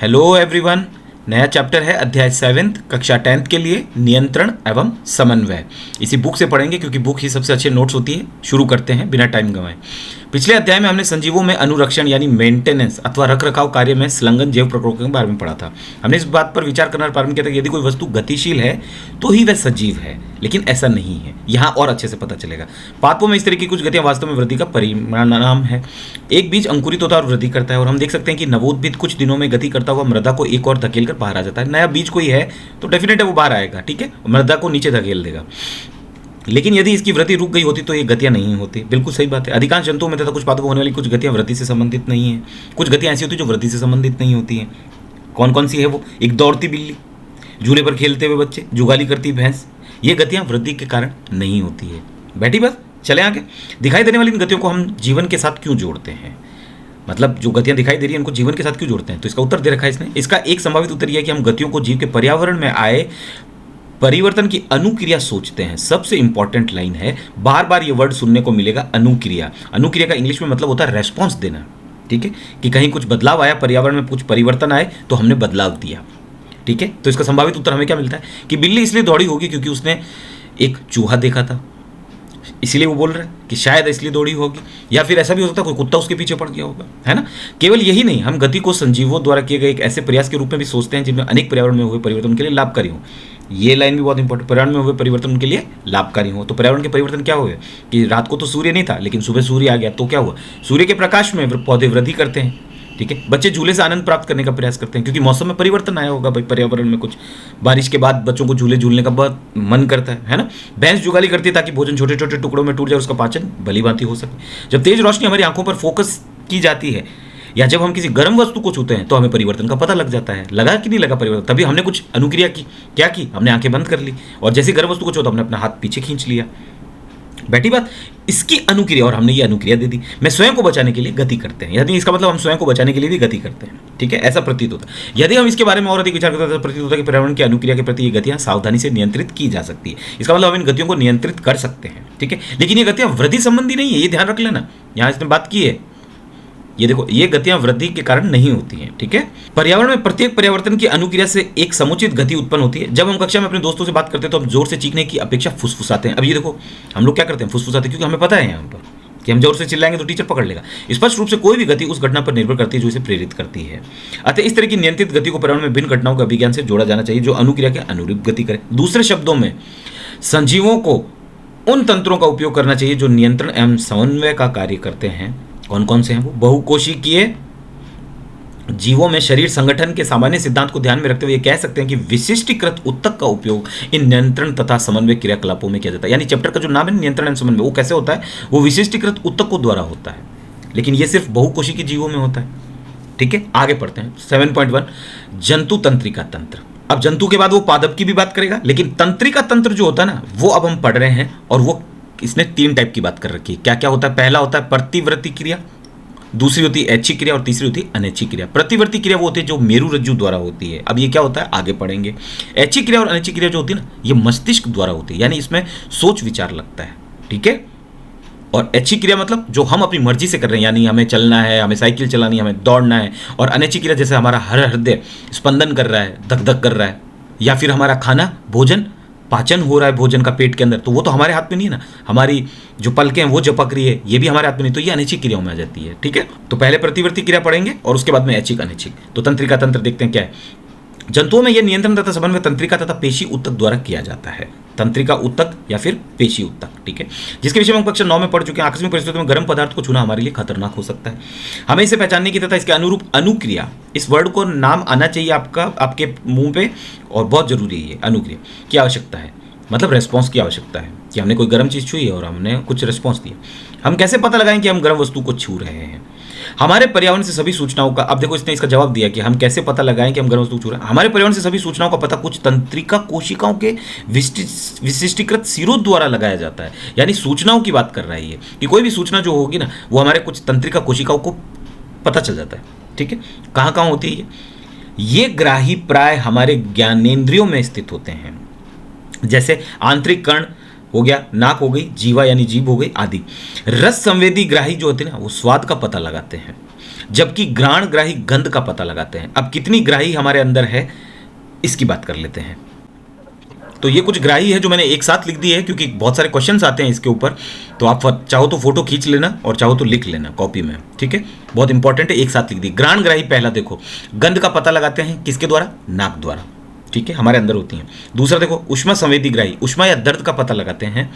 Hello everyone. नया chapter है अध्याय 7 कक्षा 10th के लिए नियंत्रण एवं समन्वय। इसी बुक से पढ़ेंगे क्योंकि बुक ही सबसे अच्छे नोट्स होती है। शुरू करते हैं बिना टाइम गंवाए। पिछले अध्याय में हमने संजीवों में अनुरक्षण यानी मेंटेनेंस अथवा रखरखाव कार्य में संलग्न जैव प्रकोष्ठों के बारे में पढ़ा था। हमने इस बात पर विचार करना प्रारंभ किया था कि यदि कोई वस्तु गतिशील है तो ही वह सजीव है, लेकिन ऐसा नहीं है। यहाँ और अच्छे से पता चलेगा। पादपों में इस तरह की कुछ गतियाँ वास्तव में वृद्धि का परिणाम है। एक बीज अंकुरित होता है और वृद्धि करता है, और हम देख सकते हैं कि नवोद्भिद कुछ दिनों में गति करता हुआ मृदा को एक और धकेल कर बाहर आ जाता है। नया बीज कोई है तो डेफिनेट है वो बाहर आएगा, ठीक है, मृदा को नीचे धकेल देगा। लेकिन यदि इसकी वृद्धि रुक गई होती तो ये गतियां नहीं होती। बिल्कुल सही बात है। अधिकांश जंतुओं में तथा कुछ पादपों में होने वाली कुछ गतियां वृद्धि से संबंधित नहीं है। कुछ गतियां ऐसी होती है जो वृद्धि से संबंधित नहीं होती हैं। कौन कौन सी है वो? एक दौड़ती बिल्ली, झूले पर खेलते हुए बच्चे, जुगाली करती भैंस, ये गतियां वृद्धि के कारण नहीं होती है। बैठी बस, चले आगे। दिखाई देने वाली इन गतियों को हम जीवन के साथ क्यों जोड़ते हैं? मतलब जो गतियां दिखाई दे रही हैं उनको जीवन के साथ क्यों जोड़ते हैं? तो इसका उत्तर दे रखा है इसने। इसका एक संभावित उत्तर यह है कि हम गतियों को जीव के पर्यावरण में आए परिवर्तन की अनुक्रिया सोचते हैं। सबसे इंपॉर्टेंट लाइन है, बार बार ये वर्ड सुनने को मिलेगा, अनुक्रिया। अनुक्रिया का इंग्लिश में मतलब होता है रेस्पॉन्स देना, ठीक है, कि कहीं कुछ बदलाव आया, पर्यावरण में कुछ परिवर्तन आए तो हमने बदलाव दिया, ठीक है। तो इसका संभावित उत्तर हमें क्या मिलता है कि बिल्ली इसलिए दौड़ी होगी क्योंकि उसने एक चूहा देखा था, इसीलिए वो बोल रहा है कि शायद इसलिए दौड़ी होगी। या फिर ऐसा भी हो सकता है कोई कुत्ता उसके पीछे पड़ गया होगा, है ना। केवल यही नहीं, हम गति को संजीवों द्वारा किए गए एक ऐसे प्रयास के रूप में भी सोचते हैं जिनमें अनेक पर्यावरण में हुए परिवर्तन उनके लिए लाभकारी हो। ये लाइन भी बहुत इंपॉर्टेंट, पर्यावरण में हुए परिवर्तन उनके लिए लाभकारी हो। तो पर्यावरण के परिवर्तन क्या हुए कि रात को तो सूर्य नहीं था लेकिन सुबह सूर्य आ गया, तो क्या हुआ? सूर्य के प्रकाश में पौधे वृद्धि करते हैं, ठीक है। बच्चे झूले से आनंद प्राप्त करने का प्रयास करते हैं क्योंकि मौसम में परिवर्तन आया होगा भाई, पर्यावरण में कुछ बारिश के बाद बच्चों को झूले झूलने का बहुत मन करता है ना। भैंस जुगाली करती है ताकि भोजन छोटे छोटे टुकड़ों में टूट जाए, उसका पाचन भली भांति हो सके। जब तेज रोशनी हमारी आंखों पर फोकस की जाती है या जब हम किसी गर्म वस्तु को छूते हैं तो हमें परिवर्तन का पता लग जाता है। लगा कि नहीं लगा परिवर्तन? तभी हमने कुछ अनुक्रिया की। क्या की? हमने आंखें बंद कर ली और जैसे गर्म वस्तु को छूता हमने अपना हाथ पीछे खींच लिया। बैठी बात, इसकी अनुक्रिया, और हमने ये अनुक्रिया दे दी। मैं स्वयं को बचाने के लिए गति करते हैं, यदि इसका मतलब हम स्वयं को बचाने के लिए भी गति करते हैं, ठीक है, ऐसा प्रतीत होता है। यदि हम इसके बारे में और अधिक विचार करते हैं तो प्रतीत होता है कि पर्यावरण की अनुक्रिया के प्रति ये गतियां सावधानी से नियंत्रित की जा सकती है। इसका मतलब हम इन गतियों को नियंत्रित कर सकते हैं, ठीक है। लेकिन ये गतियां वृद्धि संबंधी नहीं है, ये ध्यान रख लेना। यहाँ इसने बात की है, ये देखो, ये गतियां वृद्धि के कारण नहीं होती हैं, ठीक है। पर्यावरण में प्रत्येक परिवर्तन की अनुक्रिया से एक समुचित गति उत्पन्न होती है। जब हम कक्षा में अपने दोस्तों से बात करते हैं तो हम जोर से चीखने की अपेक्षा फुसफुसाते हैं। अब ये देखो, हम लोग क्या करते हैं? फुसफुसाते हैं क्योंकि हमें पता है यहाँ पर कि हम जोर से चिल्लाएंगे तो टीचर पकड़ लेगा। स्पष्ट रूप से कोई भी गति उस घटना पर निर्भर करती है जो इसे प्रेरित करती है। अतः इस तरह की नियंत्रित गति को पर्यावरण में भिन्न घटनाओं का विज्ञान से जोड़ा जाना चाहिए जो अनुक्रिया के अनुरूप गति करे। दूसरे शब्दों में, संजीवों को उन तंत्रों का उपयोग करना चाहिए जो नियंत्रण एवं समन्वय का कार्य करते हैं। कौन कौन से हैं वो? बहुकोशिकीय जीवों में शरीर संगठन के सामान्य सिद्धांत को ध्यान में रखते हुए कह सकते हैं कि विशिष्टीकृत ऊतक का उपयोग इन नियंत्रण तथा समन्वय क्रियाकलापों में किया जाता है। यानी चैप्टर का जो नाम है नियंत्रण एवं समन्वय, वो कैसे होता है? वो विशिष्टीकृत ऊतकों द्वारा होता है, लेकिन ये सिर्फ बहुकोशिकीय जीवों में होता है, ठीक है। आगे पढ़ते हैं 7.1 जंतु तंत्रिका तंत्र। अब जंतु के बाद वो पादप की भी बात करेगा, लेकिन तंत्रिका तंत्र जो होता है ना, वो अब हम पढ़ रहे हैं। और वो इसने 3 टाइप की बात कर रखी है। क्या क्या होता है? पहला होता है प्रतिवर्ती क्रिया, दूसरी होती है ऐच्छिक क्रिया और तीसरी होती है अनैच्छिक क्रिया। प्रतिवर्ती क्रिया वो होती है जो मेरु रज्जु द्वारा होती है। अब ये क्या होता है आगे पढ़ेंगे। ऐच्छिक क्रिया और अनैच्छिक क्रिया जो होती है ना, ये मस्तिष्क द्वारा होती है, यानी इसमें सोच विचार लगता है, ठीक है। और ऐच्छिक क्रिया मतलब जो हम अपनी मर्जी से कर रहे हैं, यानी हमें चलना है, हमें साइकिल चलानी है, हमें दौड़ना है। और अनैच्छिक क्रिया जैसे हमारा हृदय स्पंदन कर रहा है, धक धक कर रहा है, या फिर हमारा खाना भोजन पाचन हो रहा है भोजन का पेट के अंदर, तो वो तो हमारे हाथ में नहीं है ना। हमारी जो पलकें हैं वो झपक रही है, ये भी हमारे हाथ में नहीं, तो ये अनैच्छिक क्रियाओं में आ जाती है, ठीक है। तो पहले प्रतिवर्ती क्रिया पढ़ेंगे और उसके बाद में ऐच्छिक अनैच्छिक। तो तंत्रिका तंत्र देखते हैं क्या है। जंतुओं में यह नियंत्रण तथा समन्वय तंत्रिका तथा पेशी ऊतक द्वारा किया जाता है। तंत्रिका ऊतक या फिर पेशी ऊतक, ठीक है, जिसके विषय में हम कक्षा 9 में पढ़ चुके हैं। आकस्मिक परिस्थितियों में गर्म पदार्थ को छूना हमारे लिए खतरनाक हो सकता है। हमें इसे पहचानने की तथा इसके अनुरूप अनुक्रिया, इस वर्ड को नाम आना चाहिए आपके मुंह पे, और बहुत जरूरी है ये अनुक्रिया की आवश्यकता है। मतलब रेस्पॉन्स की आवश्यकता है कि हमने कोई गर्म चीज़ छुई है और हमने कुछ रेस्पॉन्स दिया। हम कैसे पता लगाएं कि हम गर्म वस्तु को छू रहे हैं? हमारे पर्यावरण से सभी सूचनाओं का, अब देखो इसने इसका जवाब दिया कि हम कैसे पता लगाएं कि हम गर्म वस्तु छू रहे हैं। हमारे पर्यावरण से सभी सूचनाओं का पता कुछ तंत्रिका कोशिकाओं के विशिष्टीकृत सिरों द्वारा लगाया जाता है। यानी सूचनाओं की बात कर रहा है ये, कि कोई भी सूचना जो होगी ना, वो हमारे कुछ तंत्रिका कोशिकाओं को पता चल जाता है, ठीक है। कहाँ कहाँ होती है ये ग्राही प्राय हमारे ज्ञानेंद्रियों में स्थित होते हैं, जैसे आंतरिक कर्ण हो गया, नाक हो गई, जीवा यानी जीभ हो गई आदि। रस संवेदी ग्राही जो होते हैं ना, वो स्वाद का पता लगाते हैं। जबकि घ्राणग्राही गंध का पता लगाते हैं। अब कितनी ग्राही हमारे अंदर है इसकी बात कर लेते हैं। तो ये कुछ ग्राही है जो मैंने एक साथ लिख दी है क्योंकि बहुत सारे क्वेश्चंस आते हैं इसके ऊपर, तो आप चाहो तो फोटो खींच लेना और चाहो तो लिख लेना कॉपी में, ठीक है, बहुत इंपॉर्टेंट है, एक साथ लिख दी। घ्राणग्राही पहला देखो, गंध का पता लगाते हैं किसके द्वारा? नाक द्वारा, ठीक है, हमारे अंदर होती हैं। दूसरा देखो ऊष्मा संवेदी ग्राही, ऊष्मा या दर्द का पता लगाते हैं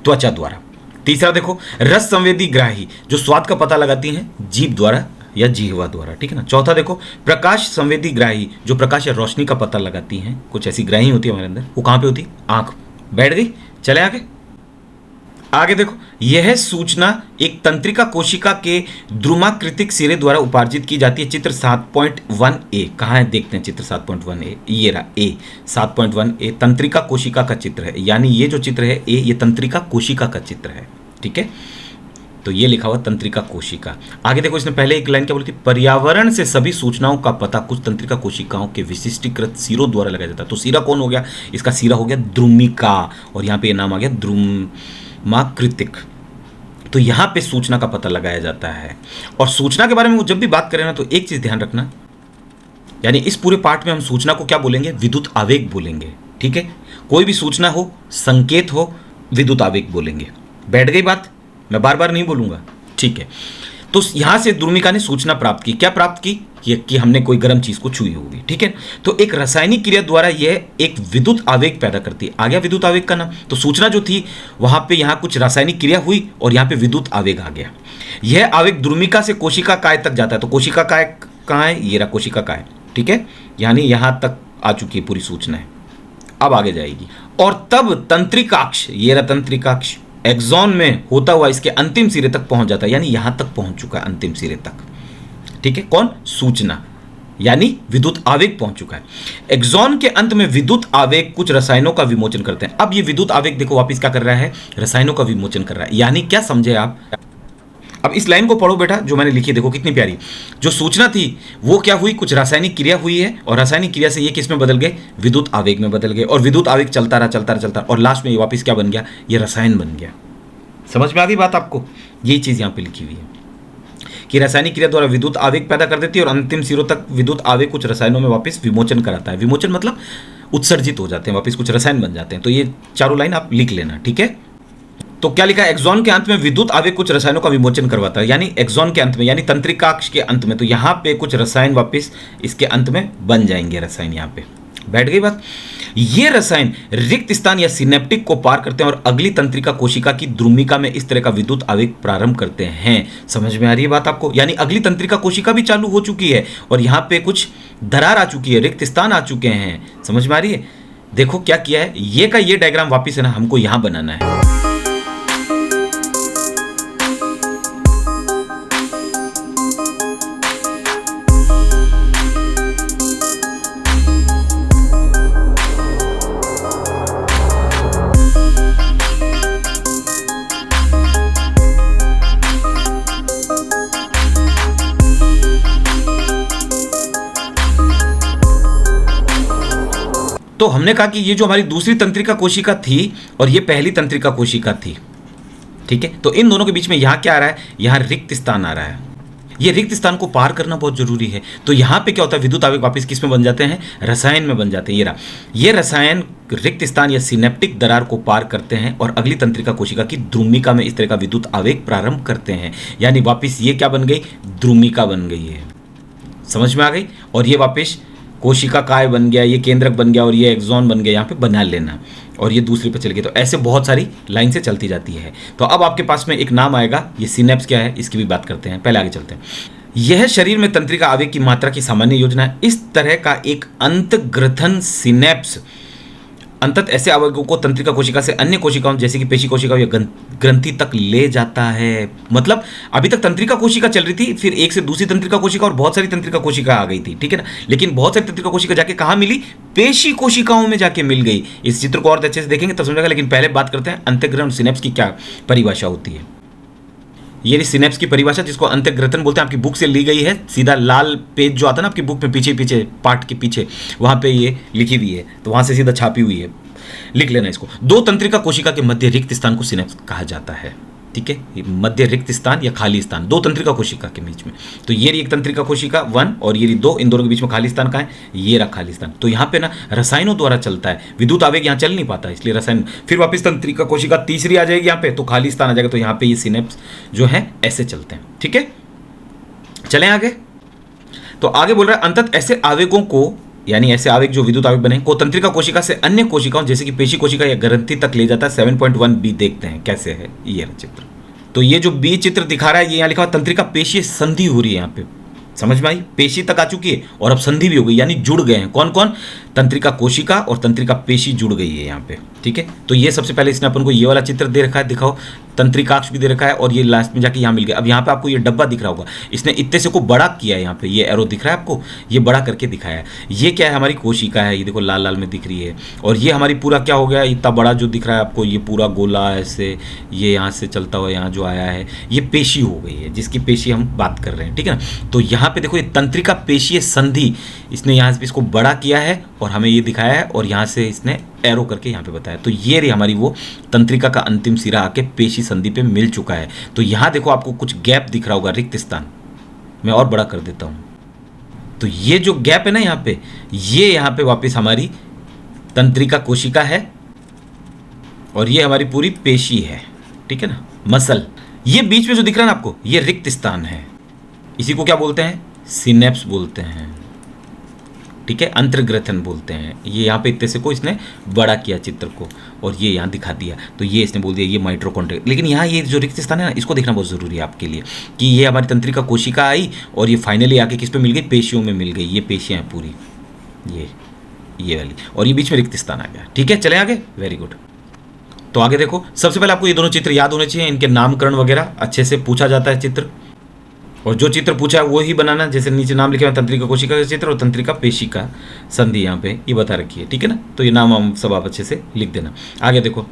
त्वचा द्वारा। तीसरा देखो रस संवेदी ग्राही, जो स्वाद का पता लगाती हैं जीभ द्वारा या जिह्वा द्वारा, ठीक है ना। चौथा देखो प्रकाश संवेदी ग्राही, जो प्रकाश या रोशनी का पता लगाती हैं। कुछ ऐसी ग्राही होती है हमारे अंदर, वो कहाँ पे होती है? आंख। बैठ गई, चले आगे। आगे देखो, यह सूचना एक तंत्रिका कोशिका के द्रुमाकृतिक सिरे द्वारा उपार्जित की जाती है। चित्र 7.1a कहाँ है देखते हैं। चित्र 7.1a ये रहा, ए 7.1a तंत्रिका कोशिका का चित्र है, यानी ये जो चित्र है ए, ये तंत्रिका कोशिका का चित्र है, ठीक है। तो ये लिखा हुआ तंत्रिका कोशिका। आगे देखो, इसने पहले एक लाइन क्या बोली थी? पर्यावरण से सभी सूचनाओं का पता कुछ तंत्रिका कोशिकाओं के विशिष्टीकृत सिरों द्वारा लगाया जाता है। तो सिरा कौन हो गया? इसका सिरा हो गया द्रुमिका, और यहाँ पे ये नाम आ गया द्रुमाकृतिक। तो यहाँ पे सूचना का पता लगाया जाता है। और सूचना के बारे में जब भी बात करें ना, तो एक चीज ध्यान रखना, यानी इस पूरे पार्ट में हम सूचना को क्या बोलेंगे? विद्युत आवेग बोलेंगे, ठीक है। कोई भी सूचना हो, संकेत हो, विद्युत आवेग बोलेंगे। बैठ गई बात? मैं बार बार नहीं बोलूंगा, ठीक है। तो यहां से द्रुमिका ने सूचना प्राप्त की। क्या प्राप्त की? कि हमने कोई गर्म चीज को छुई होगी, ठीक है। तो एक रासायनिक क्रिया द्वारा यह एक विद्युत आवेग पैदा करती है। आ गया विद्युत आवेग का नाम। तो सूचना जो थी वहां पे यहां कुछ रासायनिक क्रिया हुई और यहां पे विद्युत आवेग आ गया। यह आवेग द्रुमिका से कोशिका काय तक जाता है। तो कोशिका काय कहाँ है? ये रहा कोशिका काय, ठीक है। यानी यहां तक आ चुकी है पूरी सूचना। अब आगे जाएगी, और तब तंत्रिकाक्ष, ये रहा तंत्रिकाक्ष, एक्सॉन में होता हुआ इसके अंतिम सिरे तक पहुंच जाता है, यानी यहां तक पहुंच चुका है अंतिम सिरे तक, ठीक है। कौन? सूचना, यानी विद्युत आवेग पहुंच चुका है। एक्सॉन के अंत में विद्युत आवेग कुछ रसायनों का विमोचन करते हैं। अब ये विद्युत आवेग देखो वापस क्या कर रहा है? रसायनों का विमोचन कर रहा है। यानी क्या समझे आप? अब इस लाइन को पढ़ो बेटा, जो मैंने लिखी, देखो कितनी प्यारी। जो सूचना थी वो क्या हुई? कुछ रासायनिक क्रिया हुई है, और रासायनिक क्रिया से ये किस में बदल गए? विद्युत आवेग में बदल गए, और विद्युत आवेग चलता रहा चलता रहा चलता रहा, और लास्ट में ये वापस क्या बन गया? ये रसायन बन गया। समझ में आ गई बात आपको? यही चीज यहाँ पे लिखी हुई है कि रासायनिक क्रिया द्वारा विद्युत आवेग पैदा कर देती है, और अंतिम सिरों तक विद्युत आवेग कुछ रसायनों में वापस विमोचन कराता है। विमोचन मतलब उत्सर्जित हो जाते हैं, वापस कुछ रसायन बन जाते हैं। तो ये चारों लाइन आप लिख लेना, ठीक है। तो क्या लिखा है? एक्सॉन के अंत में विद्युत आवेग कुछ रसायनों का विमोचन करवाता है, यानी एक्सॉन के अंत में, यानी तंत्रिकाक्ष के अंत में। तो यहाँ पे कुछ रसायन वापस इसके अंत में बन जाएंगे, रसायन यहाँ पे। बैठ गई बात? ये रसायन रिक्त स्थान या सिनेप्टिक को पार करते हैं और अगली तंत्रिका कोशिका की द्रुमिका में इस तरह का विद्युत आवेग प्रारंभ करते हैं। समझ में आ रही है बात आपको? यानी अगली तंत्रिका कोशिका भी चालू हो चुकी है, और यहाँ पे कुछ दरार आ चुकी है, रिक्त स्थान आ चुके हैं। समझ में आ रही है? देखो क्या किया है, ये का ये डायग्राम वापिस है ना, हमको यहां बनाना है। तो हमने कहा कि ये जो हमारी दूसरी तंत्रिका कोशिका थी और ये पहली तंत्रिका कोशिका थी, ठीक है। तो इन दोनों के बीच में यहाँ क्या आ रहा है? यहाँ रिक्त स्थान आ रहा है। ये रिक्त स्थान को पार करना बहुत जरूरी है। तो यहाँ पे क्या होता है? विद्युत आवेग वापस किस में बन जाते हैं? रसायन में बन जाते हैं। ये रहा, ये रसायन रिक्त स्थान या सिनेप्टिक दरार को पार करते हैं और अगली तंत्रिका कोशिका की द्रुमिका में इस तरह का विद्युत आवेग प्रारंभ करते हैं। यानी वापस ये क्या बन गई? द्रुमिका बन गई है। समझ में आ गई? और ये वापस कोशिका काय बन गया, ये केंद्रक बन गया, और ये एक्सॉन बन गया। यहाँ पे बना लेना, और ये दूसरी पे चल गई। तो ऐसे बहुत सारी लाइन से चलती जाती है। तो अब आपके पास में एक नाम आएगा, ये सिनेप्स क्या है इसकी भी बात करते हैं। पहले आगे चलते हैं। यह शरीर में तंत्रिका आवेग की मात्रा की सामान्य योजना है। इस तरह का एक अंतग्रथन सिनेप्स अंततः ऐसे आवेगों को तंत्रिका कोशिका से अन्य कोशिकाओं जैसे कि पेशी कोशिकाओं या ग्रंथि तक ले जाता है। मतलब अभी तक तंत्रिका कोशिका चल रही थी, फिर एक से दूसरी तंत्रिका कोशिका और बहुत सारी तंत्रिका कोशिका आ गई थी, ठीक है ना। लेकिन बहुत सारी तंत्रिका कोशिका जाके कहाँ मिली? पेशी कोशिकाओं में जाके मिल गई। इस चित्र को और अच्छे से देखेंगे तब समझेगा। लेकिन पहले बात करते हैं अंतःग्रहण सिनेप्स की क्या परिभाषा होती है। ये सिनेप्स की परिभाषा जिसको अंतःग्रथन बोलते हैं, आपकी बुक से ली गई है। सीधा लाल पेज जो आता है ना आपकी बुक में, पीछे पीछे पार्ट के पीछे, वहां पे ये लिखी हुई है, तो वहां से सीधा छापी हुई है, लिख लेना इसको। दो तंत्रिका कोशिका के मध्य रिक्त स्थान को सिनेप्स कहा जाता है। ठीक है, ये मध्य रिक्त स्थान या खाली स्थान, दो तंत्रिका कोशिका के बीच में। तो ये रही एक तंत्रिका कोशिका 1 और ये रही 2, इन दोनों के बीच में खाली स्थान कहाँ है, ये रहा खाली स्थान। तो यहाँ पे ना रसायनों द्वारा चलता है, विद्युत आवेग यहाँ चल नहीं पाता, इसलिए रसायन। फिर वापस तंत्रिका कोशिका तीसरी आ जाएगी यहाँ पे, तो खाली स्थान आ जाएगा, तो यहाँ पे ये सिनेप्स जो है ऐसे चलते हैं। ठीक है, चलें आगे। तो आगे बोल रहा है अंततः ऐसे आवेगों को, यानी ऐसे आवेग जो विद्युत आवेग बने को तंत्रिका कोशिका से अन्य कोशिकाओं जैसे कि पेशी कोशिका या ग्रंथि तक ले जाता है। 7.1 बी देखते हैं कैसे है ये चित्र। तो ये जो बी चित्र दिखा रहा है, ये यहाँ लिखा हुआ तंत्रिका पेशी संधि हो रही है, यहाँ पे समझ में आई, पेशी तक आ चुकी है और अब संधि भी हो गई, यानी जुड़ गए हैं। कौन कौन, तंत्रिका कोशिका और तंत्रिका पेशी जुड़ गई है यहाँ पे। ठीक है, तो ये सबसे पहले इसने अपन को ये वाला चित्र दे रखा है, दिखाओ, तंत्रिकाक्ष भी दे रखा है और ये लास्ट में जाके यहाँ मिल गया। अब यहाँ पे आपको ये डब्बा दिख रहा होगा, इसने इतने से को बड़ा किया है, यहाँ पे ये एरो दिख रहा है आपको, ये बड़ा करके दिखाया है। ये क्या है, हमारी कोशिका है, ये देखो लाल लाल में दिख रही है। और ये हमारी पूरा क्या हो गया, इतना बड़ा जो दिख रहा है आपको, ये पूरा गोला ऐसे, ये यहाँ से चलता हुआ यहाँ जो आया है, ये पेशी हो गई है, जिसकी पेशी हम बात कर रहे हैं। ठीक है ना, तो यहाँ पे देखो ये तंत्रिका पेशीय संधि, इसने यहाँ से इसको बड़ा किया है और हमें ये दिखाया है, और यहाँ से इसने एरो करके यहाँ पे बताया। तो ये रही हमारी वो तंत्रिका का अंतिम सिरा आके पेशी संधि पे मिल चुका है। तो यहाँ देखो आपको कुछ गैप दिख रहा होगा, रिक्त स्थान, मैं और बड़ा कर देता हूँ। तो ये जो गैप है ना यहाँ पे, ये यहाँ पे वापस हमारी तंत्रिका कोशिका है और ये हमारी पूरी पेशी है। ठीक है ना, मसल। ये बीच में जो दिख रहा है ना आपको, ये रिक्त स्थान है, इसी को क्या बोलते हैं, सिनेप्स बोलते हैं। ठीक है, अंतर्ग्रथन बोलते हैं। ये यहाँ पे इतने से को इसने बड़ा किया चित्र को और ये यहाँ दिखा दिया, तो ये इसने बोल दिया ये माइटोकॉन्ड्रिया। लेकिन यहाँ ये जो रिक्त स्थान है ना, इसको देखना बहुत ज़रूरी है आपके लिए कि ये हमारी तंत्रिका कोशिका आई और ये फाइनली आके किस पे मिल गई, पेशियों में मिल गई। ये पेशियाँ हैं पूरी, ये वाली, और ये बीच में रिक्त स्थान आ गया। ठीक है, चले आगे, वेरी गुड। तो आगे देखो, सबसे पहले आपको ये दोनों चित्र याद होने चाहिए, इनके नामकरण वगैरह अच्छे से पूछा जाता है चित्र, और जो चित्र पूछा है वो ही बनाना, जैसे नीचे नाम लिखे हुए तंत्रिका कोशिका का चित्र और तंत्रिका पेशी का संधि, यहाँ पे ये बता रखी है। ठीक है ना, तो ये नाम हम सब आप अच्छे से लिख देना। आगे देखो,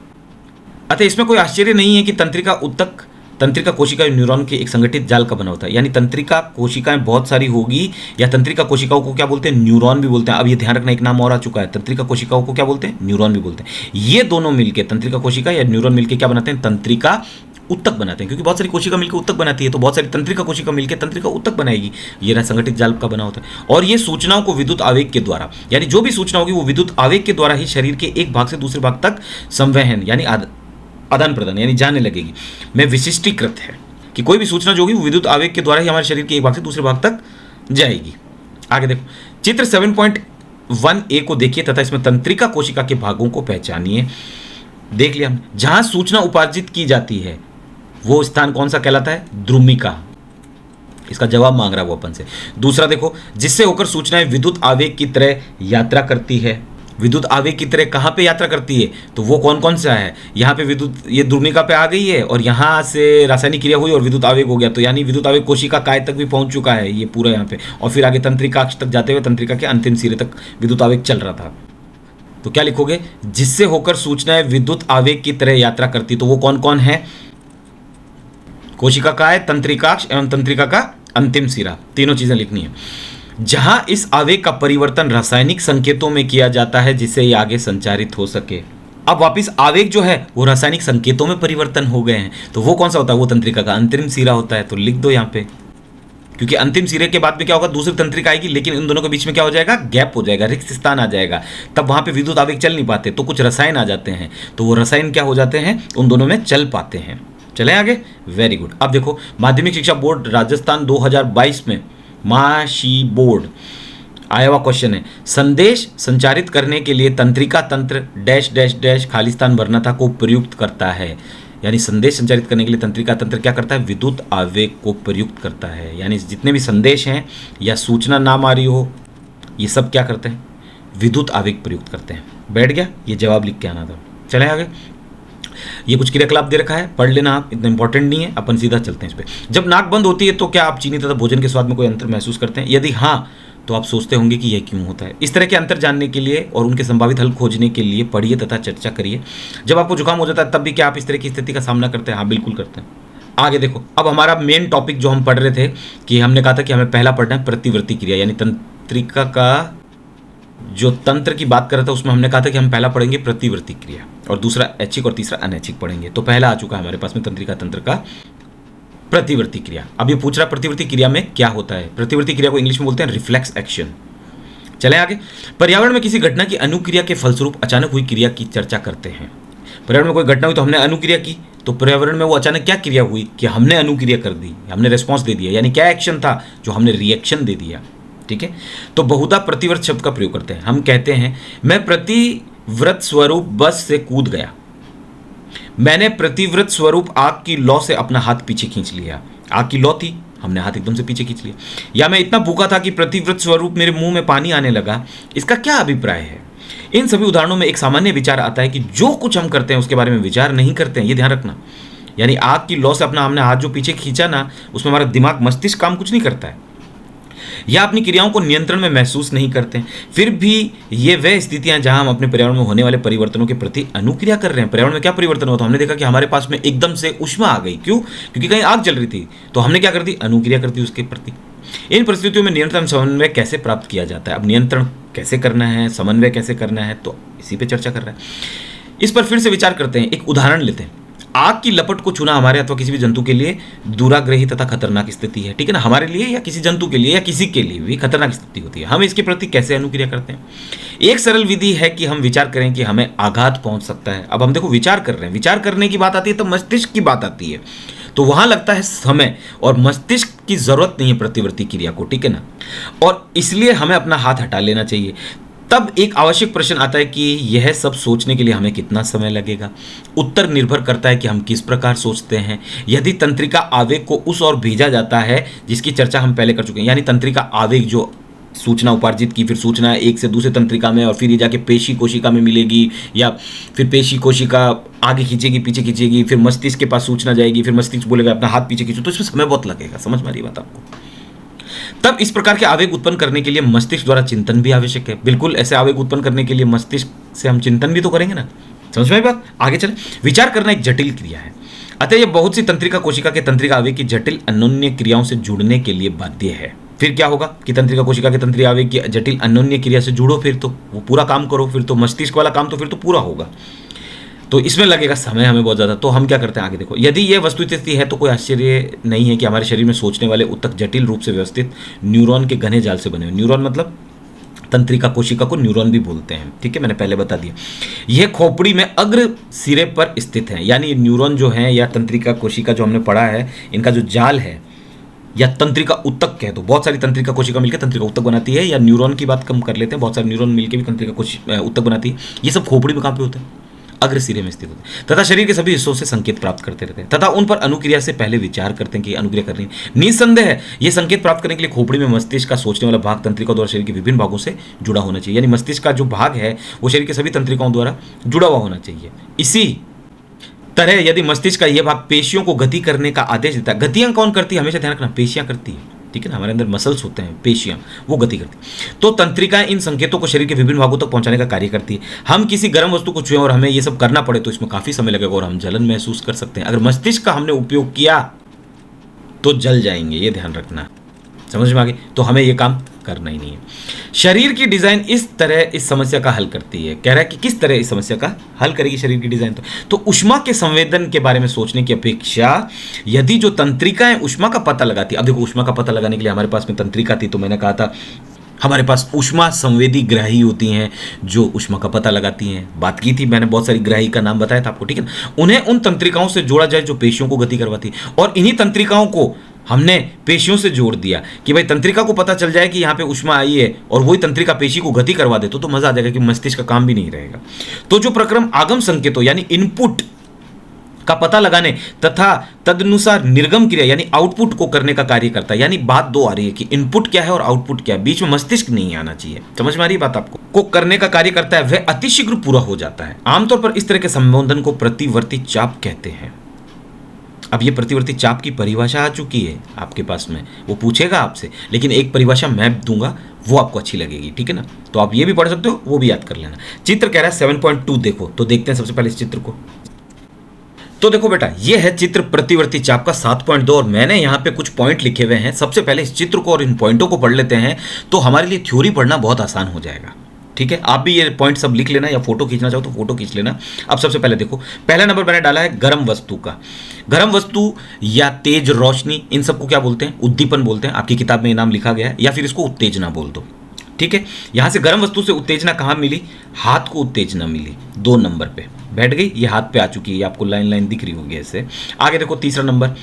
अतः इसमें कोई आश्चर्य नहीं है कि तंत्रिका उत्तक तंत्रिका कोशिका न्यूरॉन के एक संगठित जाल का बना होता है। यानी तंत्रिका कोशिकाएं बहुत सारी होगी, या तंत्रिका कोशिकाओं को क्या बोलते हैं, न्यूरॉन भी बोलते हैं। अब ये ध्यान रखना, एक नाम और आ चुका है, तंत्रिका कोशिकाओं को क्या बोलते हैं, न्यूरॉन भी बोलते हैं। ये दोनों मिलकर, तंत्रिका कोशिका या न्यूरॉन मिलकर क्या बनाते हैं, तंत्रिका उत्तक बनाते हैं। क्योंकि बहुत सारी कोशिका मिलकर उत्तक बनाती है, तो बहुत सारी तंत्रिका कोशिका मिलकर तंत्रिका उत्तक बनाएगी। ये ना संगठित जाल का बना होता है। और ये सूचनाओं को विद्युत आवेग के द्वारा, यानी जो भी सूचना होगी वो विद्युत आवेग के द्वारा ही शरीर के एक भाग से दूसरे भाग तक संवहन यानी आदान प्रदान यानी जाने लगेगी, में विशिष्टीकृत है कि कोई भी सूचना जो होगी वो विद्युत आवेग के द्वारा ही हमारे शरीर के एक भाग से दूसरे भाग तक जाएगी। आगे देखो, चित्र 7.1a को देखिए तथा इसमें तंत्रिका कोशिका के भागों को पहचानिए। देख लिया हमने, जहां सूचना उपार्जित की जाती है वो स्थान कौन सा कहलाता है, द्रुमिका। इसका जवाब मांग रहा है वो अपन से। दूसरा देखो, जिससे होकर सूचनाएं विद्युत आवेग की तरह यात्रा करती है। विद्युत आवेग की तरह कहाँ पे यात्रा करती है, तो वो कौन कौन सा है, यहाँ पे विद्युत, ये द्रुमिका पे आ गई है और यहाँ से रासायनिक क्रिया हुई और विद्युत आवेग हो गया, तो यानी विद्युत आवेग कोशिका काय तक भी पहुंच चुका है ये पूरा यहाँ पे, और फिर आगे तंत्रिकाक्ष तक जाते हुए तंत्रिका के अंतिम सिरे तक विद्युत आवेग चल रहा था। तो क्या लिखोगे, जिससे होकर सूचनाएं विद्युत आवेग की तरह यात्रा करती, तो वो कौन कौन है, कोशिका काय, तंत्रिकाक्ष एवं तंत्रिका का अंतिम सिरा, तीनों चीजें लिखनी है। जहां इस आवेग का परिवर्तन रासायनिक संकेतों में किया जाता है जिससे ये आगे संचारित हो सके। अब वापिस आवेग जो है वो रासायनिक संकेतों में परिवर्तन हो गए हैं, तो वो कौन सा होता है, वो तंत्रिका का अंतिम सिरा होता है। तो लिख दो यहाँ पे, क्योंकि अंतिम सिरे के बाद में क्या होगा, दूसरी तंत्रिका आएगी, लेकिन इन दोनों के बीच में क्या हो जाएगा, गैप हो जाएगा, रिक्त स्थान आ जाएगा। तब वहां पे विद्युत आवेग चल नहीं पाते, तो कुछ रसायन आ जाते हैं, तो वो रसायन क्या हो जाते हैं, उन दोनों में चल पाते हैं। चले आगे, वेरी गुड। अब देखो, माध्यमिक शिक्षा बोर्ड राजस्थान 2022 में माशी बोर्ड आया हुआ क्वेश्चन है, संदेश संचारित करने के लिए तंत्रिका तंत्र डैश डैश डैश खालिस्तान भरना को प्रयुक्त करता है। यानी संदेश संचारित करने के लिए तंत्रिका तंत्र क्या करता है, विद्युत आवेग को प्रयुक्त करता है। यानी जितने भी संदेश हैं या सूचना नाम आ रही हो, ये सब क्या करते हैं, विद्युत आवेग प्रयुक्त करते हैं। बैठ गया, ये जवाब लिख के आना था। चले आगे, ये कुछ क्रियाकलाप दे रखा है, पढ़ लेना आप, इतना इंपॉर्टेंट नहीं है, अपन सीधा चलते हैं इस पे। जब नाक बंद होती है तो क्या आप चीनी तथा भोजन के स्वाद में कोई अंतर महसूस करते हैं, यदि हाँ तो आप सोचते होंगे कि यह क्यों होता है। इस तरह के अंतर जानने के लिए और उनके संभावित हल खोजने के लिए पढ़िए तथा चर्चा करिए। जब आपको जुकाम हो जाता है तब भी क्या आप इस तरह की स्थिति का सामना करते हैं, हाँ बिल्कुल करते हैं। आगे देखो, अब हमारा मेन टॉपिक जो हम पढ़ रहे थे कि हमने कहा था कि हमें पहला पढ़ना है प्रतिवर्ती क्रिया, यानी तंत्रिका का जो तंत्र की बात कर रहा था उसमें हमने कहा था कि हम पहला पढ़ेंगे प्रतिवर्ती क्रिया। और दूसरा ऐच्छिक और तीसरा अनैच्छिक पढ़ेंगे। तो पहला आ चुका है हमारे पास में तंत्रिका तंत्र का प्रतिवर्ती क्रिया। अब ये पूछ रहा प्रतिवर्ती क्रिया में क्या होता है। प्रतिवर्ती क्रिया को इंग्लिश में बोलते हैं रिफ्लेक्स एक्शन। चले आगे। पर्यावरण में किसी घटना की अनुक्रिया के फलस्वरूप अचानक हुई क्रिया की चर्चा करते हैं। पर्यावरण में कोई घटना हुई तो हमने अनुक्रिया की, तो पर्यावरण में वो अचानक क्या क्रिया हुई कि हमने अनुक्रिया कर दी, हमने रिस्पॉन्स दे दिया, यानी क्या एक्शन था जो हमने रिएक्शन दे दिया। ठीक है, तो बहुधा प्रतिवर्त शब्द का प्रयोग करते हैं। हम कहते हैं मैं प्रतिव्रत स्वरूप बस से कूद गया, मैंने प्रतिव्रत स्वरूप आग की लौ से अपना हाथ पीछे खींच लिया। आग की लौ थी, हमने हाथ एकदम से पीछे खींच लिया। या मैं इतना भूखा था कि प्रतिव्रत स्वरूप मेरे मुंह में पानी आने लगा। इसका क्या अभिप्राय है? इन सभी उदाहरणों में एक सामान्य विचार आता है कि जो कुछ हम करते हैं उसके बारे में विचार नहीं करते हैं, ये ध्यान रखना। यानी आग की लौ से अपना हमने हाथ जो पीछे खींचा ना, उसमें हमारा दिमाग मस्तिष्क काम कुछ नहीं करता है, या अपनी क्रियाओं को नियंत्रण में महसूस नहीं करते हैं। फिर भी ये वह स्थितियां हैं जहां हम अपने पर्यावरण में होने वाले परिवर्तनों के प्रति अनुक्रिया कर रहे हैं। पर्यावरण में क्या परिवर्तन हुआ? तो हमने देखा कि हमारे पास में एकदम से ऊष्मा आ गई। क्यों? क्योंकि कहीं आग जल रही थी, तो हमने क्या कर दी? अनुक्रिया कर दी उसके प्रति। इन परिस्थितियों में नियंत्रण समन्वय कैसे प्राप्त किया जाता है? अब नियंत्रण कैसे करना है, समन्वय कैसे करना है, तो इसी पे चर्चा कर रहा है। इस पर फिर से विचार करते हैं। एक उदाहरण लेते हैं। आग की लपट को छूना हमारे अथवा किसी भी जंतु के लिए दुराग्रही तथा खतरनाक स्थिति है। ठीक है ना, हमारे लिए या किसी जंतु के लिए या किसी के लिए भी खतरनाक स्थिति होती है। हम इसके प्रति कैसे अनुक्रिया करते हैं? एक सरल विधि है कि हम विचार करें कि हमें आघात पहुंच सकता है। अब हम देखो विचार कर रहे हैं, विचार करने की बात आती है तो मस्तिष्क की बात आती है, तो वहां लगता है समय, और मस्तिष्क की जरूरत नहीं है प्रतिवर्ती क्रिया को। ठीक है ना, और इसलिए हमें अपना हाथ हटा लेना चाहिए। तब एक आवश्यक प्रश्न आता है कि यह सब सोचने के लिए हमें कितना समय लगेगा? उत्तर निर्भर करता है कि हम किस प्रकार सोचते हैं। यदि तंत्रिका आवेग को उस ओर भेजा जाता है जिसकी चर्चा हम पहले कर चुके हैं, यानी तंत्रिका आवेग जो सूचना उपार्जित की, फिर सूचना एक से दूसरे तंत्रिका में और फिर ये जाके पेशी कोशिका में मिलेगी, या फिर पेशी कोशिका आगे खींचेगी, पीछे खींचेगी, फिर मस्तिष्क के पास सूचना जाएगी, फिर मस्तिष्क बोलेगा अपना हाथ पीछे खींचो, तो इसमें समय बहुत लगेगा। समझ में आ रही बात आपको? तब इस प्रकार के आवेग उत्पन्न करने के लिए मस्तिष्क द्वारा चिंतन भी आवश्यक है। बिल्कुल, ऐसे आवेग उत्पन्न करने के लिए मस्तिष्क से हम चिंतन भी तो करेंगे ना। समझ में आई बात? आगे चले। विचार करना एक जटिल क्रिया है, अतः यह बहुत सी तंत्रिका कोशिका के तंत्रिका आवेग की जटिल अन्योन्य क्रियाओं से जुड़ने के लिए बाध्य है। फिर क्या होगा कि तंत्रिका कोशिका के तंत्रिका आवेग की जटिल अन्योन्य क्रिया से जुड़ो, फिर तो वो पूरा काम करो, फिर तो मस्तिष्क वाला काम तो फिर तो पूरा होगा। तो इसमें लगेगा समय हमें बहुत ज़्यादा। तो हम क्या करते हैं आगे देखो। यदि यह वस्तुस्थिति है तो कोई आश्चर्य नहीं है कि हमारे शरीर में सोचने वाले उत्तक जटिल रूप से व्यवस्थित न्यूरॉन के घने जाल से बने हुए। न्यूरॉन मतलब तंत्रिका कोशिका को न्यूरॉन भी बोलते हैं। ठीक है, मैंने पहले बता दिया। यह खोपड़ी में अग्र सिरे पर स्थित है, यानी न्यूरॉन जो है या तंत्रिका कोशिका जो हमने पढ़ा है, इनका जो जाल है या तंत्रिका उत्तक कह दो, बहुत सारी तंत्रिका कोशिका मिलकर तंत्रिका उत्तक बनाती है, या न्यूरॉन की बात कम कर लेते हैं, बहुत सारे न्यूरॉन मिलकर भी तंत्रिका उत्तक बनाती है। ये सब खोपड़ी में कहाँ पे होते हैं? अग्र सिरे में स्थित होते हैं, तथा शरीर के सभी हिस्सों से संकेत प्राप्त करते रहते हैं, तथा उन पर अनुक्रिया से पहले विचार करते हैं कि अनुक्रिया करनी है। निसंदेह ये संकेत प्राप्त करने के लिए खोपड़ी में मस्तिष्क का सोचने वाला भाग तंत्रिकाओं द्वारा शरीर के विभिन्न भागों से जुड़ा होना चाहिए। यानी मस्तिष्क का जो भाग है वो शरीर के सभी तंत्रिकाओं द्वारा जुड़ा हुआ होना चाहिए। इसी तरह यदि मस्तिष्क का यह भाग पेशियों को गति करने का आदेश देता है, गतियां कौन करती है? हमेशा ध्यान रखना, पेशियां करती है। ठीक है ना, हमारे अंदर मसल्स होते हैं, पेशियां, वो गति करती है। तो तंत्रिकाएं इन संकेतों को शरीर के विभिन्न भागों तक पहुंचाने का कार्य करती है। हम किसी गर्म वस्तु को छुएं और हमें ये सब करना पड़े तो इसमें काफी समय लगेगा और हम जलन महसूस कर सकते हैं। अगर मस्तिष्क का हमने उपयोग किया तो जल जाएंगे, ये ध्यान रखना। समझ में आ गई? तो हमें ये काम करना ही नहीं है। शरीर की डिजाइन इस तरह इस समस्या का हल करती है। कह रहा है कि किस तरह इस समस्या का हल करेगी शरीर की डिजाइन? तो ऊष्मा के संवेदन के बारे में सोचने की अपेक्षा यदि जो तंत्रिकाएं ऊष्मा का पता लगाती, अब देखो ऊष्मा का पता लगाने के लिए हमारे पास में तंत्रिका थी, तो मैंने कहा था हमारे पास ऊष्मा संवेदी ग्राही होती हैं जो ऊष्मा का पता लगाती हैं। बात की थी मैंने, बहुत सारी ग्राही का नाम बताया था आपको। ठीक है, उन्हें उन तंत्रिकाओं से जोड़ा जाए जो पेशियों को गति करवाती, और इन्हीं तंत्रिकाओं को हमने पेशियों से जोड़ दिया कि भाई तंत्रिका को पता चल जाए कि यहाँ पे ऊष्मा आई है और वही तंत्रिका पेशी को गति करवा दे तो मजा आ जाएगा कि मस्तिष्क का काम भी नहीं रहेगा। तो जो प्रक्रम आगम संकेतों यानी इनपुट का पता लगाने तथा तदनुसार निर्गम क्रिया यानी आउटपुट को करने का कार्य करता है। यानी बात दो आ रही है कि इनपुट क्या है और आउटपुट क्या है, बीच में मस्तिष्क नहीं आना चाहिए। समझ में आ रही बात आपको? को करने का कार्य करता है, वह अतिशीघ्र पूरा हो जाता है। आमतौर पर इस तरह के संबोधन को प्रतिवर्ती चाप कहते हैं। अब ये प्रतिवर्ती चाप की परिभाषा आ चुकी है आपके पास में, वो पूछेगा आपसे, लेकिन एक परिभाषा मैं दूंगा वो आपको अच्छी लगेगी। ठीक है ना, तो आप ये भी पढ़ सकते हो, वो भी याद कर लेना। चित्र कह रहा है 7.2 देखो, तो देखते हैं सबसे पहले इस चित्र को। तो देखो बेटा, ये है चित्र प्रतिवर्ती चाप का 7.2 और मैंने यहाँ पे कुछ पॉइंट लिखे हुए हैं। सबसे पहले इस चित्र को और इन पॉइंटों को पढ़ लेते हैं तो हमारे लिए थ्योरी पढ़ना बहुत आसान हो जाएगा। ठीक है, आप भी ये पॉइंट सब लिख लेना, या फोटो खींचना चाहो तो फोटो खींच लेना। अब सबसे पहले देखो, पहला नंबर मैंने डाला है गर्म वस्तु का। गर्म वस्तु या तेज रोशनी, इन सबको क्या बोलते हैं? उद्दीपन बोलते हैं। आपकी किताब में ये नाम लिखा गया है, या फिर इसको उत्तेजना बोल दो। ठीक है, यहां से गर्म वस्तु से उत्तेजना कहां मिली? हाथ को उत्तेजना मिली, 2 नंबर पे बैठ गई, ये हाथ पे आ चुकी है, आपको लाइन लाइन दिख रही होगी ऐसे। आगे देखो, तीसरा नंबर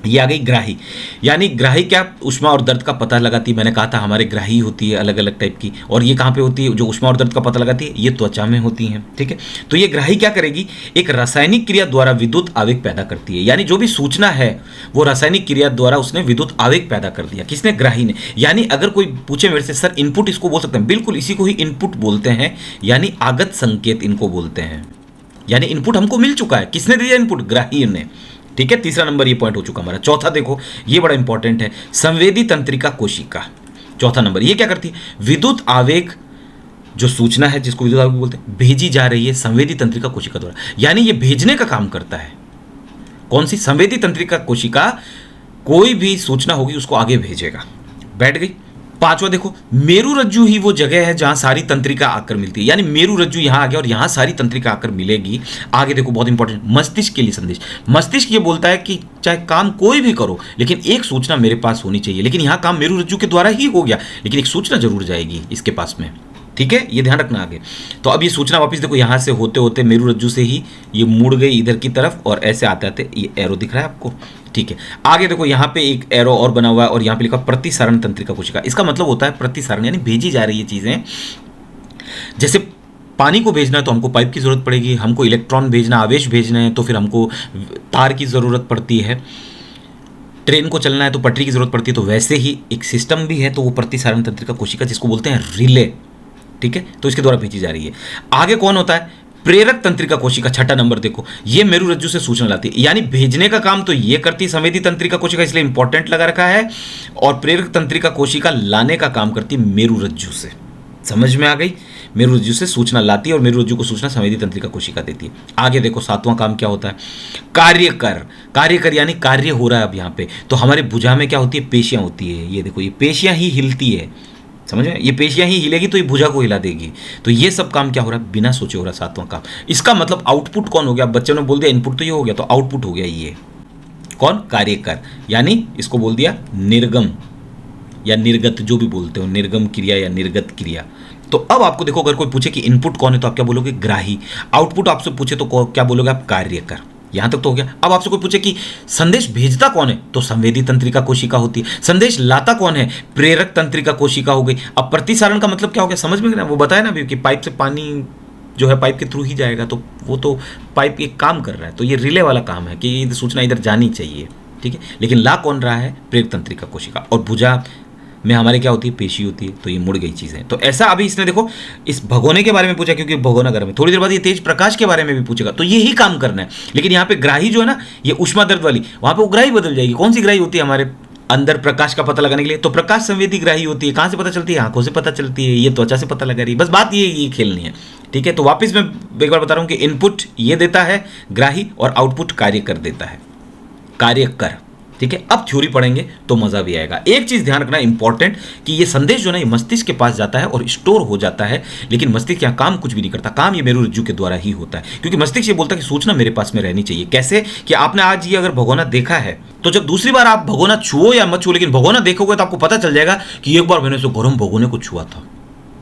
ये आ गई ग्राही। यानी ग्राही क्या? उष्मा और दर्द का पता लगाती है। मैंने कहा था हमारे ग्राही होती है अलग अलग टाइप की, और ये कहाँ पे होती है? जो उष्मा और दर्द का पता लगाती है, ये त्वचा में होती है। ठीक है, तो ये ग्राही क्या करेगी? एक रासायनिक क्रिया द्वारा विद्युत आवेग पैदा करती है। यानी जो भी सूचना है वो रासायनिक क्रिया द्वारा उसने विद्युत आवेग पैदा कर दिया। किसने? ग्राही ने। यानी अगर कोई पूछे मेरे से, सर इनपुट इसको बोल सकते हैं? बिल्कुल, इसी को ही इनपुट बोलते हैं, यानी आगत संकेत इनको बोलते हैं। यानी इनपुट हमको मिल चुका है, किसने दिया इनपुट? ग्राही ने। ठीक है, तीसरा नंबर ये पॉइंट हो चुका हमारा। चौथा देखो, ये बड़ा इंपॉर्टेंट है, संवेदी तंत्रिका कोशिका। चौथा नंबर ये क्या करती है? विद्युत आवेग, जो सूचना है जिसको विद्युत आवेग बोलते हैं, भेजी जा रही है संवेदी तंत्रिका कोशिका द्वारा। यानी ये भेजने का काम करता है। कौन सी? संवेदी तंत्रिका कोशिका कोई भी सूचना होगी उसको आगे भेजेगा। बैठ गई। पांचवा देखो, मेरु रज्जु ही वो जगह है जहां सारी तंत्रिका आकर मिलती है। यानी मेरु रज्जु यहां आ गया और यहां सारी तंत्रिका आकर मिलेगी। आगे देखो, बहुत इंपॉर्टेंट, मस्तिष्क के लिए संदेश। मस्तिष्क ये बोलता है कि चाहे काम कोई भी करो, लेकिन एक सूचना मेरे पास होनी चाहिए। लेकिन यहां काम मेरु रज्जु के द्वारा ही हो गया, लेकिन एक सूचना जरूर जाएगी इसके पास में। ठीक है, ये ध्यान रखना आगे। तो अब ये सूचना वापस देखो, यहां से होते होते मेरु रज्जु से ही ये मुड़ गई इधर की तरफ, और ऐसे आते आते ये एरो दिख रहा है आपको। ठीक है, आगे देखो, यहाँ पे एक एरो और बना हुआ है, और यहाँ पे लिखा प्रतिसारण तंत्रिका कोशिका। इसका मतलब होता है प्रतिसारण, यानी भेजी जा रही है चीजें। जैसे पानी को भेजना है तो हमको पाइप की जरूरत पड़ेगी, हमको इलेक्ट्रॉन भेजना, आवेश भेजना है तो फिर हमको तार की जरूरत पड़ती है, ट्रेन को चलना है तो पटरी की जरूरत पड़ती है। तो वैसे ही एक सिस्टम भी है, तो वो प्रतिसारण तंत्रिका कोशिका, जिसको बोलते हैं रिले। ठीक है, तो इसके द्वारा भेजी जा रही है। आगे कौन होता है? प्रेरक तंत्रिका कोशिका। छठा नंबर देखो, ये मेरु रज्जु से सूचना लाती है। यानी भेजने का काम तो ये करती है संवेदी तंत्रिका कोशिका, इसलिए इंपॉर्टेंट लगा रखा है। और प्रेरक तंत्रिका कोशिका लाने का काम करती है मेरु रज्जु से। समझ में आ गई? मेरु रज्जु से सूचना लाती है और मेरु रज्जु को सूचना संवेदी तंत्रिका कोशिका देती है। आगे देखो, सातवां काम क्या होता है? कार्यकर। कार्यकर यानी कार्य हो रहा है अब यहाँ पे। तो हमारे भुजा में क्या होती है? पेशियां होती है। ये देखो, ये पेशियां ही हिलती है। समझ में? ये पेशियां ही हिलेगी तो ये भुजा को हिला देगी। तो ये सब काम क्या हो रहा है? बिना सोचे हो रहा है सातवां काम। इसका मतलब आउटपुट कौन हो गया? बच्चों ने बोल दिया इनपुट तो ये हो गया, तो आउटपुट हो गया ये कौन? कार्यकर। यानी इसको बोल दिया निर्गम या निर्गत, जो भी बोलते हो, निर्गम क्रिया या निर्गत क्रिया। तो अब आपको देखो, अगर कोई पूछे कि इनपुट कौन है तो आप क्या बोलोगे? ग्राही। आउटपुट आपसे पूछे तो क्या बोलोगे आप? कार्यकर। यहां तक तो हो गया। अब आपसे कोई पूछे कि संदेश भेजता कौन है, तो संवेदी तंत्रिका कोशिका होती है। संदेश लाता कौन है? प्रेरक तंत्रिका कोशिका हो गई। अब प्रतिसारण का मतलब क्या हो गया? समझ में? वो बताया ना अभी कि पाइप से पानी जो है पाइप के थ्रू ही जाएगा, तो वो तो पाइप एक काम कर रहा है। तो ये रिले वाला काम है कि सूचना इधर जानी चाहिए। ठीक है, लेकिन ला कौन रहा है? प्रेरक तंत्रिका कोशिका। और भुजा में हमारे क्या होती है? पेशी होती है। तो ये मुड़ गई चीज़ें। तो ऐसा अभी इसने देखो, इस भगोने के बारे में पूछा क्योंकि भगोना गर्म है। थोड़ी देर बाद ये तेज प्रकाश के बारे में भी पूछेगा, तो ये ही काम करना है। लेकिन यहाँ पे ग्राही जो है ना, ये उष्मा दर्द वाली, वहाँ पे वो ग्राही बदल जाएगी। कौन सी ग्राही होती है हमारे अंदर प्रकाश का पता लगाने के लिए? तो प्रकाश संवेदी ग्राही होती है। कहाँ से पता चलती है? आंखों से पता चलती है। ये त्वचा से पता लगा रही है। बस बात ये खेलनी है। ठीक है, तो वापस मैं एक बार बता रहा हूँ कि इनपुट ये देता है ग्राही, और आउटपुट कार्य कर देता है, कार्य कर। ठीक है, अब थ्योरी पढ़ेंगे तो मजा भी आएगा। एक चीज ध्यान रखना इंपॉर्टेंट, कि ये संदेश जो है ये मस्तिष्क के पास जाता है और स्टोर हो जाता है, लेकिन मस्तिष्क यहाँ काम कुछ भी नहीं करता। काम ये मेरु रज्जु के द्वारा ही होता है, क्योंकि मस्तिष्क ये बोलता है कि सूचना मेरे पास में रहनी चाहिए। कैसे? कि आपने आज ये अगर भगोना देखा है, तो जब दूसरी बार आप भगोना छुओ या मत छुओ, लेकिन भगोना देखोगे तो आपको पता चल जाएगा कि एक बार मैंने तो गर्म भगोने को छुआ था।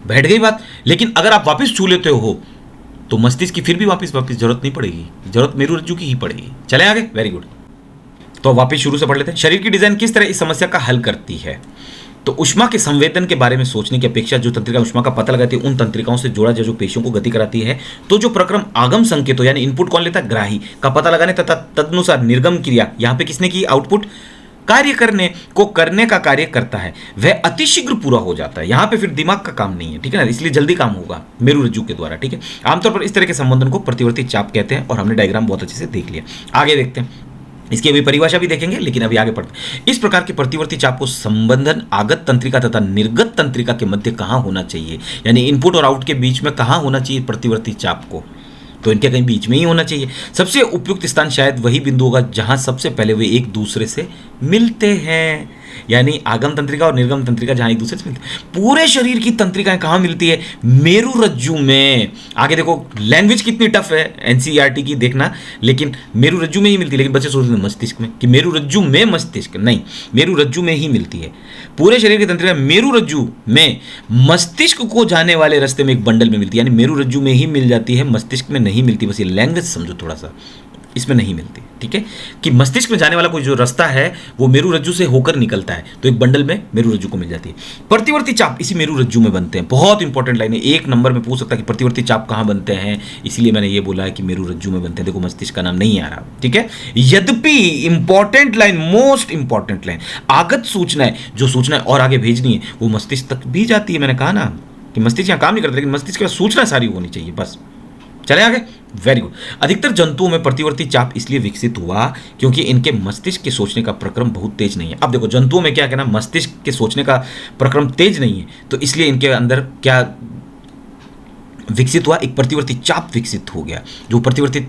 बैठ गई बात। लेकिन अगर आप वापिस छू लेते हो तो मस्तिष्क की फिर भी वापिस जरूरत नहीं पड़ेगी, जरूरत मेरु रज्जु की ही पड़ेगी। चले आगे, वेरी गुड। तो वापस शुरू से पढ़ लेते हैं। शरीर की डिजाइन किस तरह इस समस्या का हल करती है? तो उष्मा के संवेदन के बारे में सोचने की अपेक्षा जो तंत्रिका उष्मा का पता लगाती है, उन तंत्रिकाओं से जोड़ा जो पेशियों को गति कराती है। तो जो प्रक्रम आगम संकेतों यानी इनपुट कौन लेता है? ग्राही का पता लगाने तथा तदनुसार निर्गम क्रिया, यहाँ पे किसने की? आउटपुट कार्य करने का कार्य करता है, वह अतिशीघ्र पूरा हो जाता है। यहाँ पे फिर दिमाग का काम नहीं है। ठीक है ना, इसलिए जल्दी काम होगा मेरु रज्जु के द्वारा। ठीक है, आमतौर पर इस तरह के संबंधन को प्रतिवर्ती चाप कहते हैं, और हमने डायग्राम बहुत अच्छे से देख लिया। आगे देखते हैं, इसकी अभी परिभाषा भी देखेंगे, लेकिन अभी आगे पढ़ते हैं। इस प्रकार के प्रतिवर्ती चाप को संबंधन आगत तंत्रिका तथा निर्गत तंत्रिका के मध्य कहाँ होना चाहिए, यानी इनपुट और आउट के बीच में कहाँ होना चाहिए प्रतिवर्ती चाप को? तो इनके कहीं बीच में ही होना चाहिए। सबसे उपयुक्त स्थान शायद वही बिंदु होगा जहां सबसे पहले वे एक दूसरे से मिलते हैं। यानी आगम तंत्रिका और निर्गम तंत्रिका जहां एक दूसरे से मिलती है। पूरे शरीर की तंत्रिकाएं कहां मिलती है? मेरुरज्जु में। आगे देखो लैंग्वेज कितनी टफ है एनसीईआरटी की देखना, लेकिन मेरुरज्जु में ही मिलती है। लेकिन बच्चे सोचते हैं मस्तिष्क में, कि मेरुरज्जु में मस्तिष्क, नहीं, मेरुरज्जु में ही मिलती है। पूरे शरीर की तंत्रिका मेरुरज्जु में मस्तिष्क को जाने वाले रास्ते में एक बंडल में मिलती है, यानी मेरुरज्जु में ही मिल जाती है, मस्तिष्क में नहीं मिलती। बस ये लैंग्वेज समझो थोड़ा सा, इसमें नहीं मिलती, ठीक है, कि मस्तिष्क में जाने वाला कोई जो रास्ता है वो मेरुरज्जु से होकर निकलता है, तो एक बंडल में मेरुरज्जु को मिल जाती है। प्रतिवर्ती चाप इसी मेरुरज्जु में बनते हैं। बहुत इंपॉर्टेंट लाइन है, एक नंबर में पूछ सकता है कि प्रतिवर्ती चाप कहां बनते हैं, इसीलिए मैंने ये बोला है कि मेरुरज्जु में बनते हैं। देखो मस्तिष्क का नाम नहीं आ रहा, ठीक है। यद्यपि important line, most important line, आगत सूचनाएं, जो सूचना और आगे भेजनी है वो मस्तिष्क तक भी जाती है। मैंने कहा ना कि मस्तिष्क यहां काम नहीं करता, लेकिन मस्तिष्क की सूचना सारी होनी चाहिए, बस। चले आगे, वेरी गुड। अधिकतर जंतुओं में प्रतिवर्ती चाप इसलिए विकसित हुआ क्योंकि इनके मस्तिष्क के सोचने का प्रक्रम बहुत तेज नहीं है। अब देखो जंतुओं में क्या कहना, मस्तिष्क के सोचने का प्रक्रम तेज नहीं है, तो इसलिए इनके अंदर क्या विकसित हुआ, एक प्रतिवर्ती चाप विकसित हो गया। जो प्रतिवर्ती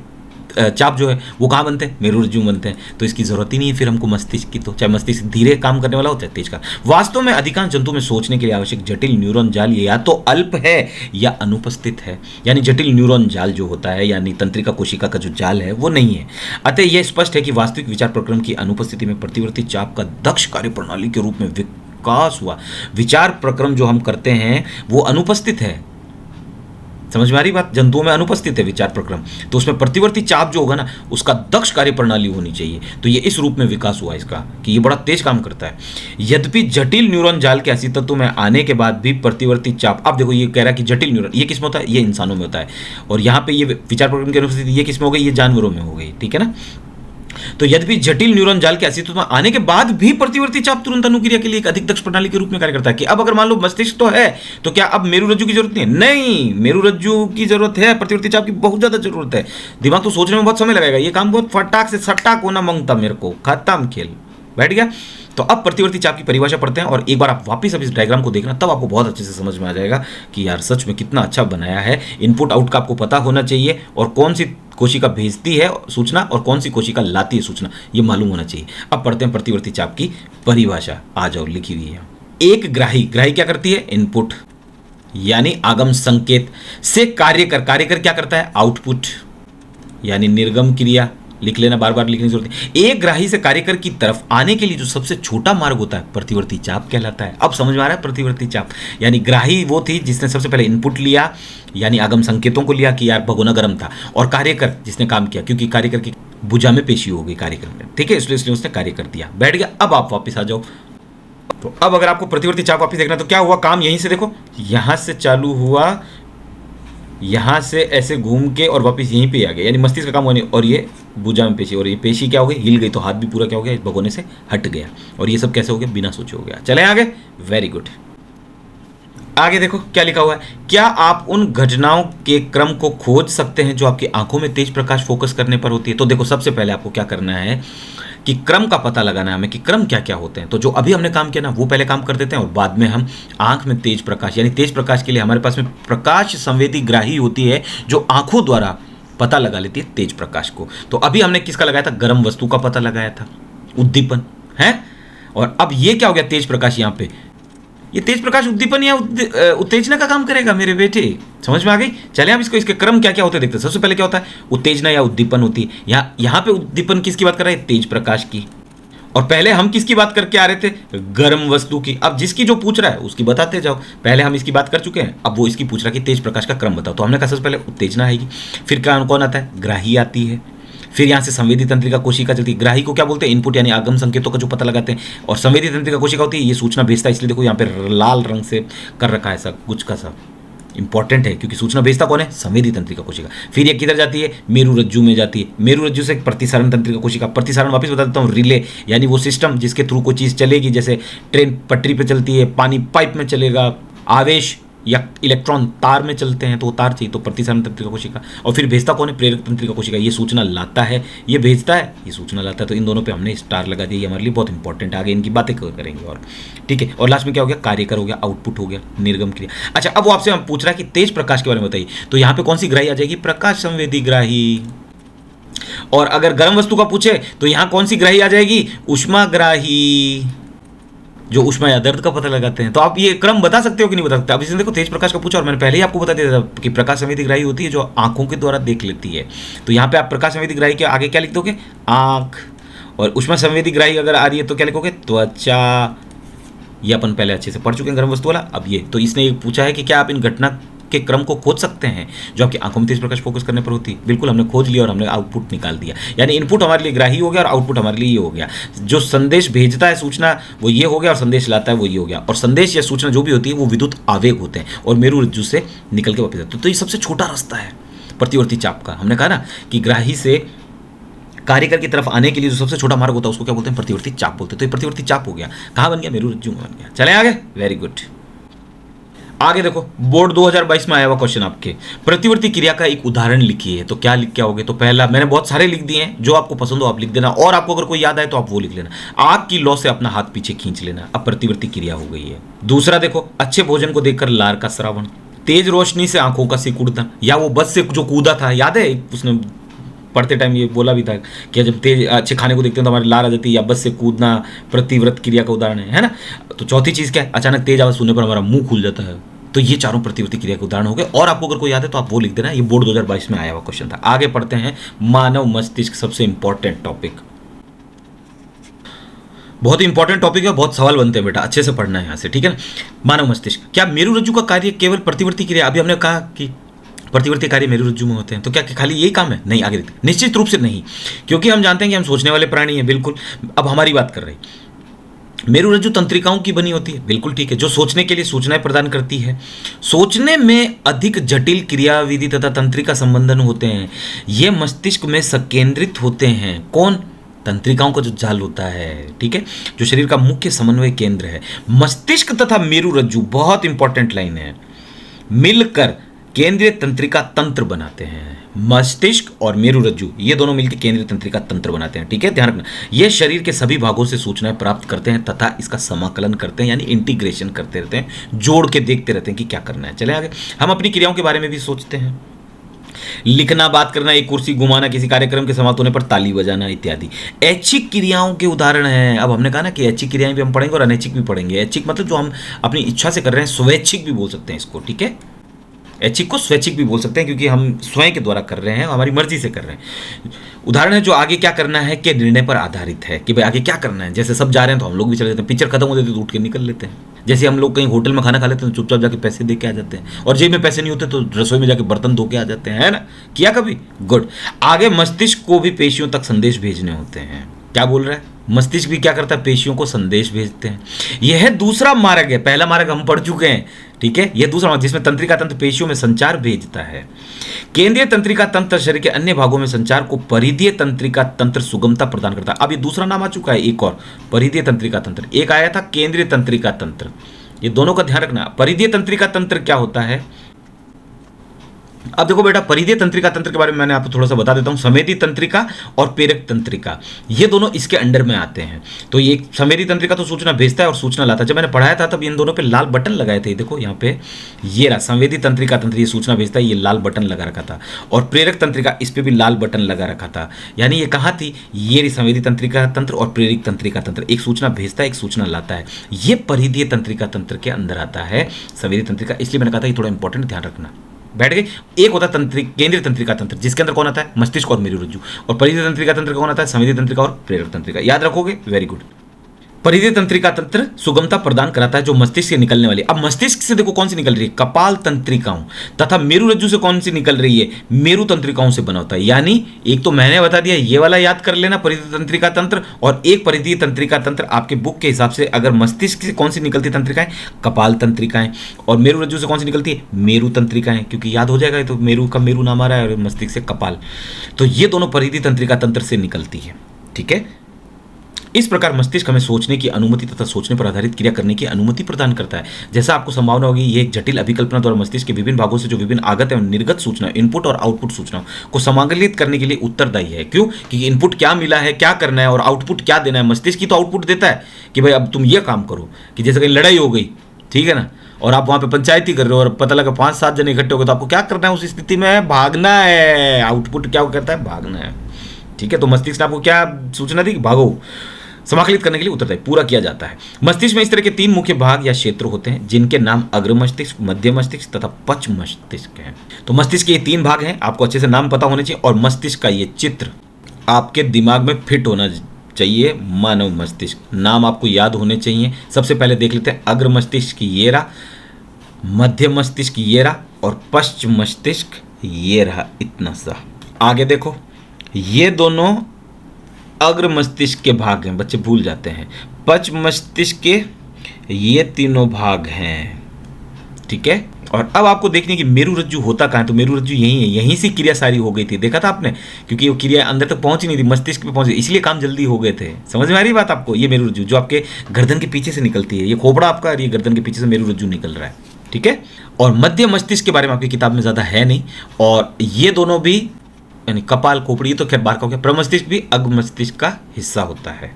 चाप जो है वो कहाँ बनते हैं? मेरुरज्जु में बनते हैं। तो इसकी जरूरत ही नहीं है फिर हमको मस्तिष्क की, तो चाहे मस्तिष्क धीरे काम करने वाला हो चाहे तेज का। वास्तव में अधिकांश जंतु में सोचने के लिए आवश्यक जटिल न्यूरॉन जाल या तो अल्प है या अनुपस्थित है, यानी जटिल न्यूरॉन जाल जो होता है, यानी तंत्रिका कोशिका का जो जाल है वो नहीं है। अतः यह स्पष्ट है कि वास्तविक विचार प्रक्रम की अनुपस्थिति में प्रतिवर्ती चाप का दक्ष कार्यप्रणाली के रूप में विकास हुआ। विचार प्रक्रम जो हम करते हैं वो अनुपस्थित है, समझ में आ रही बात? जंतुओं में अनुपस्थित है विचार प्रक्रम, तो उसमें प्रतिवर्ती चाप जो होगा ना उसका दक्ष कार्य प्रणाली होनी चाहिए। तो ये इस रूप में विकास हुआ इसका कि ये बड़ा तेज काम करता है। यद्यपि जटिल न्यूरॉन जाल के अस्तित्व में आने के बाद भी प्रतिवर्ती चाप, अब देखो ये कह रहा है कि जटिल न्यूरॉन ये किस में होता है? ये इंसानों में होता है, और यहाँ पे ये विचार प्रक्रम की अनुपस्थिति ये किस में हो गई? ये जानवरों में हो गई, ठीक है ना। तो यद्यपि जटिल न्यूरॉन जाल के अस्तित्व में आने के बाद भी प्रतिवर्ती चाप तुरंत अनुक्रिया के लिए एक अधिक दक्ष प्रणाली के रूप में कार्य करता है। कि अब अगर मान लो मस्तिष्क तो है, तो क्या अब मेरुरज्जु की जरूरत नहीं है? नहीं, मेरुरज्जु की जरूरत है, प्रतिवर्ती चाप की बहुत ज्यादा जरूरत है। दिमाग तो सोचने में बहुत समय लगेगा, ये काम बहुत फटाक से सट्टाक होना मांगता मेरे को, खत्म खेल, बैठ गया। तो अब प्रतिवर्ती चाप की परिभाषा पढ़ते हैं, और एक बार आप वापस अब इस डायग्राम को देखना, तब आपको बहुत अच्छे से समझ में आ जाएगा कि यार सच में कितना अच्छा बनाया है। इनपुट आउट का आपको पता होना चाहिए, और कौन सी कोशिका भेजती है सूचना और कौन सी कोशिका लाती है सूचना, ये मालूम होना चाहिए। अब पढ़ते हैं प्रतिवर्ती चाप की परिभाषा, आ जाओ, लिखी हुई है। एक ग्राही, ग्राही क्या करती है? इनपुट यानी आगम संकेत से कार्य कर क्या करता है? आउटपुट यानी निर्गम क्रिया। लिख लेना, बार बार लिखने की जरूरत है। एक ग्राही से कार्यकर की तरफ आने के लिए जो सबसे छोटा मार्ग होता है प्रतिवर्ती चाप कहलाता है। अब समझ में आ रहा है? प्रतिवर्ती चाप यानी ग्राही वो थी जिसने सबसे पहले इनपुट लिया, यानी आगम संकेतों को लिया कि यार भगोना गर्म था, और कार्यकर जिसने काम किया, क्योंकि कार्यकर की भुजा में पेशी हो गई कार्यकर में, ठीक है, इसलिए उसने कार्य कर दिया, बैठ गया। अब आप वापिस आ जाओ। तो अब अगर आपको प्रतिवर्ती चाप वापिस देखना, तो क्या हुआ काम? यहीं से देखो, यहां से चालू हुआ, यहां से ऐसे घूम के और वापस यहीं पे आ गया, यानी मस्तिष्क का काम हुआ नहीं, और ये भुजा में पेशी, और ये पेशी क्या हो गई? हिल गई, तो हाथ भी पूरा क्या हो गया? इस भगोने से हट गया। और ये सब कैसे हो गया? बिना सोचे हो गया। चले आगे, वेरी गुड। आगे देखो क्या लिखा हुआ है। क्या आप उन घटनाओं के क्रम को खोज सकते हैं जो आपकी आंखों में तेज प्रकाश फोकस करने पर होती है? तो देखो सबसे पहले आपको क्या करना है कि क्रम का पता लगाना है हमें, कि क्रम क्या क्या होते हैं। तो जो अभी हमने काम किया ना वो पहले काम कर देते हैं, और बाद में हम आंख में तेज प्रकाश, यानी तेज प्रकाश के लिए हमारे पास में प्रकाश संवेदी ग्राही होती है जो आंखों द्वारा पता लगा लेती है तेज प्रकाश को। तो अभी हमने किसका लगाया था? गर्म वस्तु का पता लगाया था, उद्दीपन है। और अब ये क्या हो गया? तेज प्रकाश। यहाँ पे ये तेज प्रकाश उद्दीपन या उत्तेजना का काम करेगा मेरे बेटे, समझ में आ गई? चले अब इसको, इसके क्रम क्या क्या होते हैं देखते हैं। सबसे पहले क्या होता है? उत्तेजना या उद्दीपन होती है। यहाँ पे उद्दीपन किसकी बात कर रहे हैं? तेज प्रकाश की। और पहले हम किसकी बात करके आ रहे थे? गर्म वस्तु की। अब जिसकी जो पूछ रहा है उसकी बताते जाओ। पहले हम इसकी बात कर चुके हैं, अब वो इसकी पूछ रहा है कि तेज प्रकाश का क्रम बताओ। तो हमने कहा सबसे पहले उत्तेजना आएगी, फिर कौन आता है? ग्राही आती है, फिर यहाँ से संवेदी तंत्रिका कोशिका चलती है। ग्राही को क्या बोलते हैं? इनपुट यानी आगम संकेतों का जो पता लगाते हैं। और संवेदी तंत्रिका कोशिका होती है ये सूचना भेजता है, इसलिए देखो यहाँ पे लाल रंग से कर रखा है ऐसा कुछ का सा, इंपॉर्टेंट है क्योंकि सूचना भेजता कौन है? संवेदी तंत्रिका कोशिका। फिर ये किधर जाती है? मेरुरज्जु में जाती है। मेरुरज्जु से प्रतिसारण तंत्रिका कोशिका। प्रतिसारण वापस बता देता हूँ, रिले यानी वो सिस्टम जिसके थ्रू कोई चीज़ चलेगी, जैसे ट्रेन पटरी पे चलती है, पानी पाइप में चलेगा, आवेश या इलेक्ट्रॉन तार में चलते हैं तो वो तार चाहिए, तो प्रतिसारण तंत्रिका कोशिका। और फिर भेजता कौन है? प्रेरक तंत्रिका कोशिका। ये सूचना लाता है, ये भेजता है, ये सूचना लाता है। तो इन दोनों पे हमने स्टार लगा दिया, ये हमारे लिए बहुत इंपॉर्टेंट है, आगे इनकी बातें करेंगे और ठीक है। और लास्ट में क्या हो गया? कार्यकर हो गया, आउटपुट हो गया, निर्गम क्रिया। अच्छा, अब वो आपसे हम पूछ रहा है कि तेज प्रकाश के बारे में बताइए, तो यहाँ पे कौन सी ग्राही आ जाएगी? प्रकाश संवेदी ग्राही। और अगर गर्म वस्तु का पूछे तो यहाँ कौन सी ग्राही आ जाएगी? ऊष्माग्राही। जो ऊष्मा या दर्द का पता लगाते हैं। तो आप ये क्रम बता सकते हो कि नहीं बता सकते? अब इसने देखो तेज प्रकाश का पूछा और मैंने पहले ही आपको बता दिया था कि प्रकाश संवेदीग्राही होती है जो आंखों के द्वारा देख लेती है। तो यहाँ पे आप प्रकाश संवेदीग्राही के आगे क्या लिख दोगे? आंख। और ऊष्मा संवेदीग्राही अगर आ रही है तो क्या लिखोगे? त्वचा। ये अपन पहले अच्छे से पढ़ चुके हैं गर्म वस्तु वाला। अब ये तो इसने पूछा है कि क्या आप इन घटना के क्रम को खोज सकते हैं जो आपकी आंखों में तेज प्रकाश फोकस करने पर होती है। बिल्कुल, हमने खोज लिया और हमने आउटपुट निकाल दिया। यानी इनपुट हमारे लिए ग्राही हो गया और आउटपुट हमारे लिए ये हो गया। जो संदेश भेजता है सूचना वो ये हो गया और संदेश लाता है वो ये हो गया। और संदेश या सूचना जो भी होती है वो विद्युत आवेग होते हैं और मेरु रज्जु से निकल के वापस आते हैं। तो ये सबसे छोटा रास्ता है प्रतिवर्ती चाप का। हमने कहा ना कि ग्राही से कार्यकर की तरफ आने के लिए जो सबसे छोटा मार्ग होता है उसको क्या बोलते हैं? प्रतिवर्ती चाप बोलते हैं। तो ये प्रतिवर्ती चाप हो गया। कहाँ बन गया? मेरु रज्जु में बन गया। चले आगे, वेरी गुड। आगे देखो, बोर्ड 2022 में आया हुआ क्वेश्चन आपके, प्रतिवर्ती क्रिया का एक उदाहरण लिखिए। तो क्या लिख के आओगे? तो पहला मैंने बहुत सारे लिख दिए हैं, जो आपको पसंद हो आप लिख देना, और आपको अगर कोई याद आए तो आप वो लिख लेना। आग की लौ से अपना हाथ पीछे खींच लेना, अब प्रतिवर्ती क्रिया हो गई है। दूसरा देखो, अच्छे भोजन को देखकर लार का श्रावण, तेज रोशनी से आंखों का सिकुड़ना, या वो बस से जो कूदा था, याद है उसने पढ़ते टाइम ये बोला भी था कि जब तेज अच्छे खाने को देखते हैं तो हमारी लार आ जाती है, या बस से कूदना प्रतिव्रत क्रिया का उदाहरण है ना। तो चौथी चीज क्या है? अचानक तेज आवाज सुनने पर हमारा मुंह खुल जाता है। तो ये चारों प्रतिवर्ती क्रिया के उदाहरण हो गए। और आपको अगर कोई याद है तो आप वो लिख देना। ये बोर्ड 2022 में आया हुआ क्वेश्चन था। आगे पढ़ते हैं, मानव मस्तिष्क, सबसे इंपॉर्टेंट टॉपिक, बहुत ही इंपॉर्टेंट टॉपिक है, बहुत सवाल बनते हैं बेटा, अच्छे से पढ़ना है यहाँ से, ठीक है ना। मानव मस्तिष्क, क्या मेरु रज्जु का कार्य केवल प्रतिवर्ती क्रिया? अभी हमने कहा कि प्रतिवर्ती कार्य मेरु रज्जु में होते हैं, तो क्या खाली यही काम है? नहीं, आगे देखते हैं। निश्चित रूप से नहीं, क्योंकि हम जानते हैं कि हम सोचने वाले प्राणी हैं, बिल्कुल। अब हमारी बात कर रहे हैं, मेरु रज्जु तंत्रिकाओं की बनी होती है, बिल्कुल ठीक है, जो सोचने के लिए सूचनाएं प्रदान करती है। सोचने में अधिक जटिल क्रियाविधि तथा तंत्रिका संबंधन होते हैं, ये मस्तिष्क में संकेंद्रित होते हैं। कौन? तंत्रिकाओं का जो जाल होता है, ठीक है, जो शरीर का मुख्य समन्वय केंद्र है। मस्तिष्क तथा मेरु रज्जु, बहुत इंपॉर्टेंट लाइन है, मिलकर केंद्रीय तंत्रिका तंत्र बनाते हैं। मस्तिष्क और मेरु रज्जु ये दोनों मिलकर केंद्रीय तंत्रिका तंत्र बनाते हैं, ठीक है, ध्यान रखना। ये शरीर के सभी भागों से सूचनाएं प्राप्त करते हैं तथा इसका समाकलन करते हैं, यानी इंटीग्रेशन करते रहते हैं, जोड़ के देखते रहते हैं कि क्या करना है। चले आगे, हम अपनी क्रियाओं के बारे में भी सोचते हैं। लिखना, बात करना, एक कुर्सी घुमाना, किसी कार्यक्रम के समाप्त होने पर ताली बजाना इत्यादि ऐच्छिक क्रियाओं के उदाहरण हैं। अब हमने कहा ना कि ऐच्छिक क्रियाएं भी हम पढ़ेंगे और अनैच्छिक भी पढ़ेंगे। ऐच्छिक मतलब जो हम अपनी इच्छा से कर रहे हैं, स्वैच्छिक भी बोल सकते हैं इसको, ठीक है। ऐच्छिक को स्वैच्छिक भी बोल सकते हैं क्योंकि हम स्वयं के द्वारा कर रहे हैं, हमारी मर्जी से कर रहे हैं। उदाहरण है जो आगे क्या करना है के निर्णय पर आधारित है कि भाई आगे क्या करना है। जैसे सब जा रहे हैं तो हम लोग भी चले जाते हैं, पिक्चर खत्म हो जाती है तो उठ के निकल लेते हैं। जैसे हम लोग कहीं होटल में खाना खा लेते हैं तो चुपचाप जाके पैसे दे के आ जाते हैं, और जेब में पैसे नहीं होते तो रसोई में जाके बर्तन धो के आ जाते हैं, है ना। किया कभी? गुड। आगे मस्तिष्क को भी पेशियों तक संदेश भेजने होते हैं। क्या बोल रहा है? मस्तिष्क भी क्या करता है? पेशियों को संदेश भेजते हैं। यह है दूसरा मार्ग है, पहला मार्ग हम पढ़ चुके हैं, ठीक है। यह दूसरा मार्ग जिसमें तंत्रिका तंत्र पेशियों में संचार भेजता है। केंद्रीय तंत्रिका तंत्र शरीर के अन्य भागों में संचार को परिधीय तंत्रिका तंत्र सुगमता प्रदान करता है। अब ये दूसरा नाम आ चुका है, एक और परिधीय तंत्रिका तंत्र, एक आया था केंद्रीय तंत्रिका तंत्र। ये दोनों का ध्यान रखना। परिधीय तंत्रिका तंत्र क्या होता है? अब देखो बेटा, परिधीय तंत्रिका तंत्र के बारे में मैंने आपको थोड़ा सा बता देता हूं। संवेदी तंत्रिका और प्रेरक तंत्रिका, ये दोनों इसके अंडर में आते हैं। तो ये संवेदी तंत्रिका तो सूचना भेजता है और सूचना लाता है। जब मैंने पढ़ाया था तब इन दोनों पे लाल बटन लगाए थे, देखो यहाँ पे, ये रहा संवेदी तंत्रिका तंत्र, ये सूचना भेजता है, ये लाल बटन लगा रखा था। और प्रेरक तंत्रिका, इस पे भी लाल बटन लगा रखा था। यानी ये कहाँ थी? ये संवेदी तंत्रिका तंत्र और प्रेरक तंत्रिका तंत्र, एक सूचना भेजता है, एक सूचना लाता है। ये परिधीय तंत्रिका तंत्र के अंदर आता है संवेदी तंत्रिका, इसलिए मैंने कहा था ये थोड़ा इंपॉर्टेंट, ध्यान रखना। बैठ गई। एक होता है केंद्रीय तंत्रिका तंत्र, जिसके अंदर कौन आता है? मस्तिष्क और मेरु रज्जु। और परिधीय तंत्रिका तंत्र कौन आता है? संवेदी तंत्रिका और प्रेरक तंत्रिका। याद रखोगे? Very good. परिधीय तंत्रिका तंत्र सुगमता प्रदान कराता है जो मस्तिष्क से निकलने वाली। अब मस्तिष्क से देखो कौन सी निकल रही है? कपाल तंत्रिकाओं। तथा मेरु रज्जु से कौन सी निकल रही है? मेरु तंत्रिकाओं से बना होता है। यानी एक तो मैंने बता दिया, ये वाला याद कर लेना परिधीय तंत्रिका तंत्र, और एक परिधीय तंत्रिका तंत्र आपके बुक के हिसाब से अगर मस्तिष्क से कौन सी निकलती तंत्रिकाएं? कपाल तंत्रिकाएं। और मेरु रज्जु से कौन सी निकलती है? मेरु तंत्रिकाएं, क्योंकि याद हो जाएगा तो मेरु का मेरु नाम आ रहा है और मस्तिष्क से कपाल। तो ये दोनों परिधीय तंत्रिका तंत्र से निकलती है, ठीक है। इस प्रकार मस्तिष्क हमें सोचने की अनुमति तथा सोचने पर आधारित क्रिया करने की अनुमति प्रदान करता है। जैसा आपको संभावना होगी, ये एक जटिल अभिकल्पना द्वारा मस्तिष्क के विभिन्न भागों से जो विभिन्न आगत एवं निर्गत सूचना, इनपुट और आउटपुट सूचनाओं को समाकलित करने के लिए उत्तरदायी है। क्यों? क्योंकि इनपुट क्या मिला है, क्या करना है, और आउटपुट क्या देना है। मस्तिष्क ही तो आउटपुट देता है कि भाई अब तुम ये काम करो, कि जैसे कहीं लड़ाई हो गई, ठीक है ना, और आप वहां पे पंचायती कर रहे हो और पता लगा 5-7 जने इकट्ठे हो गए, तो आपको क्या करना है उस स्थिति में? भागना है। आउटपुट क्या करता है? भागना है, ठीक है। तो मस्तिष्क ने आपको क्या सूचना दी? भागो। समाकलित करने के लिए उत्तरदायी पूरा किया जाता है। मस्तिष्क में इस तरह के 3 मुख्य भाग या क्षेत्र होते हैं जिनके नाम अग्र मस्तिष्क, मध्य मस्तिष्क तथा पश्च मस्तिष्क हैं। तो मस्तिष्क के ये 3 भाग हैं, आपको अच्छे से नाम पता होने चाहिए और मस्तिष्क का ये चित्र आपके दिमाग में फिट होना चाहिए। मानव मस्तिष्क नाम आपको याद होने चाहिए। सबसे पहले देख लेते हैं अग्र मस्तिष्क ये रहा, मध्य मस्तिष्क ये रहा और पश्च मस्तिष्क ये रहा, इतना सा। आगे देखो, ये दोनों अग्र मस्तिष्क के भाग हैं, बच्चे भूल जाते हैं। पश्च मस्तिष्क के ये तीनों भाग हैं, ठीक है। और अब आपको देखने की मेरुरज्जु होता कहाँ है, तो मेरुरज्जु यहीं है, यहीं से क्रिया सारी हो गई थी, देखा था आपने, क्योंकि वो क्रिया अंदर तक पहुंच ही नहीं थी, मस्तिष्क पे पहुंची, इसलिए काम जल्दी हो गए थे। समझ में आ रही बात आपको? ये मेरुरज्जु जो आपके गर्दन के पीछे से निकलती है, ये खोपड़ा आपका, ये गर्दन के पीछे से मेरुरज्जु निकल रहा है, ठीक है। और मध्य मस्तिष्क के बारे में आपकी किताब में ज़्यादा है नहीं, और ये दोनों भी यानी कपाल खोपड़ी तो खैर बाहर का हो गया, प्रमस्तिष्क भी अग्र मस्तिष्क का हिस्सा होता है,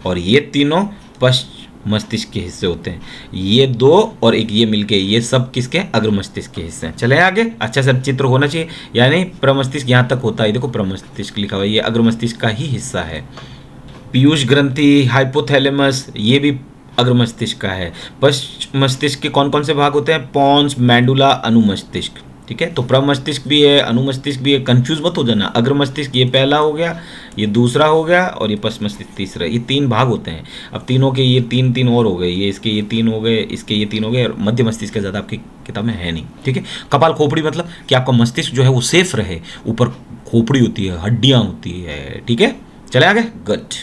और ये तीनों पश्च मस्तिष्क के हिस्से होते हैं। ये 2 और एक ये मिलके ये सब किसके? अग्र मस्तिष्क के हिस्से हैं। चले आगे, अच्छा सा चित्र होना चाहिए, यानी प्रमस्तिष्क यहाँ तक होता है, देखो प्रमस्तिष्क लिखा हुआ है, ये अग्र मस्तिष्क का ही हिस्सा है। पीयूष ग्रंथि, हाइपोथैलेमस, ये भी अग्र मस्तिष्क का है। पश्च मस्तिष्क के कौन कौन से भाग होते हैं? पोन्स, मैंडुला, अनुमस्तिष्क, ठीक है। तो प्रमस्तिष्क भी है, अनुमस्तिष्क भी है, कंफ्यूज मत हो जाना। अग्र मस्तिष्क ये पहला हो गया, ये दूसरा हो गया और ये पश्च मस्तिष्क तीसरा, ये 3 भाग होते हैं। अब तीनों के ये 3 और हो गए, ये इसके ये 3 हो गए, इसके ये 3 हो गए, और मध्य मस्तिष्क का ज़्यादा आपकी किताब में है नहीं, ठीक है। कपाल खोपड़ी मतलब कि आपका मस्तिष्क जो है वो सेफ रहे, ऊपर खोपड़ी होती है, हड्डियाँ होती है, ठीक है। चले आगे, गुड।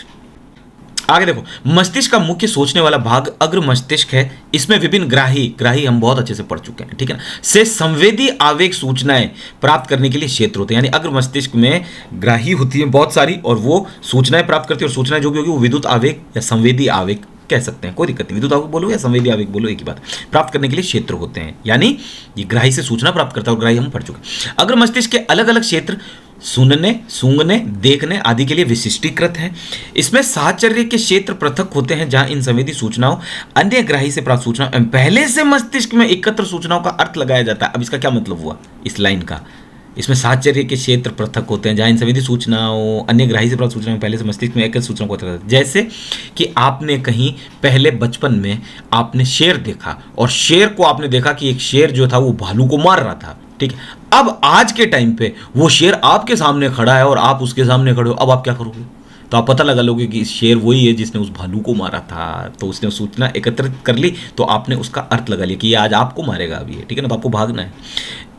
आगे देखो, मस्तिष्क का मुख्य सोचने वाला भाग अग्र मस्तिष्क है। इसमें विभिन्न ग्राही हम बहुत अच्छे से पढ़ चुके हैं, ठीक है ना, से संवेदी आवेग सूचनाएं प्राप्त करने के लिए क्षेत्र होते हैं। यानी अग्र मस्तिष्क में ग्राही होती है बहुत सारी, और वो सूचनाएं प्राप्त करती है, और सूचनाएं जो भी होगी वो विद्युत आवेग या संवेदी आवेग कह सकते हैं, कोई दिक्कत नहीं, विद्युत आवेग बोलो या संवेदी आवेग बोलो, एक ही बात। प्राप्त करने के लिए क्षेत्र होते हैं, यानी ये ग्राही से सूचना प्राप्त करता है, और ग्राही हम पढ़ चुके हैं। अग्र मस्तिष्क के अलग अलग क्षेत्र सुनने, सूंघने, देखने आदि के लिए विशिष्टीकृत हैं। इसमें साहचर्य के क्षेत्र पृथक होते हैं, जहां इन संवेदी सूचनाओं अन्य ग्राही से प्राप्त सूचनाओं पहले से मस्तिष्क में एकत्र सूचनाओं का अर्थ लगाया जाता है। अब इसका क्या मतलब हुआ इस लाइन का? इसमें साहचर्य के क्षेत्र पृथक होते हैं, जहां इन संवेदी सूचनाओं अन्य ग्राही से प्राप्त सूचनाओं पहले से मस्तिष्क में एकत्र सूचनाओं को अर्थ लगाया जाता है। जैसे कि आपने कहीं पहले बचपन में आपने शेर देखा, और शेर को आपने देखा कि एक शेर जो था वो भालू को मार रहा था, ठीक है। अब आज के टाइम पे वो शेर आपके सामने खड़ा है और आप उसके सामने खड़े हो, अब आप क्या करोगे? तो आप पता लगा लोगे कि शेर वही है जिसने उस भालू को मारा था, तो उसने सूचना एकत्रित कर ली, तो आपने उसका अर्थ लगा लिया कि ये आज आपको मारेगा अभी, ठीक है ना, तो आपको भागना है।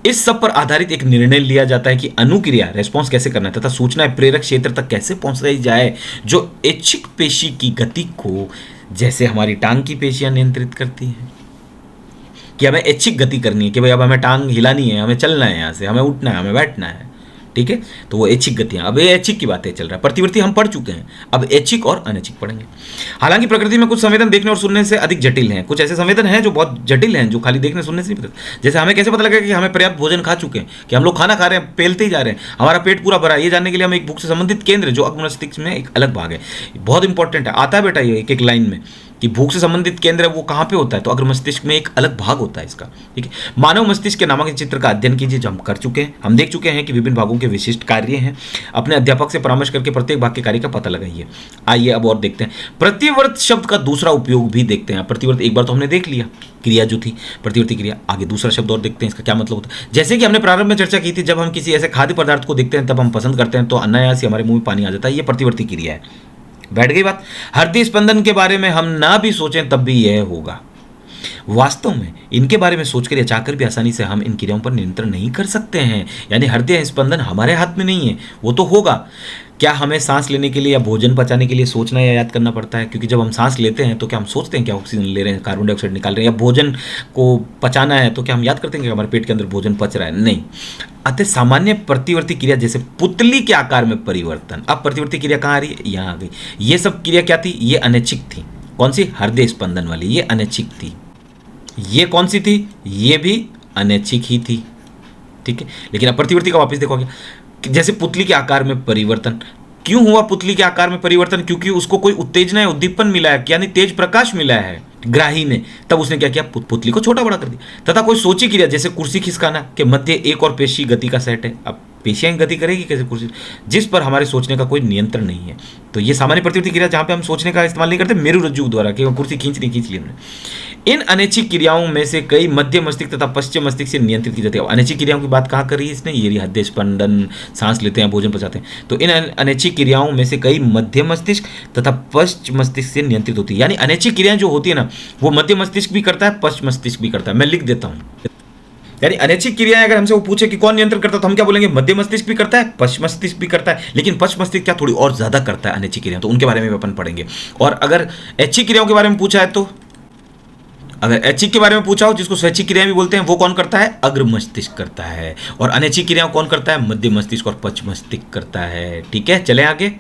इस सब पर आधारित एक निर्णय लिया जाता है कि अनुक्रिया रेस्पॉन्स कैसे करना है तथा सूचनाएं प्रेरक क्षेत्र तक कैसे पहुंचाई जाए, जो ऐच्छिक पेशी की गति को, जैसे हमारी टांग की पेशियां नियंत्रित करती हैं कि हमें ऐच्छिक गति करनी है, कि भाई अब हमें टांग हिलानी है, हमें चलना है, यहाँ से हमें उठना है, हमें बैठना है, ठीक है। तो वो ऐच्छिक गतियाँ, अब ये ऐच्छिक की बातें चल रहा है। प्रतिवर्ती हम पढ़ चुके हैं, अब ऐच्छिक और अनैच्छिक पढ़ेंगे। हालांकि प्रकृति में कुछ संवेदन देखने और सुनने से अधिक जटिल हैं, कुछ ऐसे संवेदन हैं जो बहुत जटिल हैं, जो खाली देखने सुनने से नहीं पता। जैसे हमें कैसे पता लगेगा कि हमें पर्याप्त भोजन खा चुके हैं, कि हम लोग खाना खा रहे हैं, पेलते ही जा रहे हैं, हमारा पेट पूरा भरा है, ये जानने के लिए हम एक बुक से संबंधित केंद्र जो अग्र मस्तिष्क में एक अलग भाग है, बहुत इंपॉर्टेंट है, आता है बेटा ये एक एक लाइन में कि भूख से संबंधित केंद्र है वो कहाँ पे होता है, तो अग्र मस्तिष्क में एक अलग भाग होता है इसका, ठीक है। मानव मस्तिष्क के नामक चित्र का अध्ययन कीजिए, जो हम कर चुके हैं। हम देख चुके हैं कि विभिन्न भागों के विशिष्ट कार्य हैं। अपने अध्यापक से परामर्श करके प्रत्येक भाग के कार्य का पता लगाइए। आइए अब और देखते हैं, प्रतिवर्त शब्द का दूसरा उपयोग भी देखते हैं। प्रतिवर्त एक बार तो हमने देख लिया, क्रिया जो थी प्रतिवर्ती क्रिया, आगे दूसरा शब्द और देखते हैं इसका क्या मतलब होता है। जैसे कि हमने प्रारंभ में चर्चा की थी, जब हम किसी ऐसे खाद्य पदार्थ को देखते हैं तब हम पसंद करते हैं, तो अनायास ही हमारे मुंह में पानी आ जाता है, ये प्रतिवर्ती क्रिया है। बैठ गई बात। हृदय स्पंदन के बारे में हम ना भी सोचें तब भी यह होगा। वास्तव में इनके बारे में सोचकर या चाहकर भी आसानी से हम इन क्रियाओं पर नियंत्रण नहीं कर सकते हैं, यानी हृदय स्पंदन हमारे हाथ में नहीं है, वो तो होगा। क्या हमें सांस लेने के लिए या भोजन पचाने के लिए सोचना या याद करना पड़ता है? क्योंकि जब हम सांस लेते हैं तो क्या हम सोचते हैं क्या ऑक्सीजन ले रहे हैं, कार्बन डाइऑक्साइड निकाल रहे हैं, या भोजन को पचाना है तो क्या हम याद करते हैं कि हमारे पेट के अंदर भोजन पच रहा है? नहीं। अतः सामान्य प्रतिवर्ती क्रिया जैसे पुतली के आकार में परिवर्तन, अब प्रतिवर्ती क्रिया कहाँ आ रही है? यहाँ आ गई। ये सब क्रिया क्या थी? ये अनैच्छिक थी। कौन सी? हृदय स्पंदन वाली, ये अनैच्छिक थी। ये कौन सी थी? ये भी अनैच्छिक ही थी, ठीक है। लेकिन अब प्रतिवर्ती का वापस देखोगे, जैसे पुतली के आकार में परिवर्तन। क्यों हुआ पुतली के आकार में परिवर्तन? क्योंकि उसको कोई उत्तेजना या उद्दीपन मिला है, यानी तेज प्रकाश मिला है ग्राही ने, तब उसने क्या किया? पुतली को छोटा बड़ा कर दिया। तथा कोई सोची क्रिया जैसे कुर्सी खिसकाना के मध्य एक और पेशी गति का सेट है। अब पेशियाँ गति करेगी कैसे कुर्सी, जिस पर हमारे सोचने का कोई नियंत्रण नहीं है। तो ये सामान्य प्रतिवर्ती क्रिया जहाँ पे हम सोचने का इस्तेमाल नहीं करते, मेरु रज्जु द्वारा कि कुर्सी खींच ली हमने। इन अनैच्छिक क्रियाओं में से कई मध्य मस्तिष्क तथा पश्चिम मस्तिष्क से नियंत्रित की जाती है। अनैच्छिक क्रियाओं की बात कहाँ करी है इसने, ये हृदय स्पंदन, सांस लेते हैं, भोजन पचाते हैं। तो इन अनैच्छिक क्रियाओं में से कई मध्य मस्तिष्क तथा पश्चिम मस्तिष्क से नियंत्रित होती है। यानी अनैच्छिक क्रियाएं जो होती है ना, वो मध्य मस्तिष्क भी करता है, पश्चिम मस्तिष्क भी करता है। मैं लिख देता हूँ, यानी अनैच्छिक क्रियाएं अगर हमसे वो पूछे कि कौन नियंत्रण करता है, तो हम क्या बोलेंगे, मध्य मस्तिष्क भी करता है, पश्चिम मस्तिष्क भी करता है। लेकिन पश्चिम मस्तिष्क क्या थोड़ी और ज्यादा करता है अनैच्छिक क्रियाएं, तो उनके बारे में अपन पढ़ेंगे। और अगर ऐच्छिक क्रियाओं के बारे में पूछा है, तो अगर ऐच्छिक के बारे में पूछा हो, जिसको स्वैच्छिक क्रियाएं भी बोलते हैं, वो कौन करता है, अग्र मस्तिष्क करता है। और अनैच्छिक क्रियाओं कौन करता है, मध्य मस्तिष्क और पश्चिम मस्तिष्क करता है। ठीक है, चले आगे।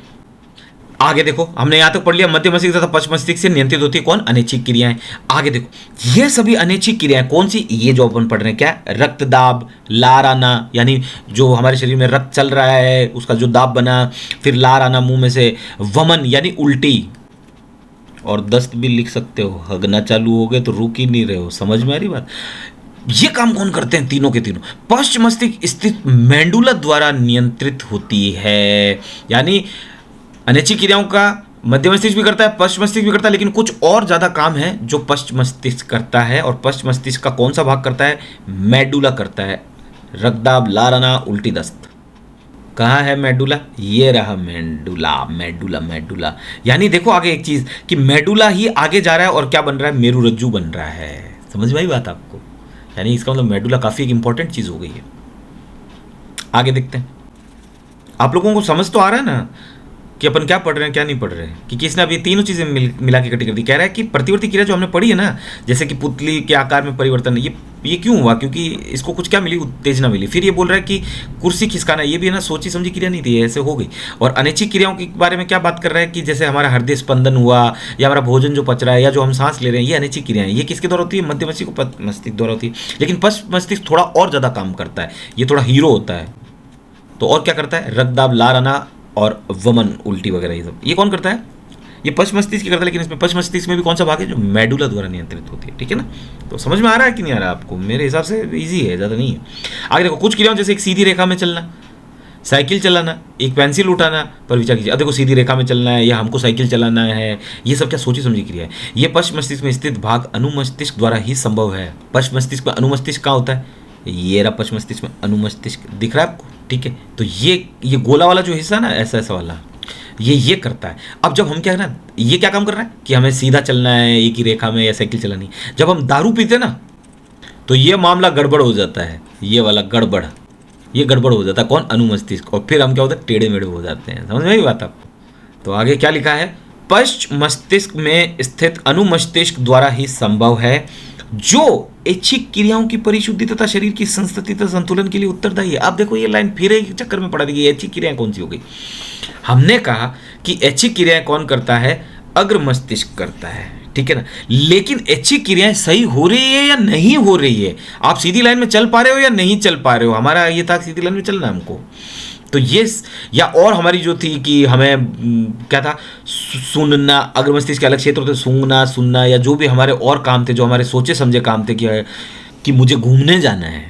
आगे देखो, हमने यहां तक पढ़ लिया मध्य मस्तिष्क तथा पश्चिम मस्तिष्क से नियंत्रित होती है कौन, अनैच्छिक क्रियाएं। आगे देखो, ये सभी अनैच्छिक क्रियाएं कौन सी, ये जो अपन पढ़ रहे हैं, क्या, रक्त दाब, लार आना, यानी जो हमारे शरीर में रक्त चल रहा है उसका जो दाब बना, फिर लार आना मुंह में से, वमन यानी उल्टी, और दस्त भी लिख सकते हो, हगना चालू हो गए तो रुक ही नहीं रहे हो। समझ में आ रही बात। ये काम कौन करते हैं, तीनों के तीनों पश्चिम मस्तिष्क स्थित मेंडुला द्वारा नियंत्रित होती है। यानी अनैच्छिक क्रियाओं का मध्य मस्तिष्क भी करता है, पश्चिम मस्तिष्क भी करता है, लेकिन कुछ और ज्यादा काम है जो पश्चिम मस्तिष्क करता है। और पश्चिम मस्तिष्क का कौन सा भाग करता है, मेडुला करता है। रक्तदाब, लार आना, उल्टी, दस्त, कहाँ है मेडुला, ये रहा मेडुला, मेडुला, मेडुला। यानी देखो आगे एक चीज कि मेडुला ही आगे जा रहा है और क्या बन रहा है, मेरुरज्जु बन रहा है। समझ में आई बात आपको, यानी इसका मतलब मेडुला काफी एक इंपॉर्टेंट चीज हो गई है। आगे देखते हैं, आप लोगों को समझ तो आ रहा है ना कि अपन क्या पढ़ रहे हैं क्या नहीं पढ़ रहे हैं, कि किसने अभी तीनों चीजें मिला के इकट्ठी कर दी। कह रहा है कि प्रतिवर्ती क्रिया जो हमने पढ़ी है ना, जैसे कि पुतली के आकार में परिवर्तन, ये क्यों हुआ, क्योंकि इसको कुछ क्या मिली, उत्तेजना मिली। फिर ये बोल रहा है कि कुर्सी खिसकाना, ये भी है ना सोची समझी क्रिया नहीं थी, ऐसे हो गई। और अनैच्छिक क्रियाओं के बारे में क्या बात कर रहा है कि जैसे हमारा हृदय स्पंदन हुआ, या हमारा भोजन जो पच रहा है, या जो हम सांस ले रहे हैं, ये अनैच्छिक क्रियाएं, ये किसके द्वारा होती है, मध्य मस्तिष्क द्वारा होती है। लेकिन पश्चिम मस्तिष्क थोड़ा और ज्यादा काम करता है, ये थोड़ा हीरो होता है। तो और क्या करता है, रक्तदाब, लार आना और वमन, उल्टी वगैरह, ये कौन करता है, ये पश्चिम मस्तिष्क करता है। लेकिन इसमें पश्चिम मस्तिष्क में भी कौन सा भाग है, जो मेडुला द्वारा नियंत्रित होती है। ठीक है ना, तो समझ में आ रहा है कि नहीं आ रहा है आपको, मेरे हिसाब से इजी है, ज़्यादा नहीं है। आगे देखो, कुछ क्रियाओं जैसे एक सीधी रेखा में चलना, साइकिल चलाना, एक पेंसिल उठाना पर विचार कीजिए। अब देखो, सीधी रेखा में चलना है या हमको साइकिल चलाना है, ये सब क्या सोची समझी क्रिया है। ये पश्चिम मस्तिष्क में स्थित भाग अनुमस्तिष्क द्वारा ही संभव है। पश्चिम मस्तिष्क में अनुमस्तिष्क कहाँ होता है, ये रहा पश्चिम मस्तिष्क में अनुमस्तिष्क, दिख रहा है आपको। ठीक है, तो ये गोला वाला जो हिस्सा ना, ऐसा वाला, ये करता है। अब जब हम क्या है ना, ये क्या काम कर रहा है कि हमें सीधा चलना है एक ही रेखा में या साइकिल चलानी। जब हम दारू पीते ना, तो ये मामला गड़बड़ हो जाता है, ये वाला गड़बड़, ये गड़बड़ हो जाता है कौन, अनुमस्तिष्क। और फिर हम क्या होता है, टेढ़े मेढ़े हो जाते हैं। समझ में आई बात आपको। तो आगे क्या लिखा है, पश्चिम मस्तिष्क में स्थित अनुमस्तिष्क द्वारा ही संभव है, जो ऐच्छिक क्रियाओं की परिशुद्धि तथा शरीर की संस्थिति तथा संतुलन के लिए उत्तरदायी है। अब देखो, ये लाइन फिर एक चक्कर में पड़ा दी, ऐच्छिक क्रियाएं कौन सी हो गई। हमने कहा कि ऐच्छिक क्रियाएं कौन करता है, अग्र मस्तिष्क करता है। ठीक है ना, लेकिन ऐच्छिक क्रियाएं सही हो रही है या नहीं हो रही है, आप सीधी लाइन में चल पा रहे हो या नहीं चल पा रहे हो। हमारा ये था सीधी लाइन में चलना हमको, तो ये या और हमारी जो थी कि हमें क्या था, सुनना, अग्र मस्तिष्क के अलग क्षेत्र होते, सूंघना, सुनना, या जो भी हमारे और काम थे, जो हमारे सोचे समझे काम थे कि मुझे घूमने जाना है।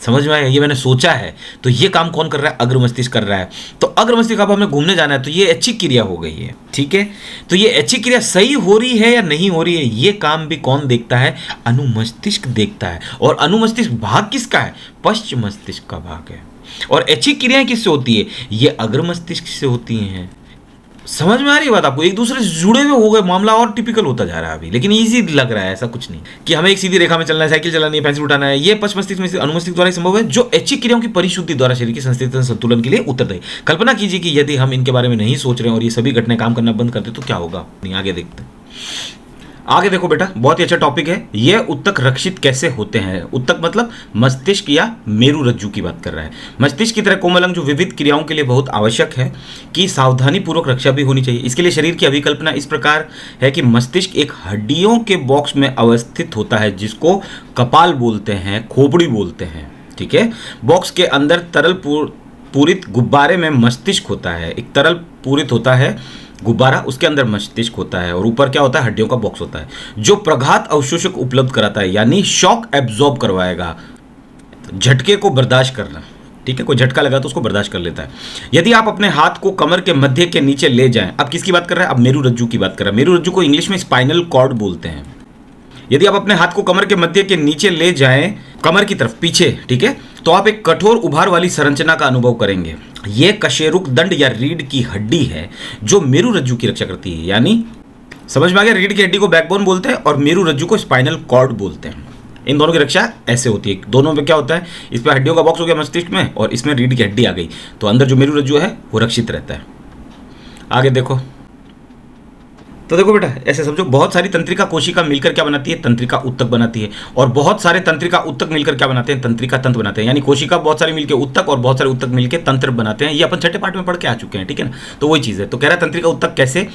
समझ में आया, ये मैंने सोचा है, तो ये काम कौन कर रहा है, अग्र मस्तिष्क कर रहा है। तो अग्र मस्तिष्क, अब हमें घूमने जाना है, तो ये ऐच्छिक क्रिया हो गई है। ठीक है, तो ये ऐच्छिक क्रिया सही हो रही है या नहीं हो रही है, ये काम भी कौन देखता है, अनुमस्तिष्क देखता है। और अनुमस्तिष्क भाग किसका है, पश्चिम मस्तिष्क का भाग है। और ऐच्छिक क्रियाएं किससे होती है, ये अग्र मस्तिष्क से होती हैं। समझ में आ रही है बात आपको, एक दूसरे से जुड़े हुए हो गए, मामला और टिपिकल होता जा रहा है अभी, लेकिन इजी लग रहा है, ऐसा कुछ नहीं कि हमें एक सीधी रेखा में चलना है, साइकिल चलानी है, पेंसिल उठाना है। ये पश्चिम मस्तिष्क में अनुमस्तिष्क द्वारा संभव है, जो ऐच्छिक क्रियाओं की परिशुद्धि द्वारा शरीर की संस्थिति संतुलन के लिए उत्तरदायी। कल्पना कीजिए कि यदि हम इनके बारे में नहीं सोच रहे हैं और ये सभी घटनाएं काम करना बंद कर दे, तो क्या होगा। नहीं, आगे देखते हैं। आगे देखो बेटा, बहुत ही अच्छा टॉपिक है। यह उत्तक रक्षित कैसे होते हैं। उत्तक मतलब मस्तिष्क या मेरु रज्जु की बात कर रहा है। मस्तिष्क की तरह कोमल अंग जो विविध क्रियाओं के लिए बहुत आवश्यक है कि सावधानी पूर्वक रक्षा भी होनी चाहिए। इसके लिए शरीर की अभिकल्पना इस प्रकार है कि मस्तिष्क एक हड्डियों के बॉक्स में अवस्थित होता है, जिसको कपाल बोलते हैं, खोपड़ी बोलते हैं। ठीक है, बॉक्स के अंदर तरल पूरित गुब्बारे में मस्तिष्क होता है। एक तरल पूरित होता है गुब्बारा, उसके अंदर मस्तिष्क होता है, और ऊपर क्या होता है, हड्डियों का बॉक्स होता है, जो प्रघात अवशोषक उपलब्ध कराता है, यानी शॉक एब्जॉर्ब करवाएगा, झटके को बर्दाश्त करना। ठीक है, कोई झटका लगा तो उसको बर्दाश्त कर लेता है। यदि आप अपने हाथ को कमर के मध्य के नीचे ले जाएं, अब किसकी बात कर रहा है? अब मेरू रज्जू की बात कर रहा है। मेरू रज्जू को इंग्लिश में स्पाइनल कॉर्ड बोलते हैं। यदि आप अपने हाथ को कमर के मध्य के नीचे ले जाएं, कमर की तरफ पीछे, ठीक है, तो आप एक कठोर उभार वाली संरचना का अनुभव करेंगे। यह कशेरुक दंड या रीढ़ की हड्डी है जो मेरू रज्जू की रक्षा करती है। यानी समझ में आ गया, रीढ़ की हड्डी को बैकबोन बोलते हैं और मेरू रज्जू को स्पाइनल कॉर्ड बोलते हैं। इन दोनों की रक्षा ऐसे होती है। दोनों में क्या होता है, इस पर हड्डियों का बॉक्स हो गया मस्तिष्क में और इसमें रीढ़ की हड्डी आ गई, तो अंदर जो मेरू रज्जू है वो रक्षित रहता है। आगे देखो, तो देखो बेटा, ऐसे समझो, बहुत सारी तंत्रिका कोशिका मिलकर क्या बनाती है? तंत्रिका उत्तक बनाती है। और बहुत सारे तंत्रिका उत्तक मिलकर क्या बनाते हैं? तंत्रिका तंत्र बनाते हैं। यानी कोशिका बहुत सारी मिलकर उत्तक और बहुत सारे उत्तक मिलकर तंत्र बनाते हैं। ये अपन छठे पाठ में पढ़ के आ चुके हैं, ठीक है ना। तो वही चीज़ है। तो कह रहा है तंत्रिका उत्तक कैसे